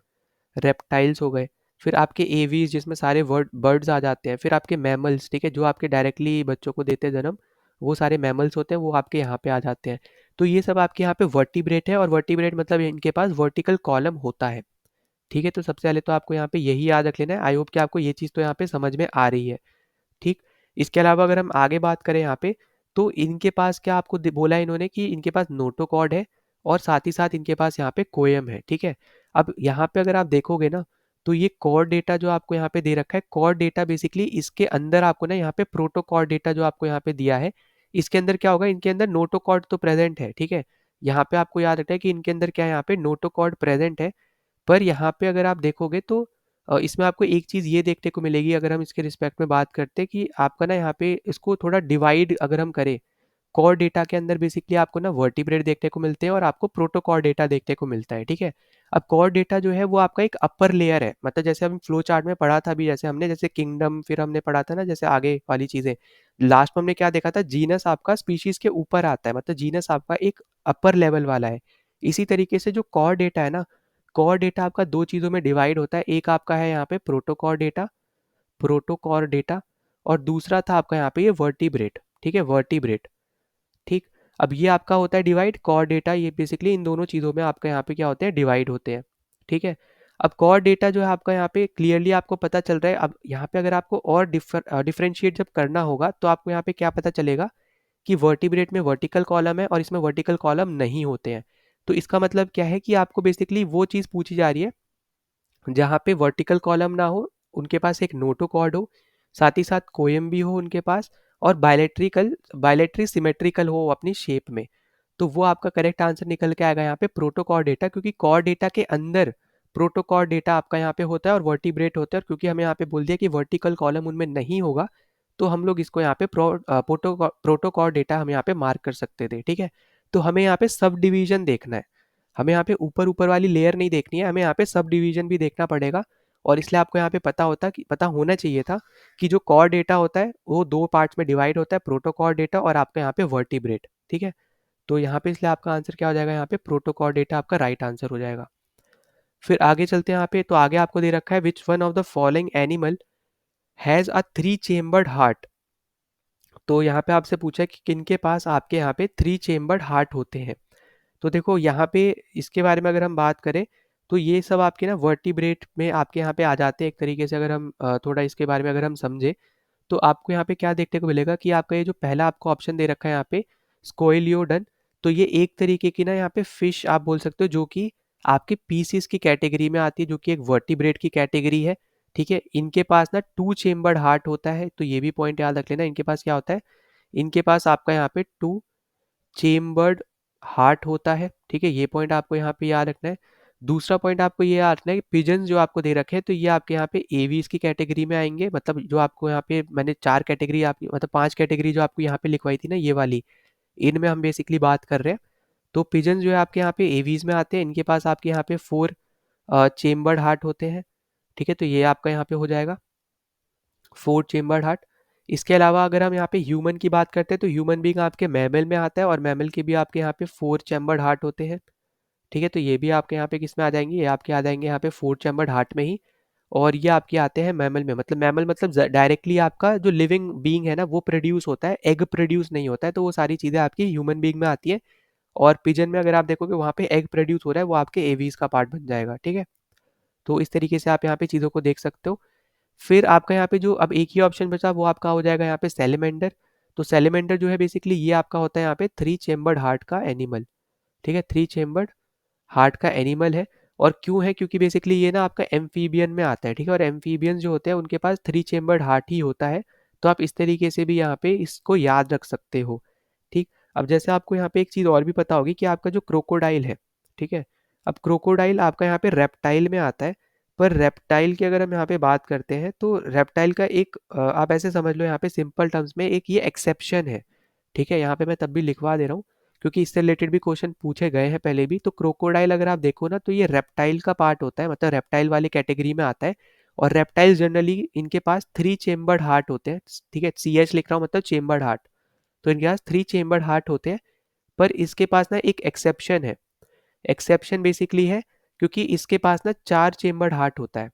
रेप्टाइल्स हो गए। फिर आपके एवीज जिसमें सारे वर्ड बर्ड्स आ जाते हैं। फिर आपके मैमल्स, ठीक है, जो आपके डायरेक्टली बच्चों को देते हैं जन्म, वो सारे मैमल्स होते हैं, वो आपके यहाँ पे आ जाते हैं। तो ये सब आपके यहाँ पे वर्टिब्रेट है, और वर्टिब्रेट मतलब इनके पास वर्टिकल कॉलम होता है, ठीक है। तो सबसे पहले तो आपको यहाँ पे यही याद रख लेना है। आई होप कि आपको ये चीज़ तो यहाँ पे समझ में आ रही है, ठीक। इसके अलावा अगर हम आगे बात करें यहाँ पे, तो इनके पास क्या आपको बोला है इन्होंने कि इनके पास नोटोकॉर्ड है, और साथ ही साथ इनके पास यहाँ पे कोएम है, ठीक है। अब यहाँ पे अगर आप देखोगे ना, तो ये कॉर्ड डेटा जो आपको यहाँ पे दे रखा है, कॉर्ड डेटा बेसिकली इसके अंदर आपको ना यहाँ पे प्रोटोकॉर्ड डेटा जो आपको यहाँ पे दिया है, इसके अंदर क्या होगा, इनके अंदर नोटोकॉर्ड तो प्रेजेंट है, ठीक है। यहाँ पे आपको याद रखना है कि इनके अंदर क्या है, यहाँ पे नोटोकॉर्ड प्रेजेंट है। पर यहाँ पे अगर आप देखोगे तो इसमें आपको एक चीज़ ये देखने को मिलेगी, अगर हम इसके रिस्पेक्ट में बात करते हैं, कि आपका ना यहाँ पे इसको थोड़ा डिवाइड अगर हम करें, कोर डेटा के अंदर बेसिकली आपको ना वर्टिब्रेट देखने को मिलते हैं और आपको प्रोटोकॉर डेटा देखने को मिलता है, ठीक है। अब कोर डेटा जो है वो आपका एक अपर लेयर है, मतलब जैसे हम फ्लो चार्ट में पढ़ा था अभी, जैसे हमने जैसे किंगडम, फिर हमने पढ़ा था ना जैसे आगे वाली चीज़ें, लास्ट में हमने क्या देखा था, जीनस आपका स्पीशीज के ऊपर आता है, मतलब जीनस आपका एक अपर लेवल वाला है। इसी तरीके से जो कोर डेटा है ना, कोर डेटा आपका दो चीज़ों में डिवाइड होता है, एक आपका है यहाँ पे प्रोटोकॉर डेटा, प्रोटोकॉर डेटा, और दूसरा था आपका यहाँ पे ये वर्टिब्रेट, ठीक है, वर्टिब्रेट, ठीक। अब ये आपका होता है डिवाइड, कॉर डेटा, ये बेसिकली इन दोनों चीज़ों में आपका यहाँ पे क्या होते हैं, डिवाइड होते हैं, ठीक है। अब कॉर डेटा जो है आपका यहाँ पे क्लियरली आपको पता चल रहा है। अब यहाँ पे अगर आपको और डिफरेंशिएट जब करना होगा तो आपको यहाँ पे क्या पता चलेगा कि वर्टिब्रेट में वर्टिकल कॉलम है और इसमें वर्टिकल कॉलम नहीं होते हैं। तो इसका मतलब क्या है कि आपको बेसिकली वो चीज़ पूछी जा रही है जहाँ पे वर्टिकल कॉलम ना हो, उनके पास एक नोटोकॉर्ड हो, साथ ही साथ कोएम भी हो उनके पास, और बायलैटरी सिमेट्रिकल हो अपनी शेप में। तो वो आपका करेक्ट आंसर निकल के आएगा यहाँ पे प्रोटोकॉर डेटा, क्योंकि कॉर डेटा के अंदर प्रोटोकॉर डेटा आपका यहाँ पे होता है और वर्टिब्रेट होता है, और क्योंकि हमें यहाँ पे बोल दिया कि वर्टिकल कॉलम उनमें नहीं होगा, तो हम लोग इसको यहाँ पे प्रोटोकॉर डेटा हम यहाँ पे मार्क कर सकते थे, ठीक है। तो हमें यहाँ पे सब डिवीजन देखना है, हमें यहाँ पे ऊपर ऊपर वाली लेयर नहीं देखनी है, हमें यहाँ पे सब डिवीजन भी देखना पड़ेगा। और इसलिए आपको यहाँ पे पता होना चाहिए था कि जो कॉर डेटा होता है वो दो पार्ट्स में डिवाइड होता है, प्रोटोकॉर डेटा और आपका यहाँ पे वर्टिब्रेट, ठीक है। तो यहाँ पे इसलिए आपका आंसर क्या हो जाएगा, यहाँ पे प्रोटोकॉर डेटा आपका राइट आंसर हो जाएगा। फिर आगे चलते हैं यहाँ पे, तो आगे आपको दे रखा है विच one of the following animal has a 3 chambered heart. तो यहाँ पे आपसे पूछा है कि किनके पास आपके यहाँ पे 3 चेम्बर्ड हार्ट होते हैं। तो देखो यहाँ पे इसके बारे में अगर हम बात करें, तो ये सब आपके ना वर्टिब्रेट में आपके यहाँ पे आ जाते हैं एक तरीके से। अगर हम थोड़ा इसके बारे में अगर हम समझे, तो आपको यहाँ पे क्या देखने को मिलेगा कि आपका ये जो पहला आपको ऑप्शन दे रखा है यहाँ पे स्कोइलियोडन, तो ये एक तरीके की ना यहाँ पे फिश आप बोल सकते हो, जो कि आपके पीसीस की कैटेगरी में आती है, जो कि एक वर्टिब्रेट की कैटेगरी है, ठीक है। इनके पास ना 2 चेम्बर्ड हार्ट होता है, तो ये भी पॉइंट याद रख लेना। इनके पास क्या होता है, इनके पास आपका यहाँ पे 2 चेम्बर्ड हार्ट होता है, ठीक है, ये पॉइंट आपको यहाँ पे याद रखना है। दूसरा पॉइंट आपको ये याद रखना है कि पिजन जो आपको दे रखे हैं, तो ये आपके यहाँ पे एवीज की कैटेगरी में आएंगे, मतलब जो आपको यहाँ पे मैंने 4 कैटेगरी आपकी मतलब 5 कैटेगरी जो आपको यहाँ पे लिखवाई थी ना ये वाली, इनमें हम बेसिकली बात कर रहे हैं। तो पिजन जो है आपके यहाँ पे एवीज में आते हैं, इनके पास आपके यहाँ पे 4 चेम्बर्ड हार्ट होते हैं, ठीक है। तो ये आपका यहाँ पे हो जाएगा 4 चेम्बर्ड हार्ट। इसके अलावा अगर हम यहाँ पे ह्यूमन की बात करते हैं, तो ह्यूमन बीइंग आपके मैमल में आता है, और मैमल के भी आपके यहाँ पे 4 चेम्बर्ड हार्ट होते हैं, ठीक है। तो ये भी आपके यहाँ पे किस में आ जाएंगे, ये आपके आ जाएंगे यहाँ पे 4 चेम्बर्ड हार्ट में ही। और ये आपके आते हैं मैमल में, मतलब मैमल मतलब डायरेक्टली आपका जो लिविंग बीइंग है ना वो प्रोड्यूस होता है, एग प्रोड्यूस नहीं होता है, तो वो सारी चीज़ें आपकी ह्यूमन बीइंग में आती है। और पिजन में अगर आप देखोगे वहाँ पे एग प्रोड्यूस हो रहा है, वो आपके एवीज का पार्ट बन जाएगा, ठीक है। तो इस तरीके से आप यहाँ पे चीज़ों को देख सकते हो। फिर आपका यहाँ पे जो अब एक ही ऑप्शन बचा वो आपका हो जाएगा यहाँ पे सैलेमेंडर। तो सैलेमेंडर जो है बेसिकली ये आपका होता है यहाँ पे 3 चेम्बर्ड हार्ट का एनिमल, ठीक है, 3 चेम्बर्ड हार्ट का एनिमल है। और क्यों है, क्योंकि बेसिकली ये ना आपका एम्फीबियन में आता है, ठीक है, और एम्फीबियन जो होते हैं उनके पास 3 चेम्बर्ड हार्ट ही होता है। तो आप इस तरीके से भी यहाँ पे इसको याद रख सकते हो, ठीक। अब जैसे आपको यहाँ पे एक चीज़ और भी पता होगी कि आपका जो क्रोकोडाइल है, ठीक है, अब क्रोकोडाइल आपका यहाँ पे रेप्टाइल में आता है। पर रेप्टाइल की अगर हम यहाँ पे बात करते हैं तो रेप्टाइल का एक आप ऐसे समझ लो यहाँ पे सिंपल टर्म्स में एक ये एक्सेप्शन है, ठीक है। यहाँ पे मैं तब भी लिखवा दे रहा हूँ क्योंकि इससे रिलेटेड भी क्वेश्चन पूछे गए हैं पहले भी। तो क्रोकोडाइल अगर आप देखो ना तो ये रेप्टाइल का पार्ट होता है, मतलब रेप्टाइल वाली कैटेगरी में आता है। और रेप्टाइल जनरली इनके पास 3 चेम्बर्ड हार्ट होते हैं, ठीक है, सी एच लिख रहा हूँ मतलब चेम्बर्ड हार्ट। तो इनके पास 3 चेम्बर्ड हार्ट होते हैं। पर इसके पास ना एक एक्सेप्शन है, एक्सेप्शन बेसिकली है क्योंकि इसके पास ना 4 चेम्बर्ड हार्ट होता है,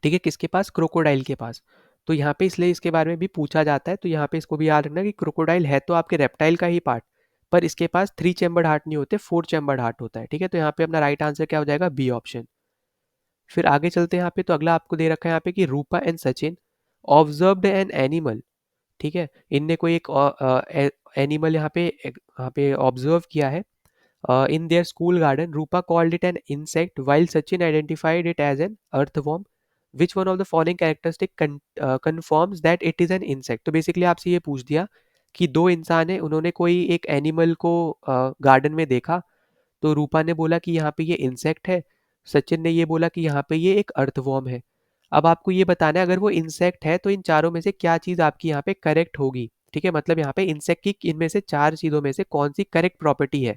ठीक है, किसके पास, क्रोकोडाइल के पास। तो यहाँ पे इसलिए इसके बारे में भी पूछा जाता है, तो यहाँ पे इसको भी याद रखना कि क्रोकोडाइल है तो आपके रेप्टाइल का ही पार्ट, पर इसके पास 3 चेम्बर्ड हार्ट नहीं होते, 4 चेम्बर्ड हार्ट होता है, ठीक है। तो यहाँ पे अपना राइट आंसर क्या हो जाएगा, बी ऑप्शन। फिर आगे चलते हैं यहाँ पे, तो अगला आपको दे रखा है यहाँ पे कि Rupa and Sachin observed an animal, ठीक है, इनने कोई एक एनिमल यहाँ पे ऑब्जर्व किया है in their school garden. Rupa called it an insect, while Sachin identified it as an earthworm. Which one of the following characteristic confirms that it is an insect? तो बेसिकली आपसे ये पूछ दिया कि दो इंसान है, उन्होंने कोई एक एनिमल को गार्डन में देखा, तो रूपा ने बोला कि यहाँ पे ये इंसेक्ट है, सचिन ने ये बोला कि यहाँ पे ये एक अर्थवॉर्म है। अब आपको ये बताना है अगर वो इंसेक्ट है तो इन चारों में से क्या चीज़ आपकी यहाँ पे करेक्ट होगी, ठीक है, मतलब यहाँ पे इंसेक्ट की इनमें से चार चीज़ों में से कौन सी करेक्ट प्रॉपर्टी है।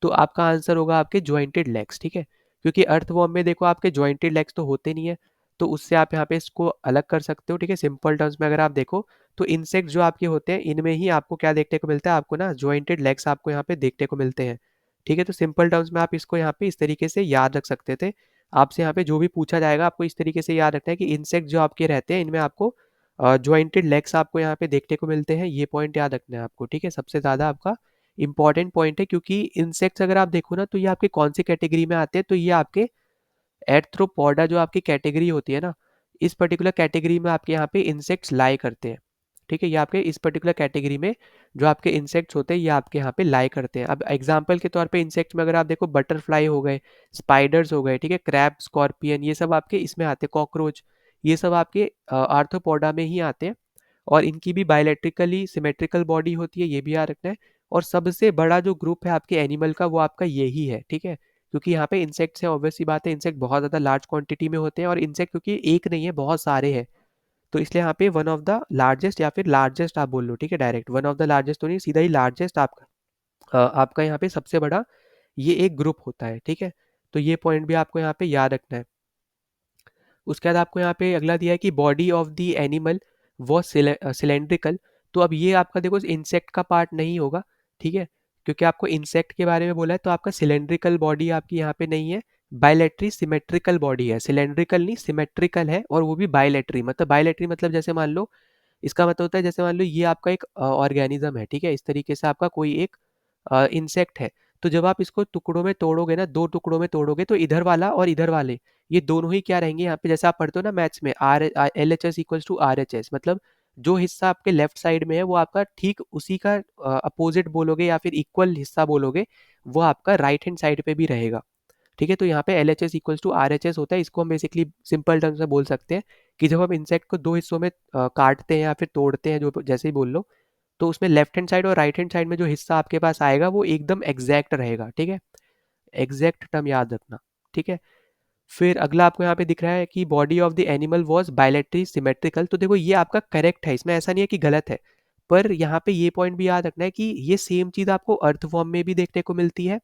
तो आपका आंसर होगा आपके जॉइंटेड लेग्स, ठीक है, क्योंकि अर्थवॉर्म में देखो आपके जॉइंटेड लेग्स तो होते नहीं है। तो उससे आप यहाँ पे इसको अलग कर सकते हो, ठीक है। सिंपल टर्म्स में अगर आप देखो तो इंसेक्ट जो आपके होते हैं इनमें ही आपको क्या देखने को मिलता है, आपको ना जॉइंटेड लेग्स आपको यहाँ पे देखने को मिलते हैं, ठीक है। तो सिंपल टर्म्स में आप इसको यहाँ पे इस तरीके से याद रख सकते थे। आपसे यहाँ पे जो भी पूछा जाएगा आपको इस तरीके से याद रखना है कि इंसेक्ट जो आपके रहते हैं इनमें आपको जॉइंटेड लेग्स आपको यहाँ पे देखने को मिलते हैं, ये पॉइंट याद रखना है आपको, ठीक है, सबसे ज़्यादा आपका इंपॉर्टेंट पॉइंट है। क्योंकि इंसेक्ट्स अगर आप देखो ना तो ये आपके कौन सी कैटेगरी में आते हैं, तो ये आपके एर्थ्रोपोडा जो आपकी कैटेगरी होती है ना, इस पर्टिकुलर कैटेगरी में आपके यहाँ पे इंसेक्ट्स लाई करते हैं, ठीक है। ये आपके इस पर्टिकुलर कैटेगरी में जो आपके इंसेक्ट्स होते हैं ये आपके यहाँ पे लाई करते हैं। अब एग्जाम्पल के तौर पे इंसेक्ट्स में अगर आप देखो बटरफ्लाई हो गए, स्पाइडर्स हो गए, ठीक है, क्रैब, स्कॉर्पियन, ये सब आपके इसमें आते हैं, कॉकरोच, ये सब आपके आर्थ्रोपोडा में ही आते हैं। और इनकी भी बायोलेट्रिकली सिमेट्रिकल बॉडी होती है, ये भी याद रखना है। और सबसे बड़ा जो ग्रुप है आपके एनिमल का वो आपका यही है, ठीक है, क्योंकि यहाँ पे इंसेक्ट्स है, ऑब्वियस सी बात है, इंसेक्ट बहुत ज़्यादा लार्ज क्वांटिटी में होते हैं, और इंसेक्ट क्योंकि एक नहीं है बहुत सारे हैं, तो इसलिए यहाँ पे वन ऑफ द लार्जेस्ट या फिर लार्जेस्ट आप बोल लो, ठीक है, direct one of the largest तो नहीं, सीधा ही लार्जेस्ट आपका आपका यहाँ पे सबसे बड़ा ये एक ग्रुप होता है, ठीक है। तो ये पॉइंट भी आपको यहाँ पे याद रखना है। उसके बाद आपको यहाँ पे अगला दिया है कि बॉडी ऑफ द एनिमल वो सिलेंड्रिकल। तो अब ये आपका देखो इंसेक्ट का पार्ट नहीं होगा, ठीक है, क्योंकि आपको इंसेक्ट के बारे में बोला है, तो आपका सिलेंड्रिकल बॉडी आपकी यहाँ पे नहीं है, बायलेटरी सिमेट्रिकल बॉडी है, सिलेंड्रिकल नहीं सिमेट्रिकल है, और वो भी बायलेटरी, मतलब बायलेटरी मतलब जैसे मान लो, इसका मतलब होता है जैसे मान लो ये आपका एक ऑर्गेनिज्म है, ठीक है, इस तरीके से आपका कोई एक इंसेक्ट है। तो जब आप इसको टुकड़ों में तोड़ोगे ना, दो टुकड़ों में तोड़ोगे, तो इधर वाला और इधर वाले ये दोनों ही क्या रहेंगे यहाँ पे, जैसे आप पढ़ते हो ना मैथ्स में, are L H S equals to R H S, मतलब जो हिस्सा आपके लेफ्ट साइड में है वो आपका ठीक उसी का अपोजिट बोलोगे या फिर इक्वल हिस्सा बोलोगे, वो आपका राइट हैंड साइड पे भी रहेगा, ठीक है। तो यहाँ पे L H S equals to R H S होता है। इसको हम बेसिकली सिंपल टर्म्स में बोल सकते हैं कि जब हम इंसेक्ट को दो हिस्सों में काटते हैं या फिर तोड़ते हैं, जो जैसे ही बोल लो, तो उसमें लेफ्ट हैंड साइड और राइट हैंड साइड में जो हिस्सा आपके पास आएगा वो एकदम एग्जैक्ट रहेगा, ठीक है, एग्जैक्ट टर्म याद रखना, ठीक है। फिर अगला आपको यहाँ पे दिख रहा है कि body of the animal was bilaterally symmetrical. तो देखो ये आपका करेक्ट है, इसमें ऐसा नहीं है कि गलत है, पर यहाँ पे ये पॉइंट भी याद रखना है कि ये सेम चीज़ आपको अर्थवॉर्म में भी देखने को मिलती है,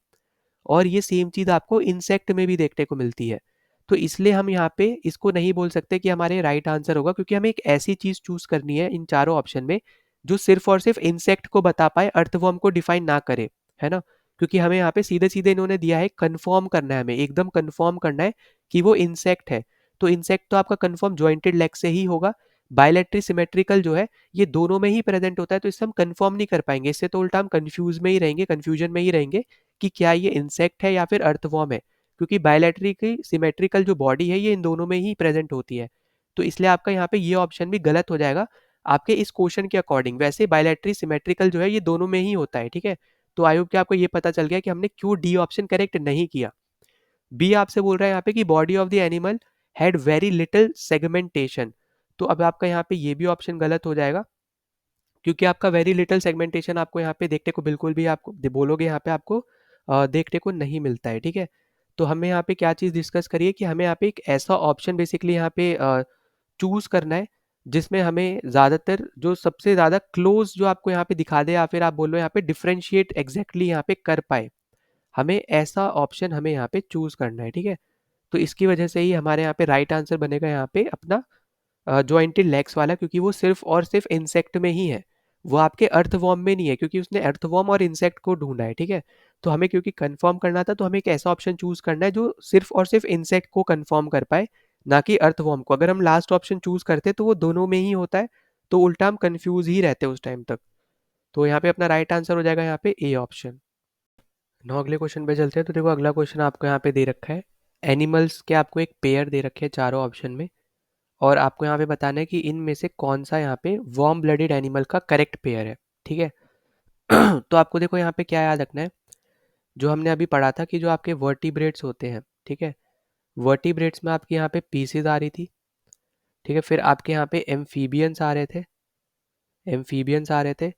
और ये सेम चीज़ आपको इंसेक्ट में भी देखने को मिलती है। तो इसलिए हम यहाँ पे इसको नहीं बोल सकते कि हमारे राइट आंसर होगा, क्योंकि हमें एक ऐसी चीज़ चूज करनी है इन चारों ऑप्शन में जो सिर्फ और सिर्फ इंसेक्ट को बता पाए, अर्थवॉर्म को डिफाइन ना करे, है ना। क्योंकि हमें यहाँ पे सीधे सीधे इन्होंने दिया है, कंफर्म करना है, हमें एकदम कंफर्म करना है कि वो इंसेक्ट है। तो इंसेक्ट तो आपका कंफर्म जॉइंटेड लेग से ही होगा। बायलैटरी सिमेट्रिकल जो है ये दोनों में ही प्रेजेंट होता है, तो इससे हम कंफर्म नहीं कर पाएंगे, इससे तो उल्टा हम कंफ्यूज में ही रहेंगे, कंफ्यूजन में ही रहेंगे कि क्या ये इंसेक्ट है या फिर अर्थवॉर्म है, क्योंकि बायलैटरी की सिमेट्रिकल जो बॉडी है ये इन दोनों में ही प्रेजेंट होती है। तो इसलिए आपका यहाँ पे ये ऑप्शन भी गलत हो जाएगा आपके इस क्वेश्चन के अकॉर्डिंग। वैसे बायलैटरी सिमेट्रिकल जो है ये दोनों में ही होता है, ठीक है। तो आई होप कि आपको ये पता चल गया कि हमने क्यों डी ऑप्शन करेक्ट नहीं किया। बी आपसे बोल रहा है यहाँ पे कि body of the animal had very little segmentation, तो अब आपका यहाँ पे ये भी ऑप्शन गलत हो जाएगा, क्योंकि आपका वेरी लिटिल सेगमेंटेशन आपको यहाँ पे देखने को बिल्कुल भी आपको बोलोगे यहाँ पे आपको देखने को नहीं मिलता है, ठीक है। तो हमें यहाँ पे क्या चीज़ डिस्कस करिए कि हमें यहाँ पे एक ऐसा ऑप्शन बेसिकली यहाँ पे चूज करना है जिसमें हमें ज़्यादातर जो सबसे ज़्यादा क्लोज जो आपको यहाँ पे दिखा दे, या फिर आप बोलो यहाँ पे डिफ्रेंशिएट एग्जैक्टली यहाँ पे कर पाए, हमें ऐसा ऑप्शन हमें यहाँ पे चूज करना है, ठीक है। तो इसकी वजह से ही हमारे यहाँ पे राइट आंसर बनेगा यहाँ पे अपना जॉइंटेड लेग्स वाला, क्योंकि वो सिर्फ और सिर्फ इंसेक्ट में ही है, वो आपके अर्थवॉर्म में नहीं है, क्योंकि उसने अर्थवॉर्म और इंसेक्ट को ढूंढा है, ठीक है। तो हमें क्योंकि कंफर्म करना था तो हमें एक ऐसा ऑप्शन चूज करना है जो सिर्फ और सिर्फ इंसेक्ट को कंफर्म कर पाए, ना कि अर्थवॉर्म को। अगर हम लास्ट ऑप्शन चूज करते तो वो दोनों में ही होता है, तो उल्टा हम कंफ्यूज ही रहते उस टाइम तक। तो यहाँ पे अपना राइट आंसर हो जाएगा यहाँ पे ए ऑप्शन। नो अगले क्वेश्चन पे चलते हैं। तो देखो अगला क्वेश्चन आपको यहाँ पे दे रखा है, एनिमल्स के आपको एक पेयर दे रखे हैं चारों ऑप्शन में, और आपको यहाँ पे बताना है कि इनमें से कौन सा यहाँ पे वार्म ब्लडेड एनिमल का करेक्ट पेयर है, ठीक है। तो आपको देखो यहाँ पे क्या याद रखना है, जो हमने अभी पढ़ा था कि जो आपके वर्टिब्रेट्स होते हैं, ठीक है, वर्टिब्रेट्स में आपके यहाँ पे पीसेज आ रही थी, ठीक है, फिर आपके यहाँ पे एम्फीबियंस आ रहे थे, एम्फीबियंस आ रहे थे,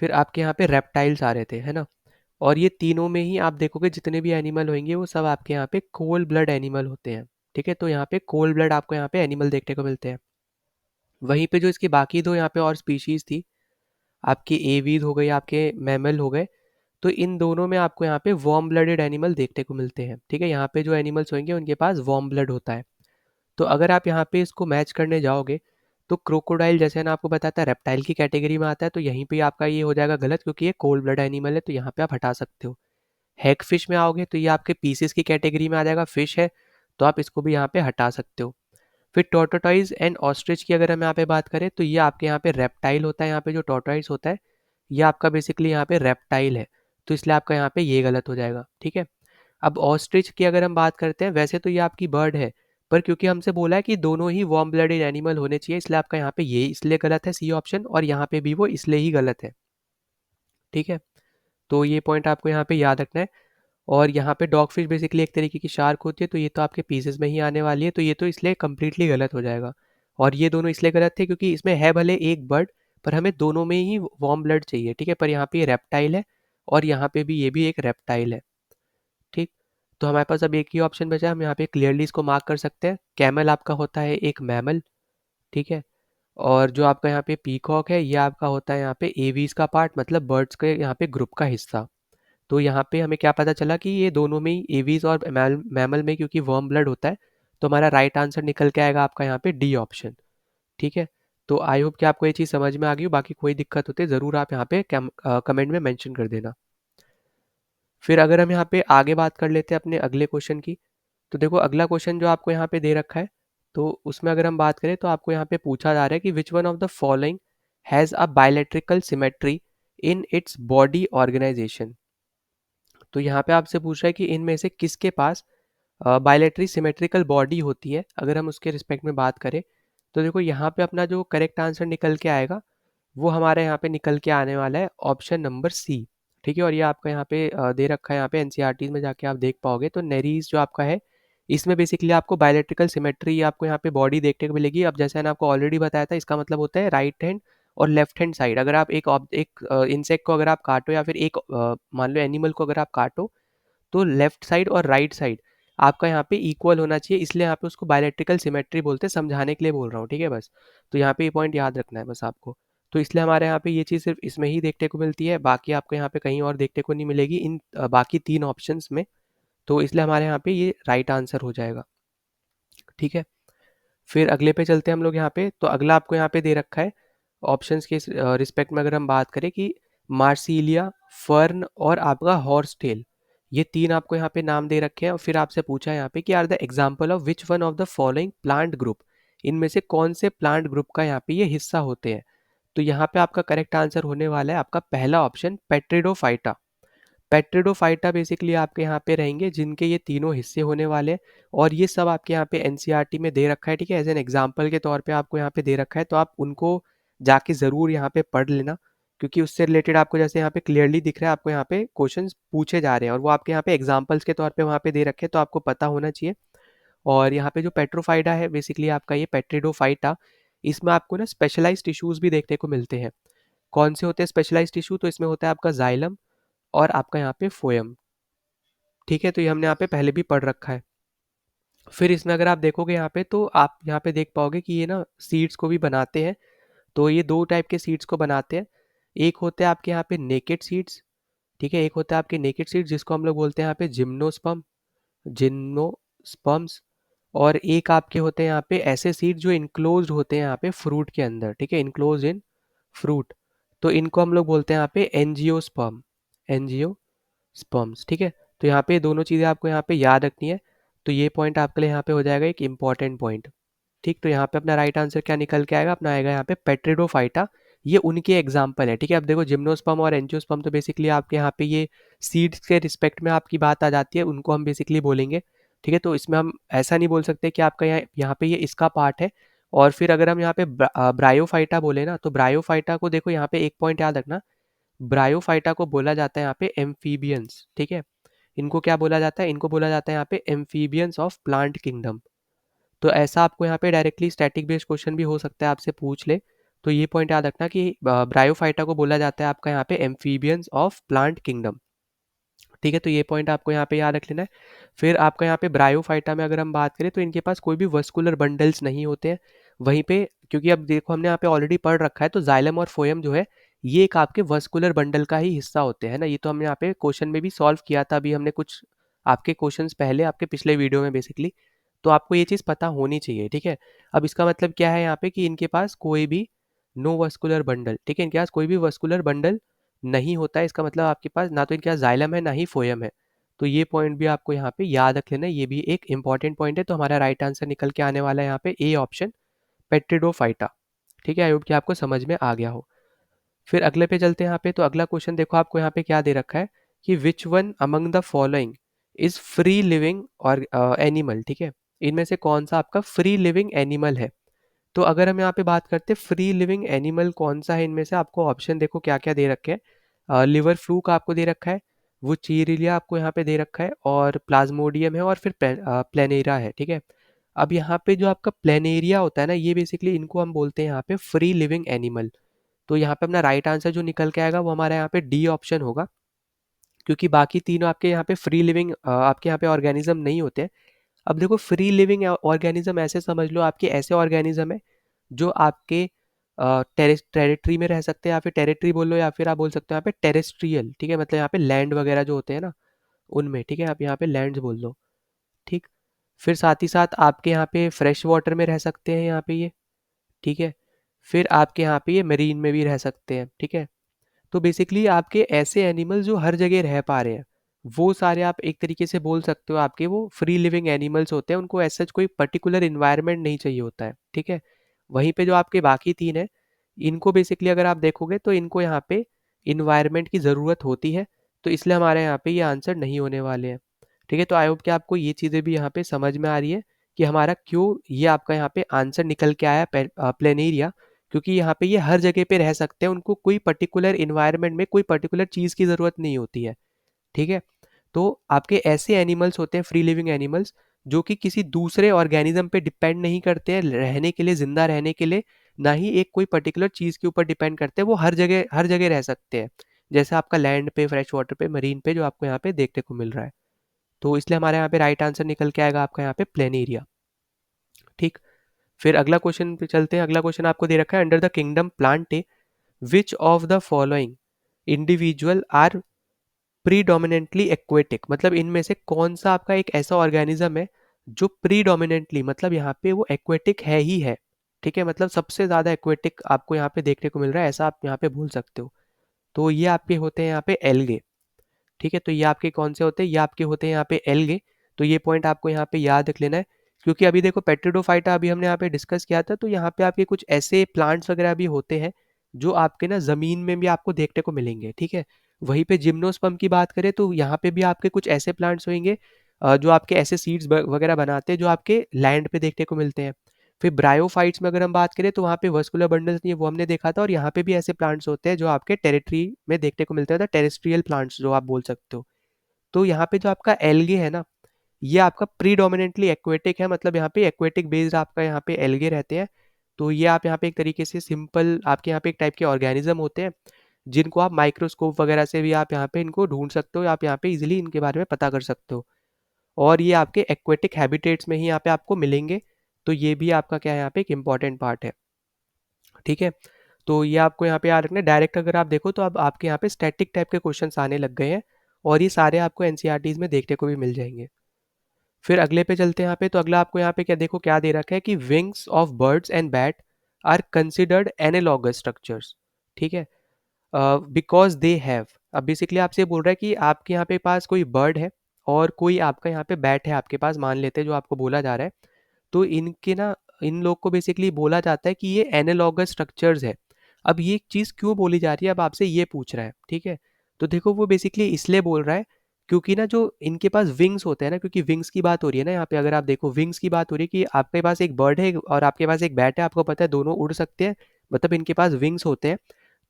फिर आपके यहाँ पे रेप्टाइल्स आ रहे थे, है ना। और ये तीनों में ही आप देखोगे जितने भी एनिमल होंगे वो सब आपके यहाँ पे कोल्ड ब्लड एनिमल होते हैं, ठीक है। तो यहाँ पे कोल्ड ब्लड आपको यहाँ पे एनिमल देखने को मिलते हैं। वहीं पे जो इसकी बाकी दो यहाँ पे और स्पीशीज थी, आपके एवीज हो गए, आपके मैमल हो गए, तो इन दोनों में आपको यहाँ पे वार्म ब्लडेड एनिमल देखने को मिलते हैं, ठीक है। यहाँ पे जो एनिमल्स होंगे उनके पास वार्म ब्लड होता है। तो अगर आप यहाँ पे इसको मैच करने जाओगे तो क्रोकोडाइल, जैसे ना आपको बताया था, रेप्टाइल की कैटेगरी में आता है, तो यहीं पे आपका ये हो जाएगा गलत, क्योंकि ये कोल्ड ब्लड एनिमल है, तो यहाँ पे आप हटा सकते हो। हैग फिश में आओगे तो ये आपके पीसेस की कैटेगरी में आ जाएगा, फिश है, तो आप इसको भी यहाँ पे हटा सकते हो। फिर टोर्टोटाइज एंड ऑस्ट्रिच की अगर हम यहाँ पे बात करें तो ये आपके यहाँ पे रेप्टाइल होता है, यहाँ पे जो टोर्टोटाइज होता है ये आपका बेसिकली यहाँ पे रेप्टाइल है, तो इसलिए आपका यहाँ पे ये गलत हो जाएगा, ठीक है। अब ऑस्ट्रिच की अगर हम बात करते हैं, वैसे तो ये आपकी बर्ड है, पर क्योंकि हमसे बोला है कि दोनों ही वार्म ब्लडेड एनिमल होने चाहिए, इसलिए आपका यहाँ पे ये इसलिए गलत है सी ऑप्शन, और यहाँ पे भी वो इसलिए ही गलत है, ठीक है। तो ये पॉइंट आपको यहाँ पे याद रखना है। और यहाँ पे डॉग फिश बेसिकली एक तरीके की शार्क होती है, तो ये तो आपके पीसेस में ही आने वाली है, तो ये तो इसलिए कम्प्लीटली गलत हो जाएगा। और ये दोनों इसलिए गलत थे क्योंकि इसमें है भले एक बर्ड, पर हमें दोनों में ही वार्म ब्लड चाहिए, ठीक है। पर यहाँ पे ये रेप्टाइल है और यहाँ पे भी ये भी एक रेप्टाइल है, ठीक। तो हमारे पास अब एक ही ऑप्शन बचा है, हम यहाँ पे क्लियरली इसको मार्क कर सकते हैं, कैमल आपका होता है एक मैमल, ठीक है। और जो आपका यहाँ पे पीकॉक है ये आपका होता है यहाँ पे एवीज का पार्ट, मतलब बर्ड्स के यहाँ पे ग्रुप का हिस्सा। तो यहाँ पे हमें क्या पता चला कि ये दोनों में ही एवीज और मैमल में क्योंकि वर्म ब्लड होता है, तो हमारा राइट आंसर निकल के आएगा आपका यहाँ पे डी ऑप्शन, ठीक है। तो आई होप कि आपको ये चीज़ समझ में आ गई हो, बाकी कोई दिक्कत होती है ज़रूर आप यहाँ पे कमेंट में मेंशन कर देना। फिर अगर हम यहाँ पे आगे बात कर लेते हैं अपने अगले क्वेश्चन की, तो देखो अगला क्वेश्चन जो आपको यहाँ पे दे रखा है, तो उसमें अगर हम बात करें तो आपको यहाँ पे पूछा जा रहा है कि which one of the following has a bilateral symmetry in its body organisation. तो यहाँ पे आपसे पूछ रहा है कि इनमें से किसके पास बायलैटरी सिमेट्रिकल बॉडी होती है, अगर हम उसके रिस्पेक्ट में बात करें। तो देखो यहाँ पे अपना जो करेक्ट आंसर निकल के आएगा वो हमारे यहाँ पे निकल के आने वाला है ऑप्शन नंबर सी, ठीक है। और ये आपका यहाँ पे दे रखा है, यहाँ पे एनसीईआरटी में जाके आप देख पाओगे, तो नेरीज जो आपका है इसमें बेसिकली आपको बायलैट्रिकल सिमेट्री आपको यहाँ पे बॉडी देखने को मिलेगी। अब जैसे मैंने आपको ऑलरेडी बताया था, इसका मतलब होता है राइट हैंड और लेफ्ट हैंड साइड। अगर आप एक इंसेक्ट को अगर आप काटो, या फिर एक मान लो एनिमल को अगर आप काटो, तो लेफ्ट साइड और राइट साइड आपका यहाँ पे इक्वल होना चाहिए, इसलिए यहाँ पे उसको बायलैट्रिकल सिमेट्री बोलते हैं, समझाने के लिए बोल रहा हूँ, ठीक है बस। तो यहाँ पे ये पॉइंट याद रखना है बस आपको। तो इसलिए हमारे यहाँ पे ये चीज़ सिर्फ इसमें ही देखने को मिलती है, बाकी आपको यहाँ पे कहीं और देखने को नहीं मिलेगी इन बाकी तीन ऑप्शंस में। तो इसलिए हमारे यहाँ पे ये राइट आंसर हो जाएगा, ठीक है। फिर अगले पे चलते हैं हम लोग यहाँ पे। तो अगला आपको यहाँ पे दे रखा है ऑप्शंस के रिस्पेक्ट में अगर हम बात करें कि मार्सिलिया, फर्न और आपका हॉर्स टेल, ये 3 आपको यहाँ पे नाम दे रखे हैं और फिर आपसे पूछा है यहाँ पे कि are the example of which one of the following plant group, इनमें से कौन से प्लांट ग्रुप का यहाँ पे ये हिस्सा होते हैं। तो यहाँ पे आपका करेक्ट आंसर होने वाला है आपका पहला ऑप्शन पेट्रिडोफाइटा। पेट्रिडोफाइटा बेसिकली आपके यहाँ पे रहेंगे जिनके ये तीनों हिस्से होने वाले हैं, और ये सब आपके यहाँ पे एनसीईआरटी में दे रखा है, ठीक है, एज एन एग्जाम्पल के तौर पे आपको यहाँ पे दे रखा है, तो आप उनको जाके ज़रूर यहाँ पे पढ़ लेना, क्योंकि उससे रिलेटेड आपको जैसे यहाँ पे क्लियरली दिख रहा है आपको यहाँ पे क्वेश्चंस पूछे जा रहे हैं और वो आपके यहाँ पे एग्जाम्पल्स के तौर पे वहाँ पे दे रखे हैं, तो आपको पता होना चाहिए। और यहाँ पे जो पेट्रोफाइटा है बेसिकली आपका ये पेट्रिडोफाइटा, इसमें आपको ना स्पेशलाइज्ड टिश्यूज भी देखने को मिलते हैं। कौन से होते हैं स्पेशलाइज्ड टिश्यू? तो इसमें होता है आपका जाइलम और आपका यहाँ पे फोयम, ठीक है, तो ये हमने यहाँ पे पहले भी पढ़ रखा है। फिर इसमें अगर आप देखोगे यहाँ पे तो आप यहाँ पे देख पाओगे कि ये ना सीड्स को भी बनाते हैं। तो ये दो टाइप के सीड्स को बनाते हैं। एक होते हैं आपके यहाँ पे नेकेड सीड्स, ठीक है, एक होता है आपके नेकेड सीड्स जिसको हम लोग बोलते हैं यहाँ पे जिम्नोस्पर्म्स। और एक आपके होते हैं यहाँ पे ऐसे सीड जो इनक्लोज्ड होते हैं यहाँ पे फ्रूट के अंदर, ठीक है, इनक्लोज इन फ्रूट। तो इनको हम लोग बोलते हैं यहाँ पे एंजियोस्पर्म, एंजियोस्पर्म्स, ठीक है। तो यहाँ पे दोनों चीज़ें आपको यहाँ पे याद रखनी है। तो ये पॉइंट आपके लिए यहाँ पे हो जाएगा एक इंपॉर्टेंट पॉइंट। ठीक, तो यहाँ पे अपना राइट आंसर क्या निकल के आएगा? अपना आएगा यहाँ पे पेट्रिडोफाइटा। ये उनके एग्जाम्पल है, ठीक है। अब देखो जिम्नोस्पर्म और एंजियोस्पर्म तो बेसिकली आपके यहाँ पे ये सीड्स के रिस्पेक्ट में आपकी बात आ जाती है, उनको हम बेसिकली बोलेंगे, ठीक है। तो इसमें हम ऐसा नहीं बोल सकते कि आपका यहाँ पे ये इसका पार्ट है। और फिर अगर हम यहाँ पे ब्रायोफाइटा बोले ना, तो ब्रायोफाइटा को देखो यहाँ पे एक पॉइंट याद रखना, ब्रायोफाइटा को बोला जाता है यहाँ पे एम्फीबियंस, ठीक है। इनको क्या बोला जाता है? इनको बोला जाता है यहाँ पे एम्फीबियंस ऑफ प्लांट किंगडम। तो ऐसा आपको यहाँ पे डायरेक्टली स्टैटिक बेस्ड क्वेश्चन भी हो सकता है, आपसे पूछ ले। तो ये पॉइंट याद रखना कि ब्रायोफाइटा को बोला जाता है आपका यहाँ पे एम्फीबियंस ऑफ प्लांट किंगडम, ठीक है। तो ये पॉइंट आपको यहाँ पे याद रख लेना है। फिर आपका यहाँ पे ब्रायोफाइटा में अगर हम बात करें तो इनके पास कोई भी वस्कुलर बंडल्स नहीं होते हैं वहीं पे, क्योंकि अब देखो हमने यहाँ पे ऑलरेडी पढ़ रखा है, तो जाइलम और फोयम जो है ये एक आपके वस्कुलर बंडल का ही हिस्सा होते हैं ना। ये तो हमने यहाँ पे क्वेश्चन में भी सॉल्व किया था, अभी हमने कुछ आपके क्वेश्चंस पहले आपके पिछले वीडियो में बेसिकली। तो आपको ये चीज़ पता होनी चाहिए, ठीक है। अब इसका मतलब क्या है यहाँ पे कि इनके पास कोई भी नो वस्कुलर बंडल, ठीक है, इनके पास कोई भी वस्कुलर बंडल नहीं होता है। इसका मतलब आपके पास ना तो इनके पास जाइलम है ना ही फोयम है। तो ये पॉइंट भी आपको यहाँ पे याद रख लेना है, ये भी एक इंपॉर्टेंट पॉइंट है। तो हमारा राइट आंसर निकल के आने वाला है यहाँ पे ए ऑप्शन, पेट्रिडोफाइटा, ठीक है। आई होप कि आपको समझ में आ गया हो। फिर अगले पे चलते हैं यहाँ पे। तो अगला क्वेश्चन देखो आपको यहाँ पे क्या दे रखा है कि which one among the following is free living और एनिमल, ठीक है, इनमें से कौन सा आपका फ्री लिविंग एनिमल है। तो अगर हम यहाँ पे बात करते हैं फ्री लिविंग एनिमल कौन सा है, इनमें से आपको ऑप्शन देखो क्या क्या दे रखे हैं। लिवर फ्लूक आपको दे रखा है, वो चीरिलिया आपको यहाँ पे दे रखा है, और प्लाज्मोडियम है, और फिर प्लेनेरा है, ठीक है। अब यहाँ पे जो आपका प्लेनेरिया होता है ना, ये बेसिकली इनको हम बोलते हैं यहाँ पे फ्री लिविंग एनिमल। तो यहाँ पे अपना राइट आंसर जो निकल के आएगा वो हमारा यहाँ पे डी ऑप्शन होगा, क्योंकि बाकी तीनों आपके यहाँ पे फ्री लिविंग आपके यहाँ पे ऑर्गेनिज्म नहीं होते हैं। अब देखो फ्री लिविंग ऑर्गेनिज्म ऐसे समझ लो आपके ऐसे ऑर्गेनिज्म है जो आपके टेरिटरी में रह सकते हैं, या फिर टेरिटरी बोल लो, या फिर आप बोल सकते हो यहाँ पे टेरेस्ट्रियल, ठीक है, मतलब यहाँ पे लैंड वगैरह जो होते हैं ना उनमें, ठीक है, आप यहाँ पे लैंड्स बोल दो, ठीक। फिर साथ ही साथ आपके यहाँ पे फ्रेश वाटर में रह सकते हैं यहाँ पे ये, ठीक है। फिर आपके यहाँ पे ये मरीन में भी रह सकते हैं, ठीक है। तो बेसिकली आपके ऐसे एनिमल जो हर जगह रह पा रहे हैं, वो सारे आप एक तरीके से बोल सकते हो आपके वो फ्री लिविंग एनिमल्स होते हैं, उनको ऐसा कोई पर्टिकुलर इन्वायरमेंट नहीं चाहिए होता है, ठीक है। वहीं पे जो आपके बाकी तीन है, इनको बेसिकली अगर आप देखोगे तो इनको यहाँ पे इन्वायरमेंट की ज़रूरत होती है, तो इसलिए हमारे यहाँ पे ये आंसर नहीं होने वाले हैं, ठीक है। तो आई होप कि आपको ये चीज़ें भी यहाँ पे समझ में आ रही है कि हमारा क्यों ये आपका यहाँ पे आंसर निकल के आया प्लेनेरिया, क्योंकि यहाँ पे ये हर जगह पे रह सकते हैं, उनको कोई पर्टिकुलर इन्वायरमेंट में कोई पर्टिकुलर चीज़ की ज़रूरत नहीं होती है, ठीक है। तो आपके ऐसे एनिमल्स होते हैं फ्री लिविंग एनिमल्स जो कि किसी दूसरे ऑर्गेनिज्म पे डिपेंड नहीं करते हैं रहने के लिए, जिंदा रहने के लिए, ना ही एक कोई पर्टिकुलर चीज़ के ऊपर डिपेंड करते हैं, वो हर जगह रह सकते हैं, जैसे आपका लैंड पे, फ्रेश वाटर पे, मरीन पे, जो आपको यहाँ पे देखने को मिल रहा है। तो इसलिए हमारे यहाँ पे राइट आंसर निकल के आएगा आपका यहाँ पे प्लेनेरिया, ठीक। फिर अगला क्वेश्चन पे चलते हैं। अगला क्वेश्चन आपको दे रखा है under the kingdom plantae which of the following individual are predominantly aquatic, मतलब इनमें से कौन सा आपका एक ऐसा ऑर्गेनिज्म है जो प्रीडोमिनेंटली, मतलब यहाँ पे वो एक्वेटिक है ही है, ठीक है, मतलब सबसे ज़्यादा एक्वेटिक आपको यहाँ पे देखने को मिल रहा है, ऐसा आप यहाँ पे बोल सकते हो। तो ये आपके होते हैं यहाँ पे एल्गे, ठीक है, तो ये आपके कौन से होते हैं, ये आपके होते हैं यहाँ पे एल्गे। तो ये पॉइंट आपको यहाँ पे याद रख लेना है, क्योंकि अभी देखो पेट्रिडोफाइटा अभी हमने यहाँ पे डिस्कस किया था, तो यहाँ पे आपके कुछ ऐसे प्लांट्स वगैरह भी होते हैं जो आपके ना ज़मीन में भी आपको देखने को मिलेंगे, ठीक है। वहीं पे जिम्नोस्पर्म की बात करें तो यहाँ पे भी आपके कुछ ऐसे प्लांट्स होंगे जो आपके ऐसे सीड्स वगैरह बनाते हैं जो आपके लैंड पे देखने को मिलते हैं। फिर ब्रायोफाइट्स में अगर हम बात करें तो वहाँ पे वस्कुलर बंडल्स नहीं है, वो हमने देखा था, और यहाँ पे भी ऐसे प्लांट्स होते हैं जो आपके टेरिटरी में देखने को मिलते हैं, टेरेस्ट्रियल प्लांट्स जो आप बोल सकते हो। तो यहाँ पे जो आपका एल्गे है ना, ये आपका प्रीडोमिनेंटली एक्वेटिक है, मतलब यहाँ पे एक्वेटिक बेस्ड आपका यहाँ पे एल्गे रहते हैं। तो ये आप यहाँ पे एक तरीके से सिंपल आपके यहाँ पे एक टाइप के ऑर्गेनिज्म होते हैं जिनको आप माइक्रोस्कोप वगैरह से भी आप यहाँ पे इनको ढूंढ सकते हो, आप यहाँ पे इजिली इनके बारे में पता कर सकते हो। और ये आपके एक्वेटिक हैबिटेट्स में ही यहाँ पे आपको मिलेंगे। तो ये भी आपका क्या है, यहाँ पे एक इम्पॉर्टेंट पार्ट है, ठीक है। तो ये आपको यहाँ पे याद रखना है। डायरेक्ट अगर आप देखो तो अब आपके यहाँ पे स्टैटिक टाइप के क्वेश्चंस आने लग गए हैं, और ये सारे आपको एनसीईआरटीज में देखने को भी मिल जाएंगे। फिर अगले पे चलते हैं यहाँ पे, तो अगला आपको यहाँ पे क्या देखो क्या दे रखा है कि wings of birds and bat are considered analogous structures, ठीक है, बिकॉज दे हैव। अब बेसिकली आपसे बोल रहा है कि आपके यहाँ पे पास कोई बर्ड है और कोई आपका यहाँ पे बैट है आपके पास, मान लेते हैं जो आपको बोला जा रहा है। तो इनके ना, इन लोग को बेसिकली बोला जाता है कि ये एनालॉगस स्ट्रक्चर्स है। अब ये चीज़ क्यों बोली जा रही है, अब आपसे ये पूछ रहा है, ठीक है। तो देखो वो बेसिकली इसलिए बोल रहा है क्योंकि ना जो इनके पास विंग्स होते हैं ना, क्योंकि विंग्स की बात हो रही है ना यहाँ पे, अगर आप देखो विंग्स की बात हो रही है कि आपके पास एक बर्ड है और आपके पास एक बैट है, आपको पता है दोनों उड़ सकते हैं, मतलब इनके पास विंग्स होते हैं।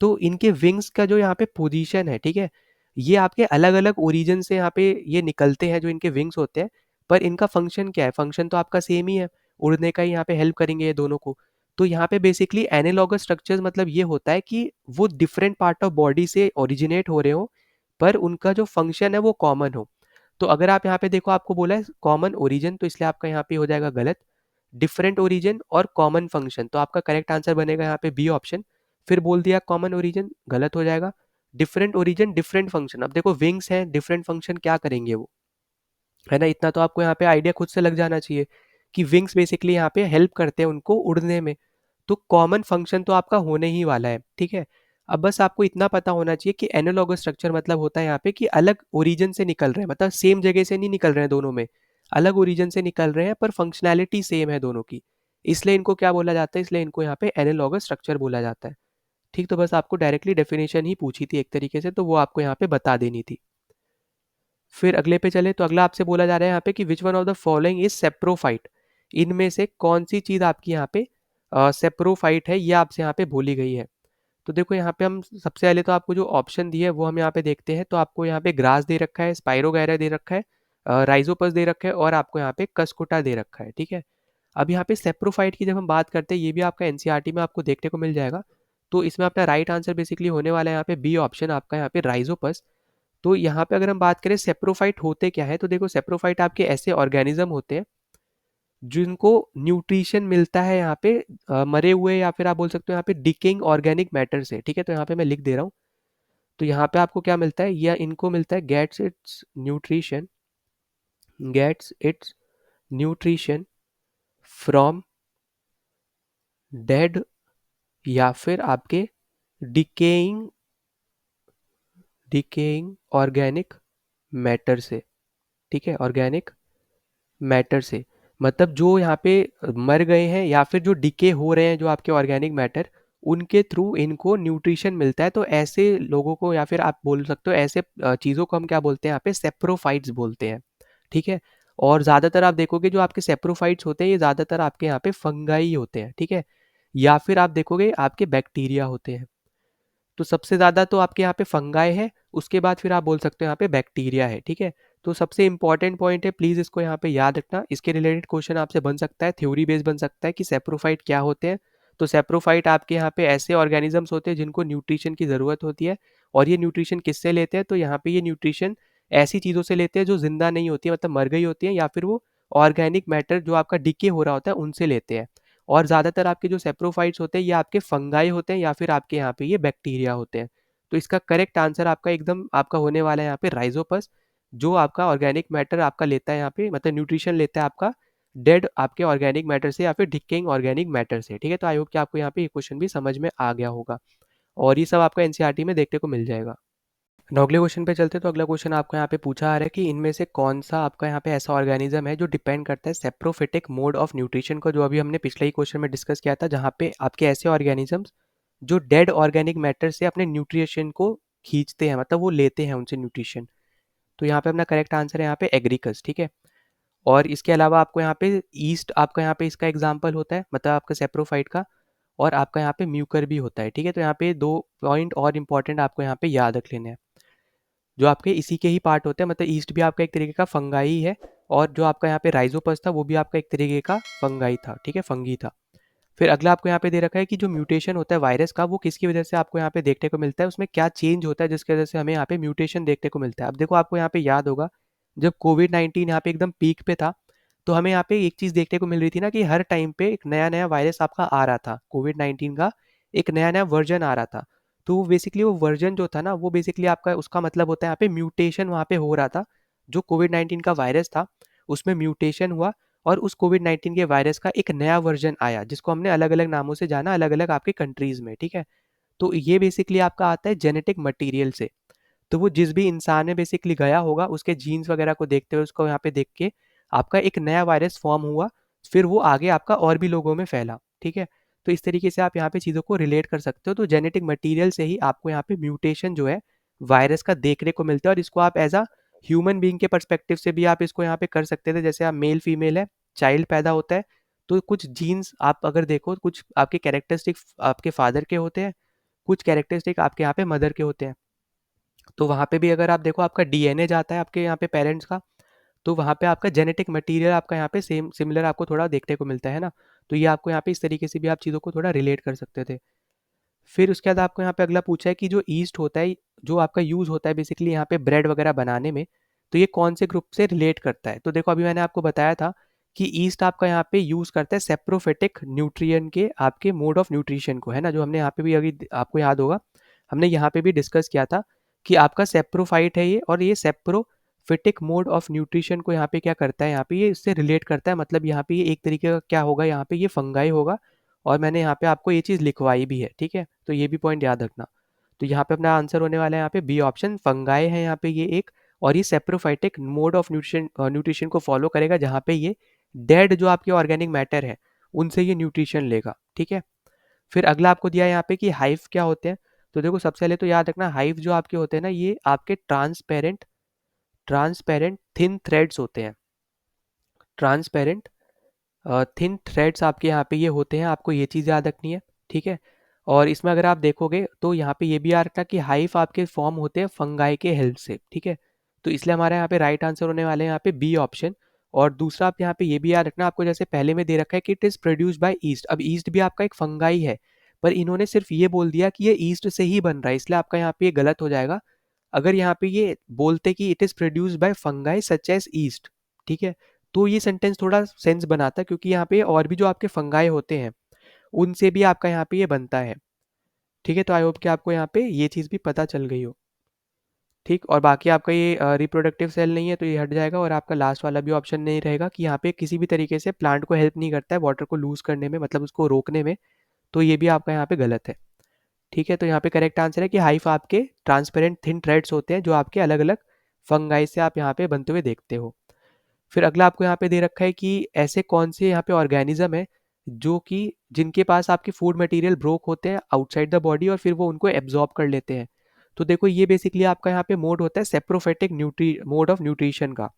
तो इनके विंग्स का जो यहाँ पे पोजीशन है, ठीक है, ये आपके अलग अलग ओरिजिन से यहाँ पे ये निकलते हैं जो इनके विंग्स होते हैं। पर इनका फंक्शन क्या है, फंक्शन तो आपका सेम ही है, उड़ने का ही यहाँ पे हेल्प करेंगे ये दोनों को। तो यहाँ पे बेसिकली एनालॉगस स्ट्रक्चर्स मतलब ये होता है कि वो डिफरेंट पार्ट ऑफ बॉडी से ओरिजिनेट हो रहे हो, पर उनका जो फंक्शन है वो कॉमन हो। तो अगर आप यहाँ पे देखो आपको बोला है कॉमन ओरिजिन, तो इसलिए आपका यहाँ पे हो जाएगा गलत। डिफरेंट ओरिजिन और कॉमन फंक्शन, तो आपका करेक्ट आंसर बनेगा यहाँ पे बी ऑप्शन। फिर बोल दिया कॉमन ओरिजिन, गलत हो जाएगा। डिफरेंट ओरिजिन डिफरेंट फंक्शन, अब देखो विंग्स हैं, डिफरेंट फंक्शन क्या करेंगे वो, है ना, इतना तो आपको यहाँ पे आइडिया खुद से लग जाना चाहिए कि विंग्स बेसिकली यहाँ पे हेल्प करते हैं उनको उड़ने में। तो कॉमन फंक्शन तो आपका होने ही वाला है, ठीक है। अब बस आपको इतना पता होना चाहिए कि एनालॉगस स्ट्रक्चर मतलब होता है यहाँ पे कि अलग ओरिजिन से निकल रहे हैं, मतलब सेम जगह से नहीं निकल रहे हैं दोनों में, अलग ओरिजिन से निकल रहे हैं, पर फंक्शनैलिटी सेम है दोनों की। इसलिए इनको क्या बोला जाता है, इसलिए इनको यहाँ पे एनालॉगस स्ट्रक्चर बोला जाता है, ठीक। तो बस आपको डायरेक्टली डेफिनेशन ही पूछी थी एक तरीके से, तो वो आपको यहाँ पे बता देनी थी। फिर अगले पे चले, तो अगला आपसे बोला जा रहा है यहाँ पे कि which one of the following is saprophyte, इनमें से कौन सी चीज़ आपकी यहाँ पे सेप्रोफाइट है, ये आपसे यहाँ पे बोली गई है। तो देखो यहाँ पे हम सबसे पहले तो आपको जो ऑप्शन दिए है वो हम यहाँ पे देखते हैं। तो आपको यहाँ पे ग्रास दे रखा है, स्पाइरोगैरा दे रखा है, राइजोपस दे रखा है, और आपको यहाँ पे कस्कुटा दे रखा है, ठीक है। अब यहाँ पे सेप्रोफाइट की जब हम बात करते हैं, ये भी आपका एनसीईआरटी में आपको देखने को मिल जाएगा। तो इसमें अपना राइट आंसर बेसिकली होने वाला है यहाँ पे बी ऑप्शन, आपका यहाँ पे राइजोपस। तो यहाँ पे अगर हम बात करें सेप्रोफाइट होते क्या है, तो देखो सेप्रोफाइट आपके ऐसे ऑर्गेनिज्म होते हैं जिनको न्यूट्रिशन मिलता है यहाँ पे मरे हुए, या फिर आप बोल सकते हो यहाँ पे डिकेइंग ऑर्गेनिक मैटर से, ठीक है। तो यहाँ पे मैं लिख दे रहा हूँ। तो यहाँ पे आपको क्या मिलता है, या इनको मिलता है gets its nutrition from dead, या फिर आपके डिकेइंग डिकेइंग ऑर्गेनिक मैटर से, ठीक है, ऑर्गेनिक मैटर से। मतलब जो यहाँ पे मर गए हैं या फिर जो डिके हो रहे हैं जो आपके ऑर्गेनिक मैटर, उनके थ्रू इनको न्यूट्रिशन मिलता है। तो ऐसे लोगों को, या फिर आप बोल सकते हो ऐसे चीज़ों को हम क्या बोलते हैं यहाँ पे, सेप्रोफाइट्स बोलते हैं, ठीक है। और ज़्यादातर आप देखोगे जो आपके सेप्रोफाइट्स होते हैं ये ज़्यादातर आपके यहाँ पे फंगाई होते हैं, ठीक है, या फिर आप देखोगे आपके बैक्टीरिया होते हैं। तो सबसे ज़्यादा तो आपके यहाँ पे फंगाई है, उसके बाद फिर आप बोल सकते हो यहाँ पे बैक्टीरिया है, ठीक है। तो सबसे इंपॉर्टेंट पॉइंट है, प्लीज़ इसको यहाँ पे याद रखना। इसके रिलेटेड क्वेश्चन आपसे बन सकता है, थ्योरी बेस्ड बन सकता है कि सेप्रोफाइट क्या होते हैं। तो सेप्रोफाइट आपके यहाँ पे ऐसे ऑर्गेनिजम्स होते हैं जिनको न्यूट्रिशन की ज़रूरत होती है। और ये न्यूट्रिशन किससे लेते हैं, तो यहाँ पे ये न्यूट्रिशन ऐसी चीज़ों से लेते हैं जो जिंदा नहीं होती है, मतलब मर गई होती है, या फिर वो ऑर्गेनिक मैटर जो आपका डिके हो रहा होता है उनसे लेते हैं। और ज़्यादातर आपके जो सेप्रोफाइट्स होते हैं ये आपके फंगाई होते हैं, या फिर आपके यहाँ पे ये बैक्टीरिया होते हैं। तो इसका करेक्ट आंसर आपका एकदम आपका होने वाला है यहाँ पे राइजोपस, जो आपका ऑर्गेनिक मैटर आपका लेता है यहाँ पे, मतलब न्यूट्रिशन लेता है आपका डेड आपके ऑर्गेनिक मैटर से या फिर डिकेइंग ऑर्गेनिक मैटर से, ठीक है। तो आई होप कि आपको यहाँ पे ये क्वेश्चन भी समझ में आ गया होगा, और ये सब आपका एनसीईआरटी में देखने को मिल जाएगा। अगले क्वेश्चन पे चलते, तो अगला क्वेश्चन आपको यहाँ पे पूछा आ रहा है कि इनमें से कौन सा आपका यहाँ पे ऐसा ऑर्गेनिज्म है जो डिपेंड करता है सेप्रोफिटिक मोड ऑफ न्यूट्रिशन को, जो अभी हमने पिछले ही क्वेश्चन में डिस्कस किया था, जहाँ पे आपके ऐसे ऑर्गेनिजम्स जो डेड ऑर्गेनिक मैटर से अपने न्यूट्रिशन को खींचते हैं, मतलब वो लेते हैं उनसे न्यूट्रिशन। तो यहाँ पे अपना करेक्ट आंसर है यहाँ पे एग्रीकस, ठीक है। और इसके अलावा आपको यहाँ पे ईस्ट आपका यहाँ पे इसका एग्जाम्पल होता है, मतलब आपका सेप्रोफाइट का। और आपका यहाँ पे म्यूकर भी होता है, ठीक है। तो यहाँ पे दो पॉइंट और इंपॉर्टेंट आपको यहाँ पे याद रख लेने हैं, जो आपके इसी के ही पार्ट होते हैं। मतलब ईस्ट भी आपका एक तरीके का फंगाई है, और जो आपका यहाँ पे राइजोपस था वो भी आपका एक तरीके का फंगाई था, ठीक है, फंगी था। फिर अगला आपको यहाँ पे दे रखा है कि जो म्यूटेशन होता है वायरस का, वो किसकी वजह से आपको यहाँ पे देखने को मिलता है, उसमें क्या चेंज होता है जिसकी वजह से हमें यहाँ पे म्यूटेशन देखने को मिलता है। अब देखो, आपको यहाँ पे याद होगा जब कोविड-19 यहाँ पे एकदम पीक पे था, तो हमें यहाँ पे एक चीज़ देखने को मिल रही थी ना, कि हर टाइम पे एक नया नया वायरस आपका आ रहा था, कोविड-19 का एक नया नया वर्जन आ रहा था। तो वो बेसिकली वो वर्जन जो था ना, वो बेसिकली आपका उसका मतलब होता है यहाँ पे म्यूटेशन वहाँ पे हो रहा था। जो कोविड-19 का वायरस था उसमें म्यूटेशन हुआ, और उस कोविड-19 के वायरस का एक नया वर्जन आया, जिसको हमने अलग अलग नामों से जाना, अलग अलग आपके कंट्रीज में, ठीक है। तो ये बेसिकली आपका आता है जेनेटिक मटेरियल से। तो वो जिस भी इंसान में बेसिकली गया होगा, उसके जीन्स वगैरह को देखते हुए, उसको यहाँ पे देख के आपका एक नया वायरस फॉर्म हुआ, फिर वो आगे आपका और भी लोगों में फैला, ठीक है। तो इस तरीके से आप यहाँ पे चीज़ों को रिलेट कर सकते हो। तो जेनेटिक मटेरियल से ही आपको यहाँ पे म्यूटेशन जो है वायरस का देखने को मिलता है, और इसको आप एज अ ह्यूमन बीइंग के पर्सपेक्टिव से भी आप इसको यहाँ पे कर सकते थे। जैसे आप मेल फीमेल है, चाइल्ड पैदा होता है, तो कुछ जीन्स आप अगर देखो, कुछ आपके कैरेक्टरिस्टिक आपके फादर के होते हैं, कुछ कैरेक्टरिस्टिक आपके यहाँ पे मदर के होते हैं। तो वहाँ पे भी अगर आप देखो, आपका डीएनए जाता है आपके यहाँ पे पेरेंट्स का, तो वहाँ पे आपका जेनेटिक मटेरियल आपका यहाँ पे सेम सिमिलर आपको थोड़ा देखने को मिलता है ना। तो ये आपको यहाँ पे इस तरीके से भी आप चीज़ों को थोड़ा रिलेट कर सकते थे। फिर उसके बाद आपको यहाँ पे अगला पूछा है कि जो ईस्ट होता है, जो आपका यूज़ होता है बेसिकली यहाँ पे ब्रेड वगैरह बनाने में, तो ये कौन से ग्रुप से रिलेट करता है। तो देखो, अभी मैंने आपको बताया था कि ईस्ट आपका यहाँ पे यूज़ करता है सेप्रोफिटिक न्यूट्रिएंट के आपके मोड ऑफ न्यूट्रिशन को, है ना, जो हमने यहाँ पे भी अभी आपको याद होगा, हमने यहाँ पे भी डिस्कस किया था कि आपका सेप्रोफाइट है ये, और ये सेप्रोफिटिक मोड ऑफ न्यूट्रिशन को यहाँ पे क्या करता है, यहाँ पे ये इससे रिलेट करता है। मतलब यहाँ पे ये एक तरीके का क्या होगा, यहाँ पे ये फंगाई होगा। और मैंने यहाँ पे आपको ये चीज़ लिखवाई भी है, ठीक है। तो ये भी पॉइंट याद रखना। तो यहाँ पे अपना आंसर होने वाला है यहाँ पे बी ऑप्शन, फंगाई है यहाँ पे ये एक। और ये saprophytic mode of nutrition nutrition को फॉलो करेगा, जहाँ पे ये डेड जो आपके ऑर्गेनिक मैटर है उनसे ये न्यूट्रिशन लेगा, ठीक है। फिर अगला आपको दिया है यहाँ पे कि हाइव क्या होते हैं। तो देखो, सबसे पहले तो याद रखना, हाइव जो आपके होते हैं ना, ये आपके ट्रांसपेरेंट ट्रांसपेरेंट थिन थ्रेड्स होते हैं। ट्रांसपेरेंट थिन थ्रेड्स आपके यहाँ पे ये होते हैं, आपको ये चीज़ याद रखनी है, ठीक है। और इसमें अगर आप देखोगे तो यहाँ पे ये भी याद रखना कि हाइव आपके फॉर्म होते हैं फंगाई के हेल्प से, ठीक है। तो इसलिए हमारे यहाँ पे राइट आंसर होने वाले हैं यहाँ पे बी ऑप्शन। और दूसरा आप यहाँ पे ये भी याद रखना, आपको जैसे पहले में दे रखा है कि it is produced bye east. अब ईस्ट भी आपका एक फंगाई है, पर इन्होंने सिर्फ ये बोल दिया कि ये ईस्ट से ही बन रहा है, इसलिए आपका यहाँ पे ये गलत हो जाएगा। अगर यहाँ पे ये बोलते कि it is produced by fungi such as yeast, ठीक है, तो ये सेंटेंस थोड़ा सेंस बनाता है, क्योंकि यहाँ पे और भी जो आपके फंगाई होते हैं उनसे भी आपका यहाँ पे ये बनता है, ठीक है। तो आई होप कि आपको यहाँ पे ये चीज़ भी पता चल गई हो, ठीक। और बाकी आपका ये रिप्रोडक्टिव सेल नहीं है, तो ये हट जाएगा। और आपका लास्ट वाला भी ऑप्शन नहीं रहेगा, कि यहाँ पे किसी भी तरीके से प्लांट को हेल्प नहीं करता है वाटर को लूज करने में, मतलब उसको रोकने में। तो ये भी आपका यहाँ पे गलत है, ठीक है। तो यहाँ पे करेक्ट आंसर है कि हाइफ आपके ट्रांसपेरेंट थिन थ्रेड्स होते हैं, जो आपके अलग अलग फंगाई से आप यहाँ पे बनते हुए देखते हो। फिर अगला आपको यहाँ पे दे रखा है कि ऐसे कौन से यहाँ पे ऑर्गेनिज्म है जो कि जिनके पास आपके फूड मटेरियल ब्रोक होते हैं आउटसाइड द बॉडी, और फिर वो उनको एब्जॉर्ब कर लेते हैं। तो देखो, ये बेसिकली आपका यहाँ पे मोड होता है सेप्रोफेटिक न्यूट्री मोड ऑफ न्यूट्रिशन का,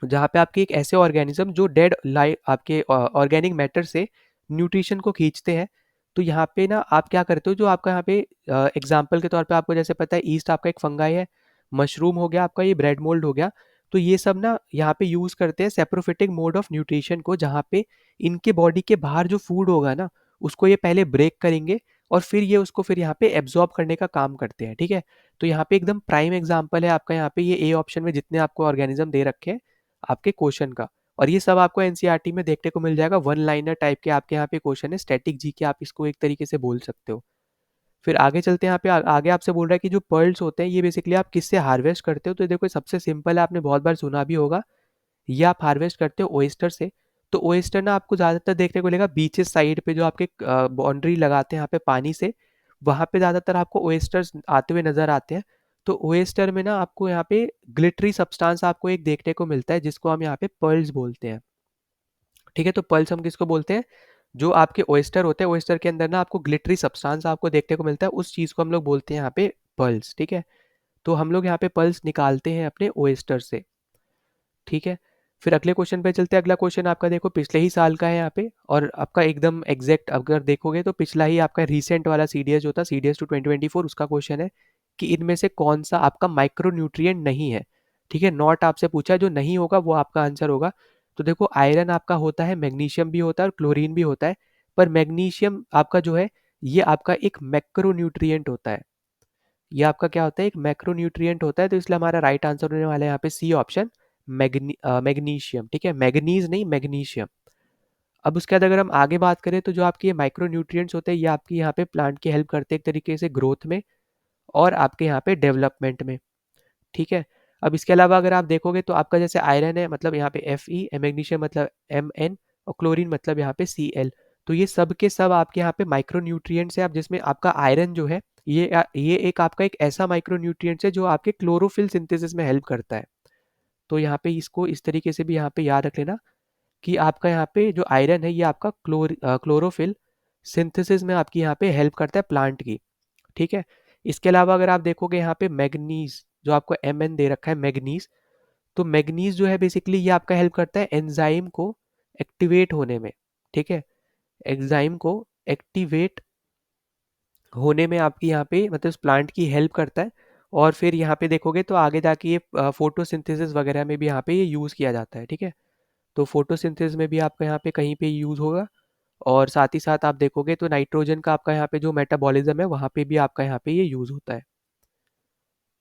जहाँ पे आपके एक ऐसे ऑर्गेनिज्म जो डेड लाइफ आपके ऑर्गेनिक मैटर से न्यूट्रिशन को खींचते हैं। तो यहाँ पे ना आप क्या करते हो, जो आपका यहाँ पे एग्जाम्पल के तौर पे आपको जैसे पता है, ईस्ट आपका एक फंगाई है, मशरूम हो गया आपका, ये ब्रेड मोल्ड हो गया। तो ये सब ना यहाँ पे यूज करते हैं सेप्रोफिटिक मोड ऑफ न्यूट्रिशन को, जहाँ पे इनके बॉडी के बाहर जो फूड होगा ना, उसको ये पहले ब्रेक करेंगे, और फिर ये उसको फिर यहाँ पे एब्जॉर्ब करने का काम करते हैं, ठीक है। तो यहाँ पे एकदम प्राइम एग्जाम्पल है आपका यहाँ पे ये ए ऑप्शन में जितने आपको ऑर्गेनिज्म दे रखे हैं आपके क्वेश्चन का। और ये सब आपको एनसीईआरटी में देखने को मिल जाएगा, वन लाइनर टाइप के आपके यहाँ पे क्वेश्चन है, स्टैटिक जी के आप इसको एक तरीके से बोल सकते हो। फिर आगे चलते हैं, यहाँ पे आगे आपसे बोल रहा है कि जो पर्ल्स होते हैं ये बेसिकली आप किससे हार्वेस्ट करते हो। तो देखो, सबसे सिंपल है, आपने बहुत बार सुना भी होगा, ये आप हार्वेस्ट करते हो ओएस्टर से। तो ओएस्टर ना आपको ज़्यादातर देखने को मिलेगा बीचेस साइड पे, जो आपके बाउंड्री लगाते हैं यहाँ पे पानी से, वहाँ पे ज़्यादातर आपको ओएस्टर्स आते हुए नजर आते हैं। तो ओएस्टर में ना आपको यहाँ पे ग्लिटरी सब्सटेंस आपको एक देखने को मिलता है जिसको हम यहाँ पे पर्ल्स बोलते हैं। ठीक है, तो पर्ल्स हम किसको बोलते हैं? जो आपके ओएस्टर होते हैं, ओएस्टर के अंदर ना आपको ग्लिटरी सब्सटेंस आपको देखने को मिलता है, उस चीज़ को हम लोग बोलते हैं यहाँ पे पर्ल्स। ठीक है, तो हम लोग यहाँ पे पर्ल्स निकालते हैं अपने ओएस्टर से। ठीक है, फिर अगले क्वेश्चन पे चलते हैं। अगला क्वेश्चन आपका देखो पिछले ही साल का है यहाँ पे, और आपका एकदम एग्जैक्ट अगर देखोगे तो पिछला ही आपका रीसेंट वाला सीडीएस जो था, सीडीएस टू 2024, उसका क्वेश्चन है कि इनमें से कौन सा आपका माइक्रो न्यूट्रिएंट नहीं है। ठीक है, नॉट आपसे पूछा है, जो नहीं होगा वो आपका आंसर होगा। तो देखो आयरन आपका होता है, मैग्नीशियम भी होता है और क्लोरीन भी होता है, पर मैग्नीशियम आपका जो है ये आपका एक मैक्रो न्यूट्रिएंट होता है। ये आपका क्या होता है? एक मैक्रोन्यूट्रिएंट होता है, तो इसलिए हमारा राइट आंसर होने वाला है यहाँ पे सी ऑप्शन, मैग्नीशियम। ठीक है, मैग्नीज नहीं, मैग्नीशियम। अब उसके बाद अगर हम आगे बात करें तो जो आपके ये माइक्रोन्यूट्रिएंट्स होते हैं ये आपकी यहाँ पे प्लांट की हेल्प करते हैं एक तरीके से ग्रोथ में और आपके यहाँ पे डेवलपमेंट में। ठीक है, अब इसके अलावा अगर आप देखोगे तो आपका जैसे आयरन है मतलब यहाँ पे Fe, मैग्नीशियम मतलब Mn, और क्लोरीन मतलब यहाँ पे Cl। तो ये सब के सब आपके यहाँ पे माइक्रो न्यूट्रिएंट्स है। अब जिसमें आपका आयरन जो है ये एक आपका एक ऐसा माइक्रो न्यूट्रिएंट्स है जो आपके क्लोरोफिल सिंथेसिस में हेल्प करता है। तो यहाँ पे इसको इस तरीके से भी यहाँ पे याद रख लेना कि आपका यहाँ पे जो आयरन है ये आपका क्लोरोफिल सिंथेसिस में आपकी यहाँ पे हेल्प करता है प्लांट की। ठीक है, इसके अलावा अगर आप देखोगे यहाँ पे मैग्नीज जो आपको Mn दे रखा है मैग्नीज, तो मैग्नीज जो है बेसिकली ये आपका हेल्प करता है एंजाइम को एक्टिवेट होने में। ठीक है, एंजाइम को एक्टिवेट होने में आपकी यहाँ पे मतलब उस प्लांट की हेल्प करता है। और फिर यहाँ पे देखोगे तो आगे जाके ये फोटोसिंथेसिस वगैरह में भी यहाँ पे ये यूज़ किया जाता है। ठीक है, तो फोटोसिंथेसिस में भी आपका यहाँ पे कहीं पे यूज़ होगा। और साथ ही साथ आप देखोगे तो नाइट्रोजन का आपका यहाँ पे जो मेटाबॉलिज्म है वहाँ पे भी आपका यहाँ पे ये यूज़ होता है।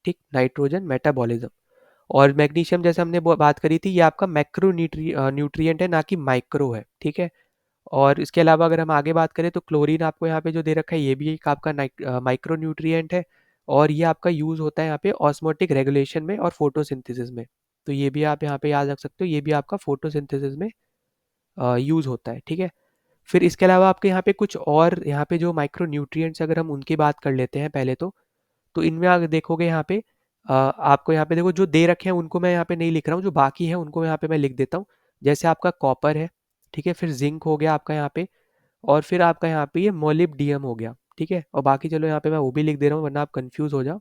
ठीक, नाइट्रोजन मेटाबॉलिज्म। और मैग्नीशियम जैसे हमने बात करी थी ये आपका मैक्रो न्यूट्रिएंट है, ना कि माइक्रो है। ठीक है, और इसके अलावा अगर हम आगे बात करें तो क्लोरीन आपको यहाँ पे जो दे रखा है ये भी एक आपका माइक्रो न्यूट्रिएंट है, और ये आपका यूज़ होता है यहाँ पे ऑस्मोटिक रेगुलेशन में और फोटोसिंथेसिस में। तो ये भी आप यहाँ पे याद रख सकते हो, ये भी आपका फोटोसिंथेसिस में यूज़ होता है। ठीक है, फिर इसके अलावा आपके यहाँ पे कुछ और यहाँ पे जो माइक्रो न्यूट्रिएंट्स अगर हम उनकी बात कर लेते हैं पहले तो इनमें अगर देखोगे यहाँ पे आपको यहाँ पे देखो जो दे रखे हैं उनको मैं यहाँ पे नहीं लिख रहा हूँ, जो बाकी है उनको यहाँ पे मैं लिख देता हूँ। जैसे आपका कॉपर है, ठीक है, फिर जिंक हो गया आपका यहाँ पे, और फिर आपका यहाँ पे ये मोलिब्डियम हो गया। ठीक है, और बाकी चलो यहाँ पे मैं वो भी लिख दे रहा हूँ वरना आप कंफ्यूज हो जाओ।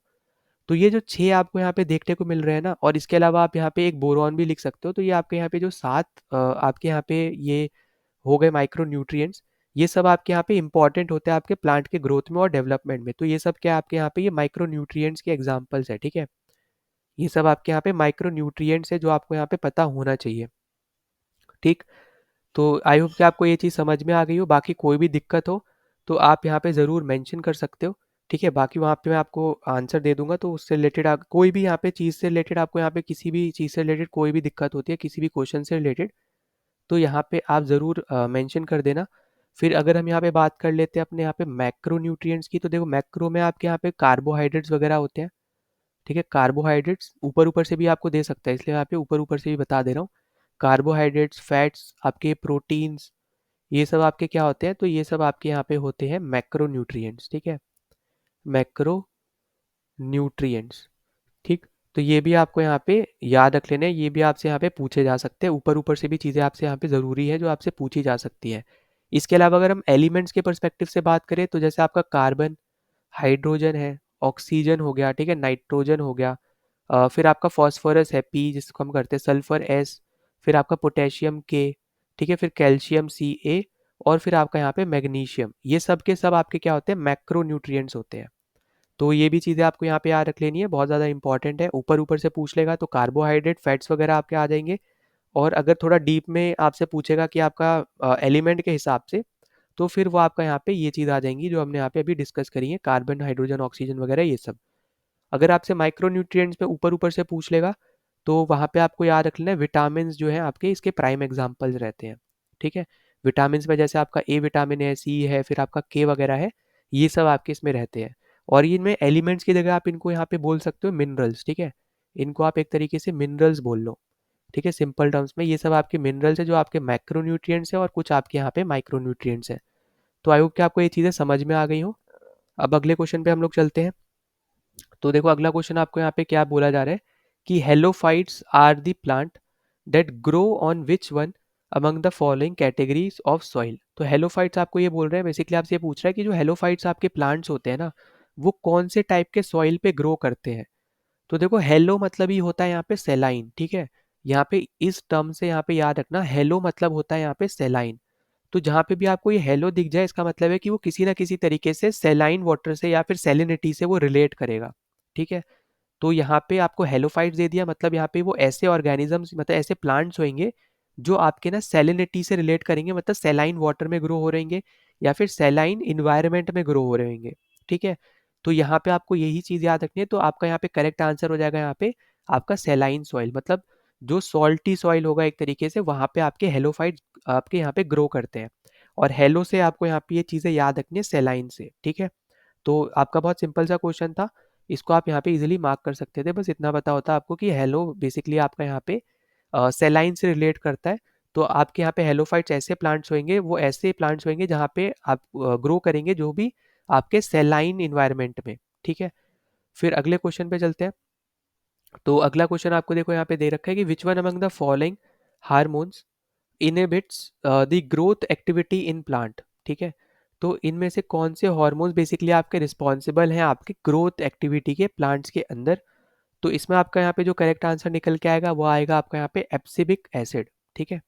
तो ये जो 6 आपको यहाँ पे देखने को मिल रहे हैं ना, और इसके अलावा आप यहाँ पे एक बोरॉन भी लिख सकते हो। तो ये आपके यहाँ पे जो 7 आपके यहाँ पे ये हो गए माइक्रो न्यूट्रिएंट्स, ये सब आपके यहाँ पे इंपॉर्टेंट होते हैं आपके प्लांट के ग्रोथ में और डेवलपमेंट में। तो ये सब क्या आपके यहाँ पे ये माइक्रो न्यूट्रिएंट्स के एग्जांपल्स है। ठीक है, ये सब आपके यहाँ पे माइक्रो न्यूट्रिएंट्स है जो आपको यहाँ पे पता होना चाहिए। ठीक, तो आई होप कि आपको ये चीज़ समझ में आ गई हो। बाकी कोई भी दिक्कत हो तो आप यहाँ पे ज़रूर मेंशन कर सकते हो। ठीक है, बाकी वहाँ पे मैं आपको आंसर दे दूंगा, तो उससे रिलेटेड आप कोई भी यहाँ पे चीज़ से रिलेटेड आपको यहाँ पे किसी भी चीज़ से रिलेटेड कोई भी दिक्कत होती है किसी भी क्वेश्चन से रिलेटेड, तो यहाँ पे आप ज़रूर मेंशन कर देना। फिर अगर हम यहाँ पे बात कर लेते हैं अपने यहाँ पे मैक्रो न्यूट्रिएंट्स की, तो देखो मैक्रो में आपके यहाँ पे कार्बोहाइड्रेट्स वगैरह होते हैं। ठीक है, कार्बोहाइड्रेट्स ऊपर ऊपर से भी आपको दे सकता है, इसलिए यहाँ पे ऊपर ऊपर से भी बता दे रहा हूँ। कार्बोहाइड्रेट्स, फैट्स, आपके प्रोटीन्स, ये सब आपके क्या होते हैं? तो ये सब आपके यहाँ पे होते हैं मैक्रो न्यूट्रिएंट्स। ठीक है, मैक्रो न्यूट्रिएंट्स। ठीक, तो ये भी आपको यहाँ पे याद रख लेना है, ये भी आपसे यहाँ पे पूछे जा सकते हैं। ऊपर ऊपर से भी चीज़ें आपसे यहाँ पे ज़रूरी है जो आपसे पूछी जा सकती है। इसके अलावा अगर हम एलिमेंट्स के पर्सपेक्टिव से बात करें तो जैसे आपका कार्बन, हाइड्रोजन है, ऑक्सीजन हो गया, ठीक है, नाइट्रोजन हो गया, फिर आपका फॉस्फोरस है पी जिसको हम करते हैं, सल्फर एस, फिर आपका पोटेशियम के, ठीक है, फिर कैल्शियम सी ए, और फिर आपका यहाँ पे मैग्नीशियम, ये सब के सब आपके क्या होते हैं? मैक्रो न्यूट्रिएंट्स होते हैं। तो ये भी चीज़ें आपको यहाँ पे याद रख लेनी है, बहुत ज़्यादा इंपॉर्टेंट है। ऊपर ऊपर से पूछ लेगा तो कार्बोहाइड्रेट, फैट्स वगैरह आपके आ जाएंगे, और अगर थोड़ा डीप में आपसे पूछेगा कि आपका एलिमेंट के हिसाब से, तो फिर वो आपका यहाँ पे ये चीज़ आ जाएंगी जो हमने यहाँ पे अभी डिस्कस करी है, कार्बन, हाइड्रोजन, ऑक्सीजन वगैरह ये सब। अगर आपसे माइक्रो न्यूट्रिएंट्स पे ऊपर ऊपर से पूछ लेगा तो वहाँ पे आपको याद रख लेना है विटामिन जो है आपके इसके प्राइम एग्जाम्पल्स रहते हैं। ठीक है, विटामिन में जैसे आपका ए विटामिन है, सी है, फिर आपका के वगैरह है, ये सब आपके इसमें रहते हैं। और इनमें एलिमेंट्स की जगह आप इनको यहाँ पे बोल सकते हो मिनरल्स। ठीक है, इनको आप एक तरीके से मिनरल्स बोल लो। ठीक है, सिंपल टर्म्स में ये सब आपके मिनरल्स है जो आपके मैक्रो न्यूट्रिएंट्स है, और कुछ आपके यहाँ पे माइक्रो न्यूट्रिएंट्स है। तो आई होप कि आपको ये चीज़ें समझ में आ गई हो। अब अगले क्वेश्चन पे हम लोग चलते हैं। तो देखो अगला क्वेश्चन आपको यहाँ पे क्या बोला जा रहा है कि halophytes are the plant that grow on which one among the following categories of soil. तो हेलोफाइट्स आपको ये बोल रहे हैं, बेसिकली आपसे ये पूछ रहा है कि जो हेलोफाइट्स आपके प्लांट्स होते हैं ना, वो कौन से टाइप के सॉइल पे ग्रो करते हैं। तो देखो हेलो मतलब ही होता है यहाँ पे सेलाइन, ठीक है। यहाँ पे इस टर्म से यहाँ पे याद रखना, हेलो मतलब होता है यहाँ पे सेलाइन। तो जहाँ पे भी आपको ये हेलो दिख जाए, इसका मतलब है कि वो किसी ना किसी तरीके से सेलाइन वाटर से या फिर सेलिनिटी से वो रिलेट करेगा, ठीक है। तो यहाँ पे आपको हेलोफाइट्स दे दिया, मतलब यहाँ पे वो ऐसे ऑर्गेनिजम्स, मतलब ऐसे प्लांट्स होंगे जो आपके ना सेलिनिटी से रिलेट करेंगे, मतलब सेलाइन वाटर में ग्रो हो रहेंगे या फिर सेलाइन इन्वायरमेंट में ग्रो हो रहेंगे, ठीक है। तो यहाँ पे आपको यही चीज याद रखनी है। तो आपका यहाँ पे करेक्ट आंसर हो जाएगा यहाँ पे आपका सेलाइन सॉइल, मतलब जो सॉल्टी सॉइल होगा एक तरीके से, वहां पे आपके हेलोफाइट आपके यहाँ पे ग्रो करते हैं। और हेलो से आपको यहाँ पे ये चीजें याद रखनी है सेलाइन से, ठीक है। तो आपका बहुत सिंपल सा क्वेश्चन था, इसको आप यहाँ पे इजीली मार्क कर सकते थे। बस इतना पता होता आपको कि हेलो बेसिकली आपका यहाँ पे सेलाइन से रिलेट करता है। तो आपके यहाँ पे हेलोफाइट्स ऐसे प्लांट्स होंगे, वो ऐसे प्लांट्स होंगे जहाँ पे आप ग्रो करेंगे जो भी आपके सेलाइन इन्वायरमेंट में, ठीक है। फिर अगले क्वेश्चन पे चलते हैं। तो अगला क्वेश्चन आपको देखो यहाँ पे दे रखा है कि which one among the following hormones inhibits the growth activity in plant, ठीक है। तो इनमें से कौन से हार्मोन्स बेसिकली आपके रिस्पॉन्सिबल हैं आपके ग्रोथ एक्टिविटी के प्लांट्स के अंदर। तो इसमें आपका यहाँ पे जो करेक्ट आंसर निकल के आएगा वो आएगा आपका यहाँ पे एब्सिबिक एसिड, ठीक है,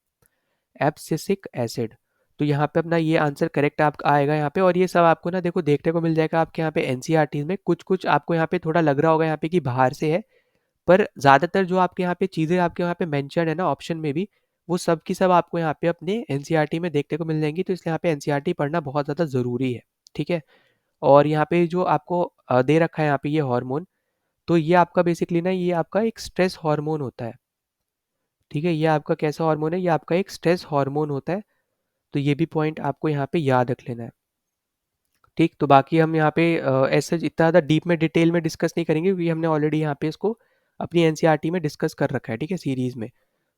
एब्सिसिक एसिड। तो यहाँ पे अपना ये आंसर करेक्ट आपका आएगा यहाँ पे। और ये सब आपको ना देखो देखने को मिल जाएगा आपके यहाँ पे एनसीईआरटी में। कुछ कुछ आपको यहाँ पे थोड़ा लग रहा होगा यहाँ पे कि बाहर से है, पर ज़्यादातर जो आपके यहाँ पे चीज़ें आपके यहाँ पे मेंशन है ना ऑप्शन में भी, वो सब की सब आपको यहाँ पे अपने एनसीईआरटी में देखने को मिल जाएंगी। तो इसलिए यहाँ पे एनसीईआरटी पढ़ना बहुत ज़्यादा ज़रूरी है, ठीक है। और यहाँ पे जो आपको दे रखा है यहाँ पे ये हार्मोन, तो ये आपका बेसिकली ना ये आपका एक स्ट्रेस हार्मोन होता है, ठीक है। ये आपका कैसा हार्मोन है, ये आपका एक स्ट्रेस हार्मोन होता है। तो ये भी पॉइंट आपको यहाँ पे याद रख लेना है, ठीक। तो बाकी हम यहाँ पे ऐसे इतना ज़्यादा डीप में डिटेल में डिस्कस नहीं करेंगे, क्योंकि हमने ऑलरेडी यहाँ पे इसको अपनी एनसीईआरटी में डिस्कस कर रखा है, ठीक है, सीरीज में।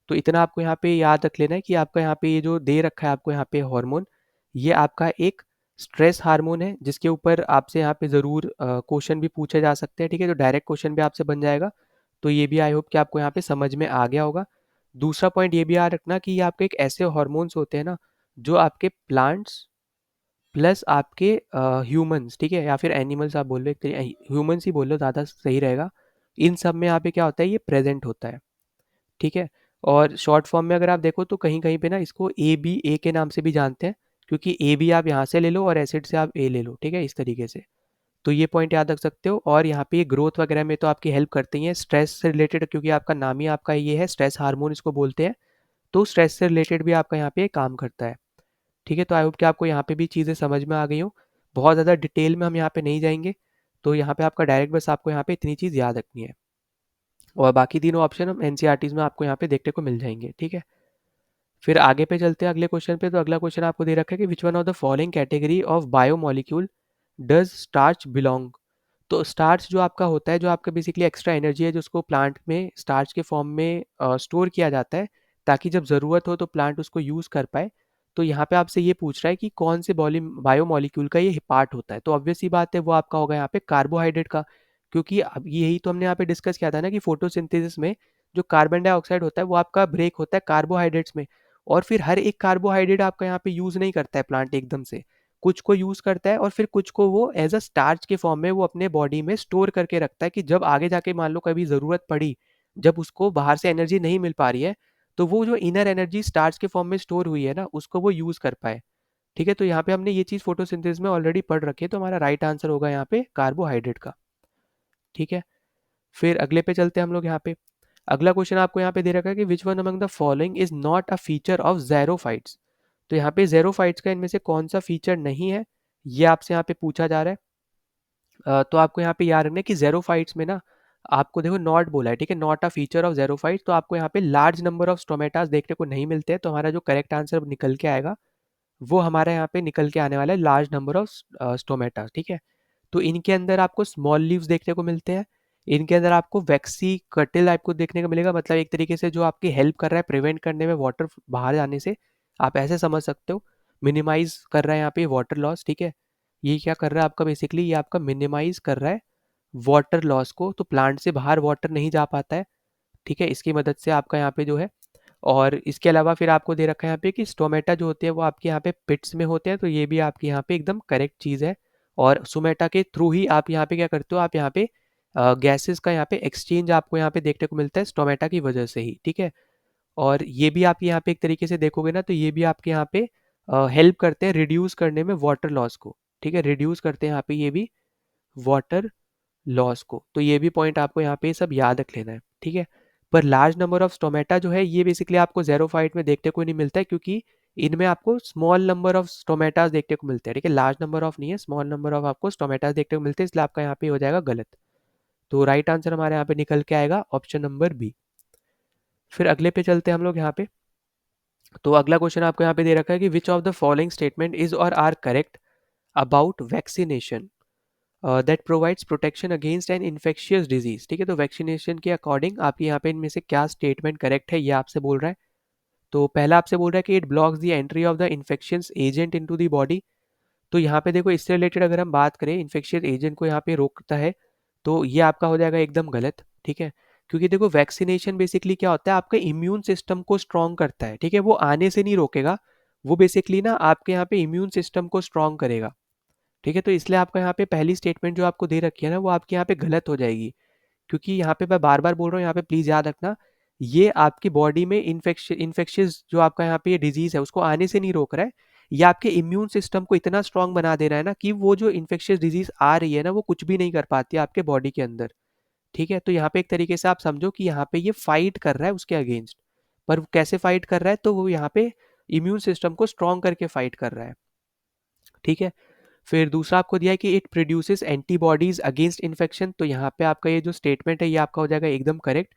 तो इतना आपको यहाँ पे याद रख लेना है कि आपका यहाँ पे ये जो दे रखा है आपको यहाँ पे हार्मोन, ये आपका एक स्ट्रेस हार्मोन है, जिसके ऊपर आपसे यहाँ पे ज़रूर क्वेश्चन भी पूछे जा सकते हैं, ठीक है। तो डायरेक्ट क्वेश्चन भी आपसे बन जाएगा। तो ये भी आई होप कि आपको यहाँ पे समझ में आ गया होगा। दूसरा पॉइंट ये भी याद रखना कि ये आपके एक ऐसे हॉर्मोन्स होते हैं ना, जो आपके प्लांट्स प्लस आपके ह्यूमंस, ठीक है, या फिर एनिमल्स आप बोल लो, एक ह्यूमंस ही बोल लो ज़्यादा सही रहेगा। इन सब में यहाँ पे क्या होता है, ये प्रेजेंट होता है, ठीक है। और शॉर्ट फॉर्म में अगर आप देखो तो कहीं कहीं पे ना इसको ए बी ए के नाम से भी जानते हैं, क्योंकि ए बी आप यहाँ से ले लो और एसिड से आप ए ले लो, ठीक है, इस तरीके से। तो ये पॉइंट याद रख सकते हो। और यहाँ पे ये ग्रोथ वगैरह में तो आपकी हेल्प करते ही हैं, स्ट्रेस से रिलेटेड, क्योंकि आपका नाम ही आपका ये है, स्ट्रेस हार्मोन इसको बोलते हैं। तो स्ट्रेस से रिलेटेड भी आपका यहाँ पे काम करता है, ठीक है। तो आई होप कि आपको यहाँ पे भी चीज़ें समझ में आ गई हो। बहुत ज़्यादा डिटेल में हम यहाँ पे नहीं जाएंगे। तो यहाँ पे आपका डायरेक्ट बस आपको यहाँ पे इतनी चीज़ याद रखनी है, और बाकी तीनों ऑप्शन हम एनसीईआरटीज़ में आपको यहाँ पे देखने को मिल जाएंगे, ठीक है। फिर आगे पे चलते हैं अगले क्वेश्चन पे। तो अगला क्वेश्चन आपको दे रखा है कि which one of the following category of biomolecule does starch belong. तो स्टार्च जो आपका होता है, जो आपका बेसिकली एक्स्ट्रा एनर्जी है, जो उसको प्लांट में स्टार्च के फॉर्म में स्टोर किया जाता है, ताकि जब ज़रूरत हो तो प्लांट उसको यूज़ कर पाए। तो यहाँ पे आपसे ये पूछ रहा है कि कौन से बायोमोलिक्यूल का ये पार्ट होता है। तो ऑब्वियस सी बात है, वो आपका होगा यहाँ पे कार्बोहाइड्रेट का, क्योंकि अब यही तो हमने यहाँ पे डिस्कस किया था ना कि फोटोसिंथेसिस में जो कार्बन डाइऑक्साइड होता है वो आपका ब्रेक होता है कार्बोहाइड्रेट्स में। और फिर हर एक कार्बोहाइड्रेट आपका यहाँ पे यूज़ नहीं करता है प्लांट एकदम से, कुछ को यूज़ करता है और फिर कुछ को वो एज अ स्टार्च के फॉर्म में वो अपने बॉडी में स्टोर करके रखता है, कि जब आगे जाके मान लो कभी ज़रूरत पड़ी, जब उसको बाहर से एनर्जी नहीं मिल पा रही है, तो वो जो इनर एनर्जी स्टार्च के फॉर्म में स्टोर हुई है ना, उसको वो यूज़ कर पाए, ठीक है। तो यहाँ पे हमने ये चीज़ फोटोसिंथेसिस में ऑलरेडी पढ़ रखी है, तो हमारा राइट आंसर होगा यहाँ पे कार्बोहाइड्रेट का, ठीक है। फिर अगले पे चलते हैं हम लोग यहाँ पे। अगला क्वेश्चन आपको यहाँ पे दे रखा है कि which one among the following is not a feature of xerophytes. तो यहाँ पे ज़ेरोफाइट्स का इनमें से कौन सा फीचर नहीं है, ये आपसे यहाँ पे पूछा जा रहा है। तो आपको यहाँ पे याद रखना है कि ज़ेरोफाइट्स में ना आपको देखो नॉट बोला है, ठीक है, not a feature of xerophytes. तो आपको यहाँ पे लार्ज नंबर ऑफ स्टोमेटास देखने को नहीं मिलते हैं। तो हमारा जो करेक्ट आंसर निकल के आएगा वो हमारा यहाँ पे निकल के आने वाला है लार्ज नंबर ऑफ स्टोमेटास, ठीक है। तो इनके अंदर आपको स्मॉल लीव्स देखने को मिलते हैं। इनके अंदर आपको वैक्सी कटिल आपको देखने को मिलेगा, मतलब एक तरीके से जो आपकी हेल्प कर रहा है प्रिवेंट करने में वाटर बाहर जाने से, आप ऐसे समझ सकते हो। मिनिमाइज कर रहा है यहाँ पे वाटर लॉस, ठीक है। ये क्या कर रहा है आपका बेसिकली, ये आपका मिनिमाइज कर रहा है वाटर लॉस को, तो प्लांट से बाहर वाटर नहीं जा पाता है, ठीक है, इसकी मदद से आपका यहाँ पे जो है। और इसके अलावा फिर आपको दे रखा है यहाँ पे कि स्टोमेटा जो होते हैं वो आपके यहाँ पे पिट्स में होते हैं, तो ये भी आपके यहाँ पे एकदम करेक्ट चीज़ है। और सोमेटा के थ्रू ही आप यहाँ पे क्या करते हो, आप यहाँ पे गैसेस का यहाँ पे एक्सचेंज आपको यहाँ पे देखने को मिलता है स्टोमेटा की वजह से ही, ठीक है। और ये भी आप यहाँ पे एक तरीके से देखोगे ना, तो ये भी आपके यहाँ पे हेल्प करते हैं रिड्यूस करने में वाटर लॉस को, ठीक है, रिड्यूस करते हैं यहाँ पे ये भी वाटर लॉस को। तो ये भी पॉइंट आपको यहाँ पे सब याद रख लेना है, ठीक है। पर लार्ज नंबर ऑफ स्टोमेटा जो है ये बेसिकली आपको ज़ेरोफाइट में देखने को नहीं मिलता है, क्योंकि इनमें आपको स्मॉल नंबर ऑफ स्टोमेटास देखने को मिलते हैं, ठीक है, लार्ज नंबर ऑफ नहीं है, स्मॉल नंबर ऑफ आपको स्टोमेटास देखने को मिलते हैं, इसलिए आपका यहाँ पे हो जाएगा गलत। तो राइट आंसर हमारे यहाँ पे निकल के आएगा ऑप्शन नंबर बी। फिर अगले पे चलते हैं हम लोग यहाँ पे। तो अगला क्वेश्चन आपको यहाँ पे दे रखा है कि which of the following statement is or are correct about vaccination that provides protection against an infectious disease, ठीक है। तो वैक्सीनेशन के अकॉर्डिंग आपके यहाँ पे इनमें से क्या स्टेटमेंट करेक्ट है, ये आपसे बोल रहा है। तो पहला आपसे बोल रहा है कि it blocks the entry of the infectious agent into the body. तो यहाँ पे देखो इससे रिलेटेड अगर हम बात करें, इन्फेक्शियस एजेंट को यहाँ पे रोकता है, तो ये आपका हो जाएगा एकदम गलत, ठीक है। क्योंकि देखो वैक्सीनेशन बेसिकली क्या होता है, आपका इम्यून सिस्टम को स्ट्रॉन्ग करता है, ठीक है, वो आने से नहीं रोकेगा, वो बेसिकली ना आपके यहाँ पे इम्यून सिस्टम को स्ट्रॉन्ग करेगा, ठीक है। तो इसलिए आपका यहाँ पे पहली स्टेटमेंट जो आपको दे रखी है ना, वो आपके यहाँ पे गलत हो जाएगी। क्योंकि यहाँ पे मैं बार बार बोल रहा हूँ, यहाँ पे प्लीज याद रखना, ये आपकी बॉडी में इन्फेक्शियस जो आपका यहाँ पे ये डिजीज है उसको आने से नहीं रोक रहा है, ये आपके इम्यून सिस्टम को इतना स्ट्रांग बना दे रहा है ना कि वो जो इन्फेक्शियस डिजीज आ रही है ना, वो कुछ भी नहीं कर पाती है आपके बॉडी के अंदर, ठीक है। तो यहाँ पे एक तरीके से आप समझो कि यहाँ पे ये फाइट कर रहा है उसके अगेंस्ट। पर वो कैसे फाइट कर रहा है, तो वो यहाँ पे इम्यून सिस्टम को स्ट्रांग करके फाइट कर रहा है, ठीक है। फिर दूसरा आपको दिया है कि it produces antibodies against infection. तो यहाँ पे आपका ये जो स्टेटमेंट है ये आपका हो जाएगा एकदम करेक्ट,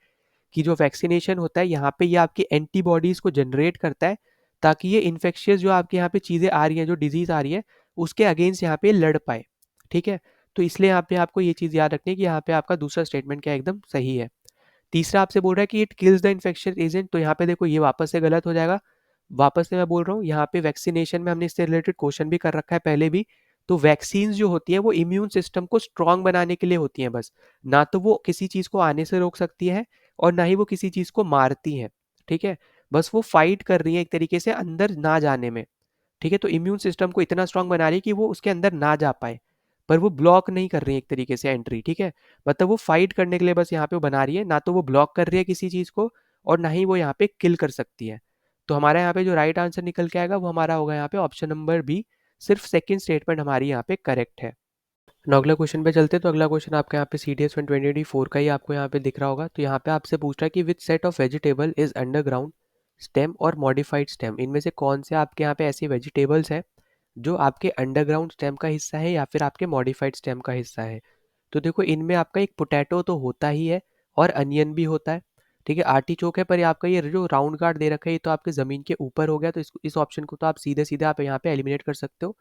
कि जो वैक्सीनेशन होता है यहाँ पे ये आपकी एंटीबॉडीज को जनरेट करता है, ताकि ये इन्फेक्शियस जो आपके यहाँ पे चीज़ें आ रही हैं, जो डिजीज आ रही है, उसके अगेंस्ट यहाँ पे लड़ पाए, ठीक है। तो इसलिए यहाँ पे आपको ये चीज़ याद रखनी है कि यहाँ पे आपका दूसरा स्टेटमेंट क्या एकदम सही है। तीसरा आपसे बोल रहा है कि it kills the infection agent. तो यहाँ पे देखो ये वापस से गलत हो जाएगा। वापस से मैं बोल रहा हूँ, यहाँ पे वैक्सीनेशन में हमने इससे रिलेटेड क्वेश्चन भी कर रखा है पहले भी। तो वैक्सीन जो होती है वो इम्यून सिस्टम को स्ट्रांग बनाने के लिए होती हैं बस, ना तो वो किसी चीज़ को आने से रोक सकती है और ना ही वो किसी चीज़ को मारती हैं, ठीक है। बस वो फाइट कर रही है एक तरीके से अंदर ना जाने में, ठीक है। तो इम्यून सिस्टम को इतना स्ट्रांग बना रही है कि वो उसके अंदर ना जा पाए, पर वो ब्लॉक नहीं कर रही है एक तरीके से एंट्री, ठीक है। मतलब वो फाइट करने के लिए बस यहाँ पे वो बना रही है, ना तो वो ब्लॉक कर रही है किसी चीज़ को और ना ही वो यहाँ पे किल कर सकती है। तो हमारा यहाँ पे जो राइट आंसर निकल के आएगा वो हमारा होगा यहाँ पे ऑप्शन नंबर बी, सिर्फ सेकंड स्टेटमेंट हमारी यहाँ पे करेक्ट है। ना अगला क्वेश्चन पे चलते हैं। तो अगला क्वेश्चन आपका यहाँ पे CDS 2024 का ही आपको यहाँ पे दिख रहा होगा। तो यहाँ पे आपसे पूछ रहा है कि which set of vegetable is underground stem or modified stem, इनमें से कौन से आपके यहाँ पे ऐसी वेजिटेबल्स हैं जो आपके अंडरग्राउंड स्टेम का हिस्सा है या फिर आपके मॉडिफाइड स्टेम का हिस्सा है। तो देखो इनमें आपका एक पोटैटो तो होता ही है और अनियन भी होता है, ठीक है। आर्टिचोक है, पर आपका ये जो राउंड गार्ड दे रखा है ये तो आपके ज़मीन के ऊपर हो गया, तो इस ऑप्शन को तो आप सीधे सीधे आप यहाँ पे एलिमिनेट कर सकते हो।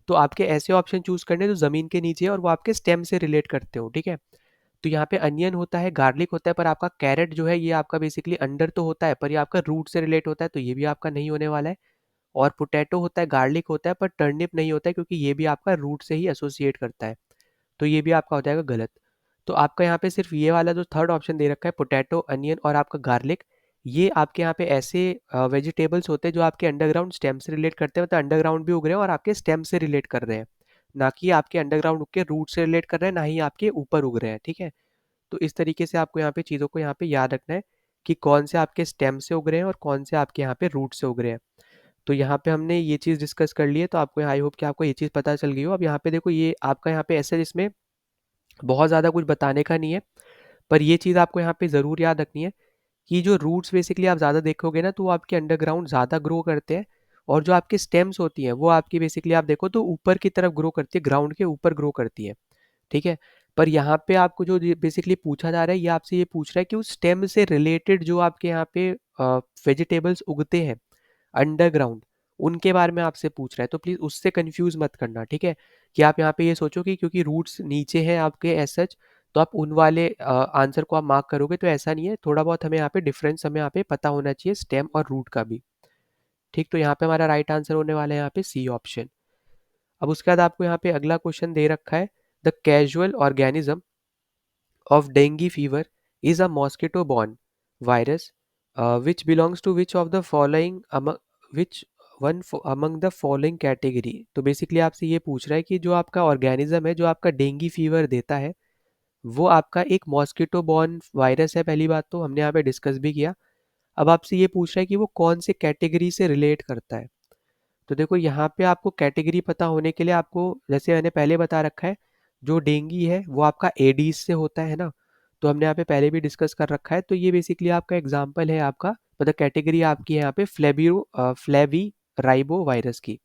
तो आपके ऐसे ऑप्शन चूज करने जो ज़मीन के नीचे है और वो आपके स्टेम से रिलेट करते हो, ठीक है। तो यहाँ पे अनियन होता है, गार्लिक होता है, पर आपका कैरेट जो है ये आपका बेसिकली अंडर तो होता है पर ये आपका रूट से रिलेट होता है, तो ये भी आपका नहीं होने वाला है। और पोटैटो होता है, गार्लिक होता है, पर टर्निप नहीं होता है, क्योंकि ये भी आपका रूट से ही एसोसिएट करता है, तो ये भी आपका हो जाएगा गलत। तो आपका यहाँ पे सिर्फ ये वाला जो थर्ड ऑप्शन दे रखा है, पोटैटो, अनियन और आपका गार्लिक, ये आपके यहाँ पे ऐसे वेजिटेबल्स होते हैं जो आपके अंडरग्राउंड स्टेम से रिलेट करते हैं, मतलब अंडरग्राउंड भी उग रहे हैं और आपके स्टेम से रिलेट कर रहे हैं, ना कि आपके अंडरग्राउंड उग के रूट से रिलेट कर रहे हैं, ना ही आपके ऊपर उग रहे हैं, ठीक है। तो इस तरीके से आपको यहाँ पे चीज़ों को यहाँ पे याद रखना है कि कौन से आपके स्टेम से उग रहे हैं और कौन से आपके यहाँ पे रूट से उग रहे हैं। तो यहाँ पे हमने ये चीज़ डिस्कस कर ली है, तो आपको आई होप कि आपको ये चीज़ पता चल गई हो। अब यहाँ पे देखो ये आपका यहाँ पे ऐसे इसमें बहुत ज़्यादा कुछ बताने का नहीं है, पर ये चीज़ आपको यहाँ पे ज़रूर याद रखनी है कि जो रूट्स बेसिकली आप ज़्यादा देखोगे ना, तो वो आपके अंडरग्राउंड ज़्यादा ग्रो करते हैं, और जो आपकी स्टेम्स होती हैं वो आपकी बेसिकली आप देखो तो ऊपर की तरफ ग्रो करती है, ग्राउंड के ऊपर ग्रो करती है, ठीक है। पर यहाँ पे आपको जो बेसिकली पूछा जा रहा है, ये आपसे ये पूछ रहा है कि उस स्टेम से रिलेटेड जो आपके यहाँ पे वेजिटेबल्स उगते हैं अंडरग्राउंड, उनके बारे में आपसे पूछ रहा है, तो प्लीज़ उससे कंफ्यूज मत करना, ठीक है। कि आप यहाँ पे ये सोचो कि क्योंकि रूट्स नीचे हैं आपके एज सच, तो आप उन वाले आंसर को आप मार्क करोगे, तो ऐसा नहीं है। थोड़ा बहुत हमें यहाँ पे डिफरेंस हमें यहाँ पे पता होना चाहिए स्टेम और रूट का भी, ठीक। तो यहाँ पे हमारा राइट आंसर होने वाला है यहाँ पे सी ऑप्शन। अब उसके बाद आपको यहाँ पे अगला क्वेश्चन दे रखा है, the casual organism of dengue fever is a mosquito-borne virus, which belongs to which of the following among which among the following category। तो बेसिकली आपसे ये पूछ रहा है कि जो आपका ऑर्गेनिज्म है जो आपका डेंगू फीवर देता है वो आपका एक मॉस्किटो बॉर्न वायरस है। पहली बात तो हमने यहाँ पे डिस्कस भी किया। अब आपसे ये पूछ रहा है कि वो कौन से कैटेगरी से रिलेट करता है। तो देखो यहाँ पे आपको कैटेगरी पता होने के लिए आपको, जैसे मैंने पहले बता रखा है, जो डेंगी है वो आपका एडीज से होता है ना। तो हमने यहाँ पे पहले भी डिस्कस कर रखा है। तो ये बेसिकली आपका एग्जाम्पल है आपका, मतलब कैटेगरी आपकी है यहाँ पे फ्लेवी राइबो वायरस की।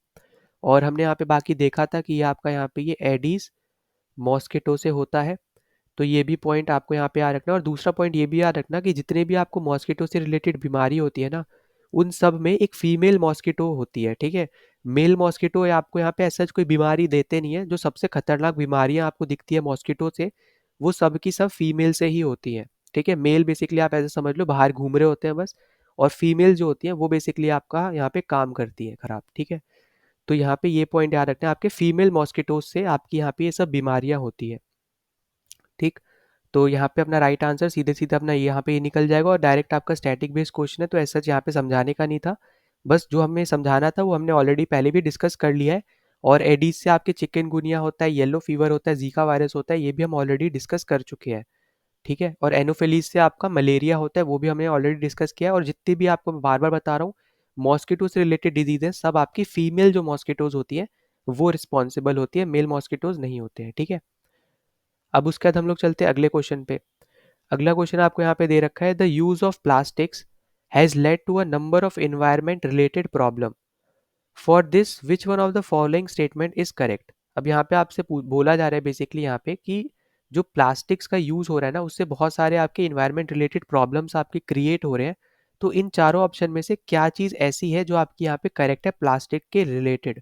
और हमने यहाँ पे बाकी देखा था कि ये आपका यहाँ पे ये एडीज मॉस्किटो से होता है। तो ये भी पॉइंट आपको यहाँ पे याद रखना। और दूसरा पॉइंट ये भी याद रखना कि जितने भी आपको मॉस्किटो से रिलेटेड बीमारी होती है ना, उन सब में एक फीमेल मॉस्किटो होती है, ठीक है। मेल मॉस्किटो आपको यहाँ पे ऐसा कोई बीमारी देते नहीं है। जो सबसे खतरनाक बीमारियां आपको दिखती है मॉस्किटो से, वो सब की सब फीमेल से ही होती है, ठीक है। मेल बेसिकली आप ऐसे समझ लो बाहर घूम रहे होते हैं बस, और फीमेल जो होती है वो बेसिकली आपका यहाँ पे काम करती है खराब, ठीक है। तो यहाँ पे ये पॉइंट याद रखना है, आपके फीमेल मॉस्किटोज से आपकी यहाँ पे ये सब बीमारियां होती है, ठीक। तो यहाँ पे अपना राइट आंसर सीधे सीधे अपना यहाँ पे ये निकल जाएगा। और डायरेक्ट आपका स्टैटिक बेस्ड क्वेश्चन है, तो ऐसा यहाँ पे समझाने का नहीं था। बस जो हमें समझाना था वो हमने ऑलरेडी पहले भी डिस्कस कर लिया है। और एडीज से आपके चिकनगुनिया होता है, येलो फीवर होता है, जीका वायरस होता है, ये भी हम ऑलरेडी डिस्कस कर चुके हैं, ठीक है। और एनोफिलीज से आपका मलेरिया होता है, वो भी हमने ऑलरेडी डिस्कस किया है। और जितनी भी आपको मैं बार बार बता रहा हूँ मॉस्किटो से रिलेटेड डिजीज है, सब आपकी फीमेल जो मॉस्किटोज होती है वो रिस्पॉन्सिबल होती है, मेल मॉस्किटोज नहीं होते हैं, ठीक है। अब उसके बाद हम लोग चलते हैं अगले क्वेश्चन पे। अगला क्वेश्चन आपको यहाँ पे दे रखा है, the use of plastics has led to a number of environment related problem, for this which one of the following statement is correct. अब यहाँ पे आपसे बोला जा रहा है बेसिकली यहाँ पे कि जो प्लास्टिक्स का यूज हो रहा है ना, उससे बहुत सारे आपके इन्वायरमेंट रिलेटेड प्रॉब्लम्स आपके क्रिएट हो रहे हैं। तो इन चारों ऑप्शन में से क्या चीज ऐसी है जो आपकी यहाँ पे करेक्ट है प्लास्टिक के रिलेटेड।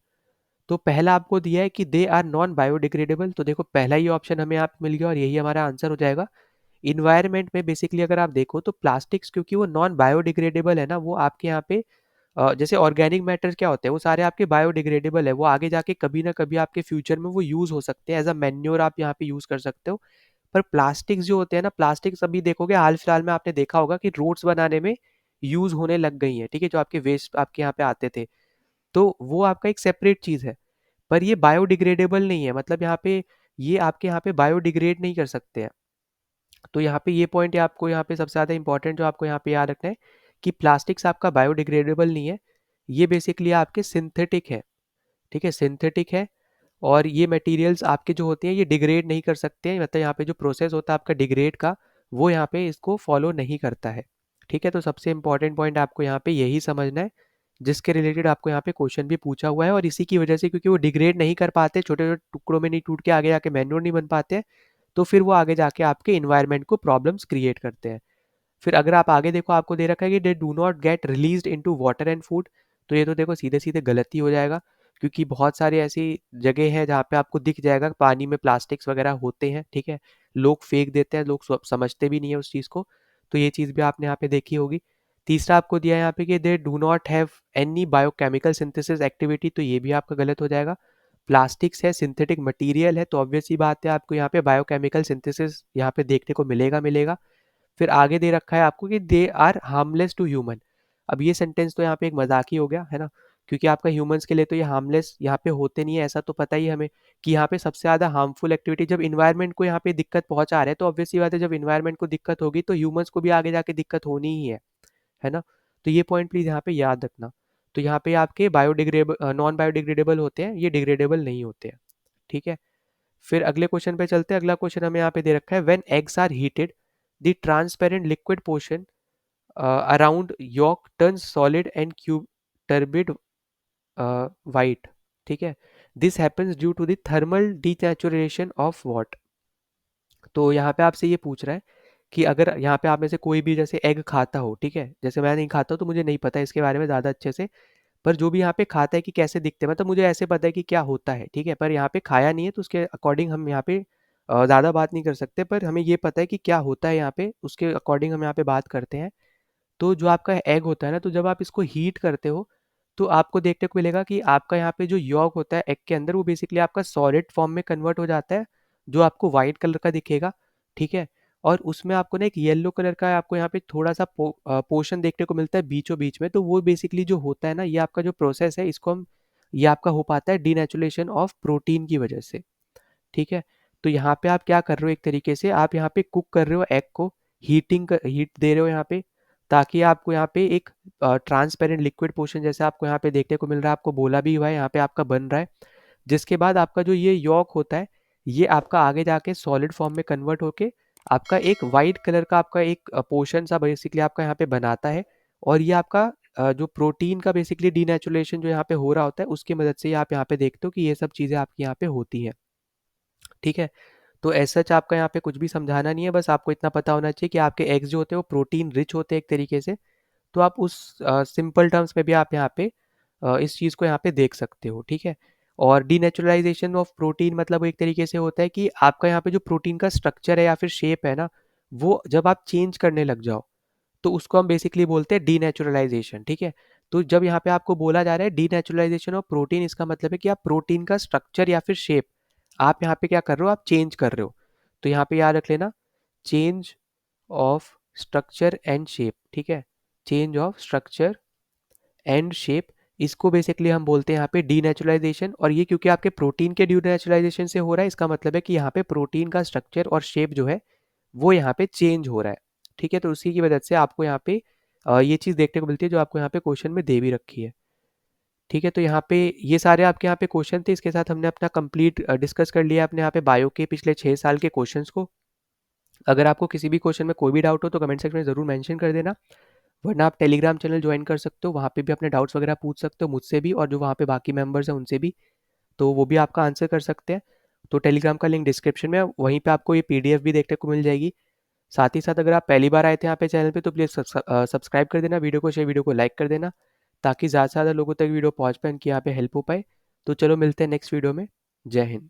तो पहला आपको दिया है कि दे आर नॉन बायोडिग्रेडेबल, तो देखो पहला ही ऑप्शन हमें यहाँ पे मिल गया और यही हमारा आंसर हो जाएगा। इन्वायरमेंट में बेसिकली अगर आप देखो तो प्लास्टिक्स क्योंकि वो नॉन बायोडिग्रेडेबल है ना, वो आपके यहाँ पे जैसे ऑर्गेनिक मैटर क्या होते हैं वो सारे आपके बायोडिग्रेडेबल है, वो आगे जाके कभी ना कभी आपके फ्यूचर में वो यूज हो सकते हैं, एज अ मैन्योर आप यहाँ पे यूज कर सकते हो। पर प्लास्टिक्स जो होते हैं ना, प्लास्टिक्स अभी देखोगे हाल फिलहाल में आपने देखा होगा कि रोड्स बनाने में यूज होने लग गई हैं, ठीक है। जो आपके वेस्ट आपके यहाँ पे आते थे, तो वो आपका एक सेपरेट चीज है। पर ये बायोडिग्रेडेबल नहीं है, मतलब यहाँ पे ये आपके यहाँ पे बायोडिग्रेड नहीं कर सकते हैं। तो यहाँ पे ये पॉइंट है आपको यहाँ पे सबसे ज़्यादा इंपॉर्टेंट जो आपको यहाँ पे याद रखना है कि प्लास्टिक्स आपका बायोडिग्रेडेबल नहीं है, ये बेसिकली आपके सिंथेटिक है, ठीक है, सिंथेटिक है। और ये मटेरियल्स आपके जो होते हैं ये डिग्रेड नहीं कर सकते हैं, मतलब यहाँ पे जो प्रोसेस होता है आपका डिग्रेड का, वो यहाँ पे इसको फॉलो नहीं करता है, ठीक है। तो सबसे इंपॉर्टेंट पॉइंट आपको यहाँ पे यही समझना है, जिसके रिलेटेड आपको यहाँ पे क्वेश्चन भी पूछा हुआ है। और इसी की वजह से क्योंकि वो डिग्रेड नहीं कर पाते, छोटे छोटे टुकड़ों में नहीं टूट के आगे जाके मैन्योर नहीं बन पाते, तो फिर वो आगे जाके आपके इन्वायरमेंट को प्रॉब्लम्स क्रिएट करते हैं। फिर अगर आप आगे देखो आपको दे रखा है कि they do not gate released into water and food, तो ये तो देखो सीधे सीधे गलती हो जाएगा, क्योंकि बहुत सारी ऐसी जगह है जहाँ पे आपको दिख जाएगा पानी में प्लास्टिक्स वगैरह होते हैं, ठीक है। लोग फेंक देते हैं, लोग समझते भी नहीं है उस चीज़ को, तो ये चीज़ भी आपने यहाँ पे देखी होगी। तीसरा आपको दिया है यहाँ पे कि they do not have any biochemical synthesis activity, तो ये भी आपका गलत हो जाएगा। प्लास्टिक्स है, सिंथेटिक मटेरियल है, तो ऑब्वियस ही बात है आपको यहाँ पे बायोकेमिकल सिंथेसिस यहाँ पे देखने को मिलेगा मिलेगा। फिर आगे दे रखा है आपको कि they are harmless to human. अब ये सेंटेंस तो यहाँ पे एक मजाक ही हो गया है ना, क्योंकि आपका ह्यूमंस के लिए तो ये हार्मलेस यहाँ पे होते नहीं है, ऐसा तो पता ही है हमें कि यहाँ पे सबसे ज़्यादा हार्मफुल एक्टिविटी जब इन्वायरमेंट को यहाँ पे दिक्कत पहुंचा रहे हैं, तो ऑब्वियस सी बात है जब इन्वायरमेंट को दिक्कत होगी तो ह्यूमंस को भी आगे जाके दिक्कत होनी ही है ना। तो ये पॉइंट प्लीज यहाँ पे याद रखना। तो यहाँ पे आपके बायोडिग्रेडेबल नॉन बायोडिग्रेडेबल होते हैं, ये डिग्रेडेबल नहीं होते हैं, ठीक है। फिर अगले क्वेश्चन पे चलते हैं। अगला क्वेश्चन हमें यहाँ पे दे रखा है, when eggs are heated the transparent liquid portion around yolk turns solid and cube turbid white, ठीक है। This happens due to the thermal denaturation of what. तो यहाँ पे आपसे ये पूछ रहा है कि अगर यहाँ पे आप में से कोई भी जैसे एग खाता हो, ठीक है, जैसे मैं नहीं खाता हूँ तो मुझे नहीं पता इसके बारे में ज़्यादा अच्छे से, पर जो भी यहाँ पे खाता है कि कैसे दिखते हैं, मतलब मुझे ऐसे पता है कि क्या होता है, ठीक है, पर यहाँ पे खाया नहीं है तो उसके अकॉर्डिंग हम यहाँ पे ज़्यादा बात नहीं कर सकते, पर हमें ये पता है कि क्या होता है यहाँ पे, उसके अकॉर्डिंग हम यहाँ पे बात करते हैं। तो जो आपका एग होता है ना, तो जब आप इसको हीट करते हो तो आपको देखने को मिलेगा कि आपका यहाँ पे जो यॉक होता है एग के अंदर, वो बेसिकली आपका सॉलिड फॉर्म में कन्वर्ट हो जाता है, जो आपको वाइट कलर का दिखेगा, ठीक है। और उसमें आपको ना एक येलो कलर का आपको यहाँ पे थोड़ा सा पोर्शन देखने को मिलता है बीचों बीच में, तो वो बेसिकली जो होता है ना, ये आपका जो प्रोसेस है इसको हम, ये आपका हो पाता है डीनेचुरेशन ऑफ प्रोटीन की वजह से। ठीक है, तो यहाँ पे आप क्या कर रहे हो, एक तरीके से आप यहाँ पे कुक कर रहे हो एग को, हीट दे रहे हो यहाँ पे, ताकि आपको यहाँ पे एक ट्रांसपेरेंट लिक्विड पोर्शन जैसे आपको यहाँ पे देखने को मिल रहा है, आपको बोला भी हुआ है यहाँ पे आपका बन रहा है। जिसके बाद आपका जो ये यॉक होता है, ये आपका आगे जाके सॉलिड फॉर्म में कन्वर्ट होके आपका एक वाइट कलर का आपका एक पोर्शन सा बेसिकली आपका यहाँ पे बनाता है। और ये आपका जो प्रोटीन का बेसिकली डीनेचुरेशन जो यहाँ पे हो रहा होता है, उसकी मदद से ही आप यहाँ पे देखते हो कि ये सब चीज़ें आपकी यहाँ पे होती हैं। ठीक है, तो एज सच आपका यहाँ पे कुछ भी समझाना नहीं है, बस आपको इतना पता होना चाहिए कि आपके एग्स जो होते हैं वो प्रोटीन रिच होते हैं एक तरीके से। तो आप उस सिंपल टर्म्स में भी आप यहाँ पे इस चीज़ को यहाँ पे देख सकते हो। ठीक है, और डीनेचुरलाइजेशन ऑफ प्रोटीन मतलब एक तरीके से होता है कि आपका यहाँ पे जो प्रोटीन का स्ट्रक्चर है या फिर शेप है ना, वो जब आप चेंज करने लग जाओ, तो उसको हम बेसिकली बोलते हैं डीनेचुरलाइजेशन। ठीक है, तो जब यहाँ पे आपको बोला जा रहा है डीनेचुरलाइजेशन ऑफ प्रोटीन, इसका मतलब है कि आप प्रोटीन का स्ट्रक्चर या फिर शेप आप यहाँ पे क्या कर रहे हो, आप चेंज कर रहे हो। तो यहाँ पे याद रख लेना, change of structure and shape. ठीक है, change of structure and shape, इसको बेसिकली हम बोलते हैं यहाँ पे डीनेचुरलाइजेशन। और ये क्योंकि आपके प्रोटीन के डीनेचुरलाइजेशन से हो रहा है, इसका मतलब है कि यहाँ पे प्रोटीन का स्ट्रक्चर और शेप जो है वो यहाँ पे चेंज हो रहा है। ठीक है, तो उसी की वजह से आपको यहाँ पे ये चीज़ देखने को मिलती है जो आपको यहाँ पे क्वेश्चन में दे भी रखी है। ठीक है, तो यहाँ पे ये सारे आपके यहाँ पे क्वेश्चन थे, इसके साथ हमने अपना कंप्लीट डिस्कस कर लिया अपने यहाँ पे बायो के पिछले 6 साल के क्वेश्चंस को। अगर आपको किसी भी क्वेश्चन में कोई भी डाउट हो तो कमेंट सेक्शन में ज़रूर मेंशन कर देना, वरना आप टेलीग्राम चैनल ज्वाइन कर सकते हो, वहाँ पे भी अपने डाउट्स वगैरह पूछ सकते हो मुझसे भी, और जो वहाँ पे बाकी मेंबर्स हैं उनसे भी, तो वो भी आपका आंसर कर सकते हैं। तो टेलीग्राम का लिंक डिस्क्रिप्शन में है, वहीं पे आपको ये पीडीएफ भी देखने को मिल जाएगी। साथ ही साथ अगर आप पहली बार आए थे यहाँ पे चैनल पे, तो प्लीज़ सब्सक्राइब कर देना, वीडियो को शेयर, वीडियो को लाइक कर देना, ताकि ज़्यादा से ज़्यादा लोगों तक वीडियो पहुँच पाए, उनकी यहाँ पे हेल्प हो पाए। तो चलो मिलते हैं नेक्स्ट वीडियो में। जय हिंद।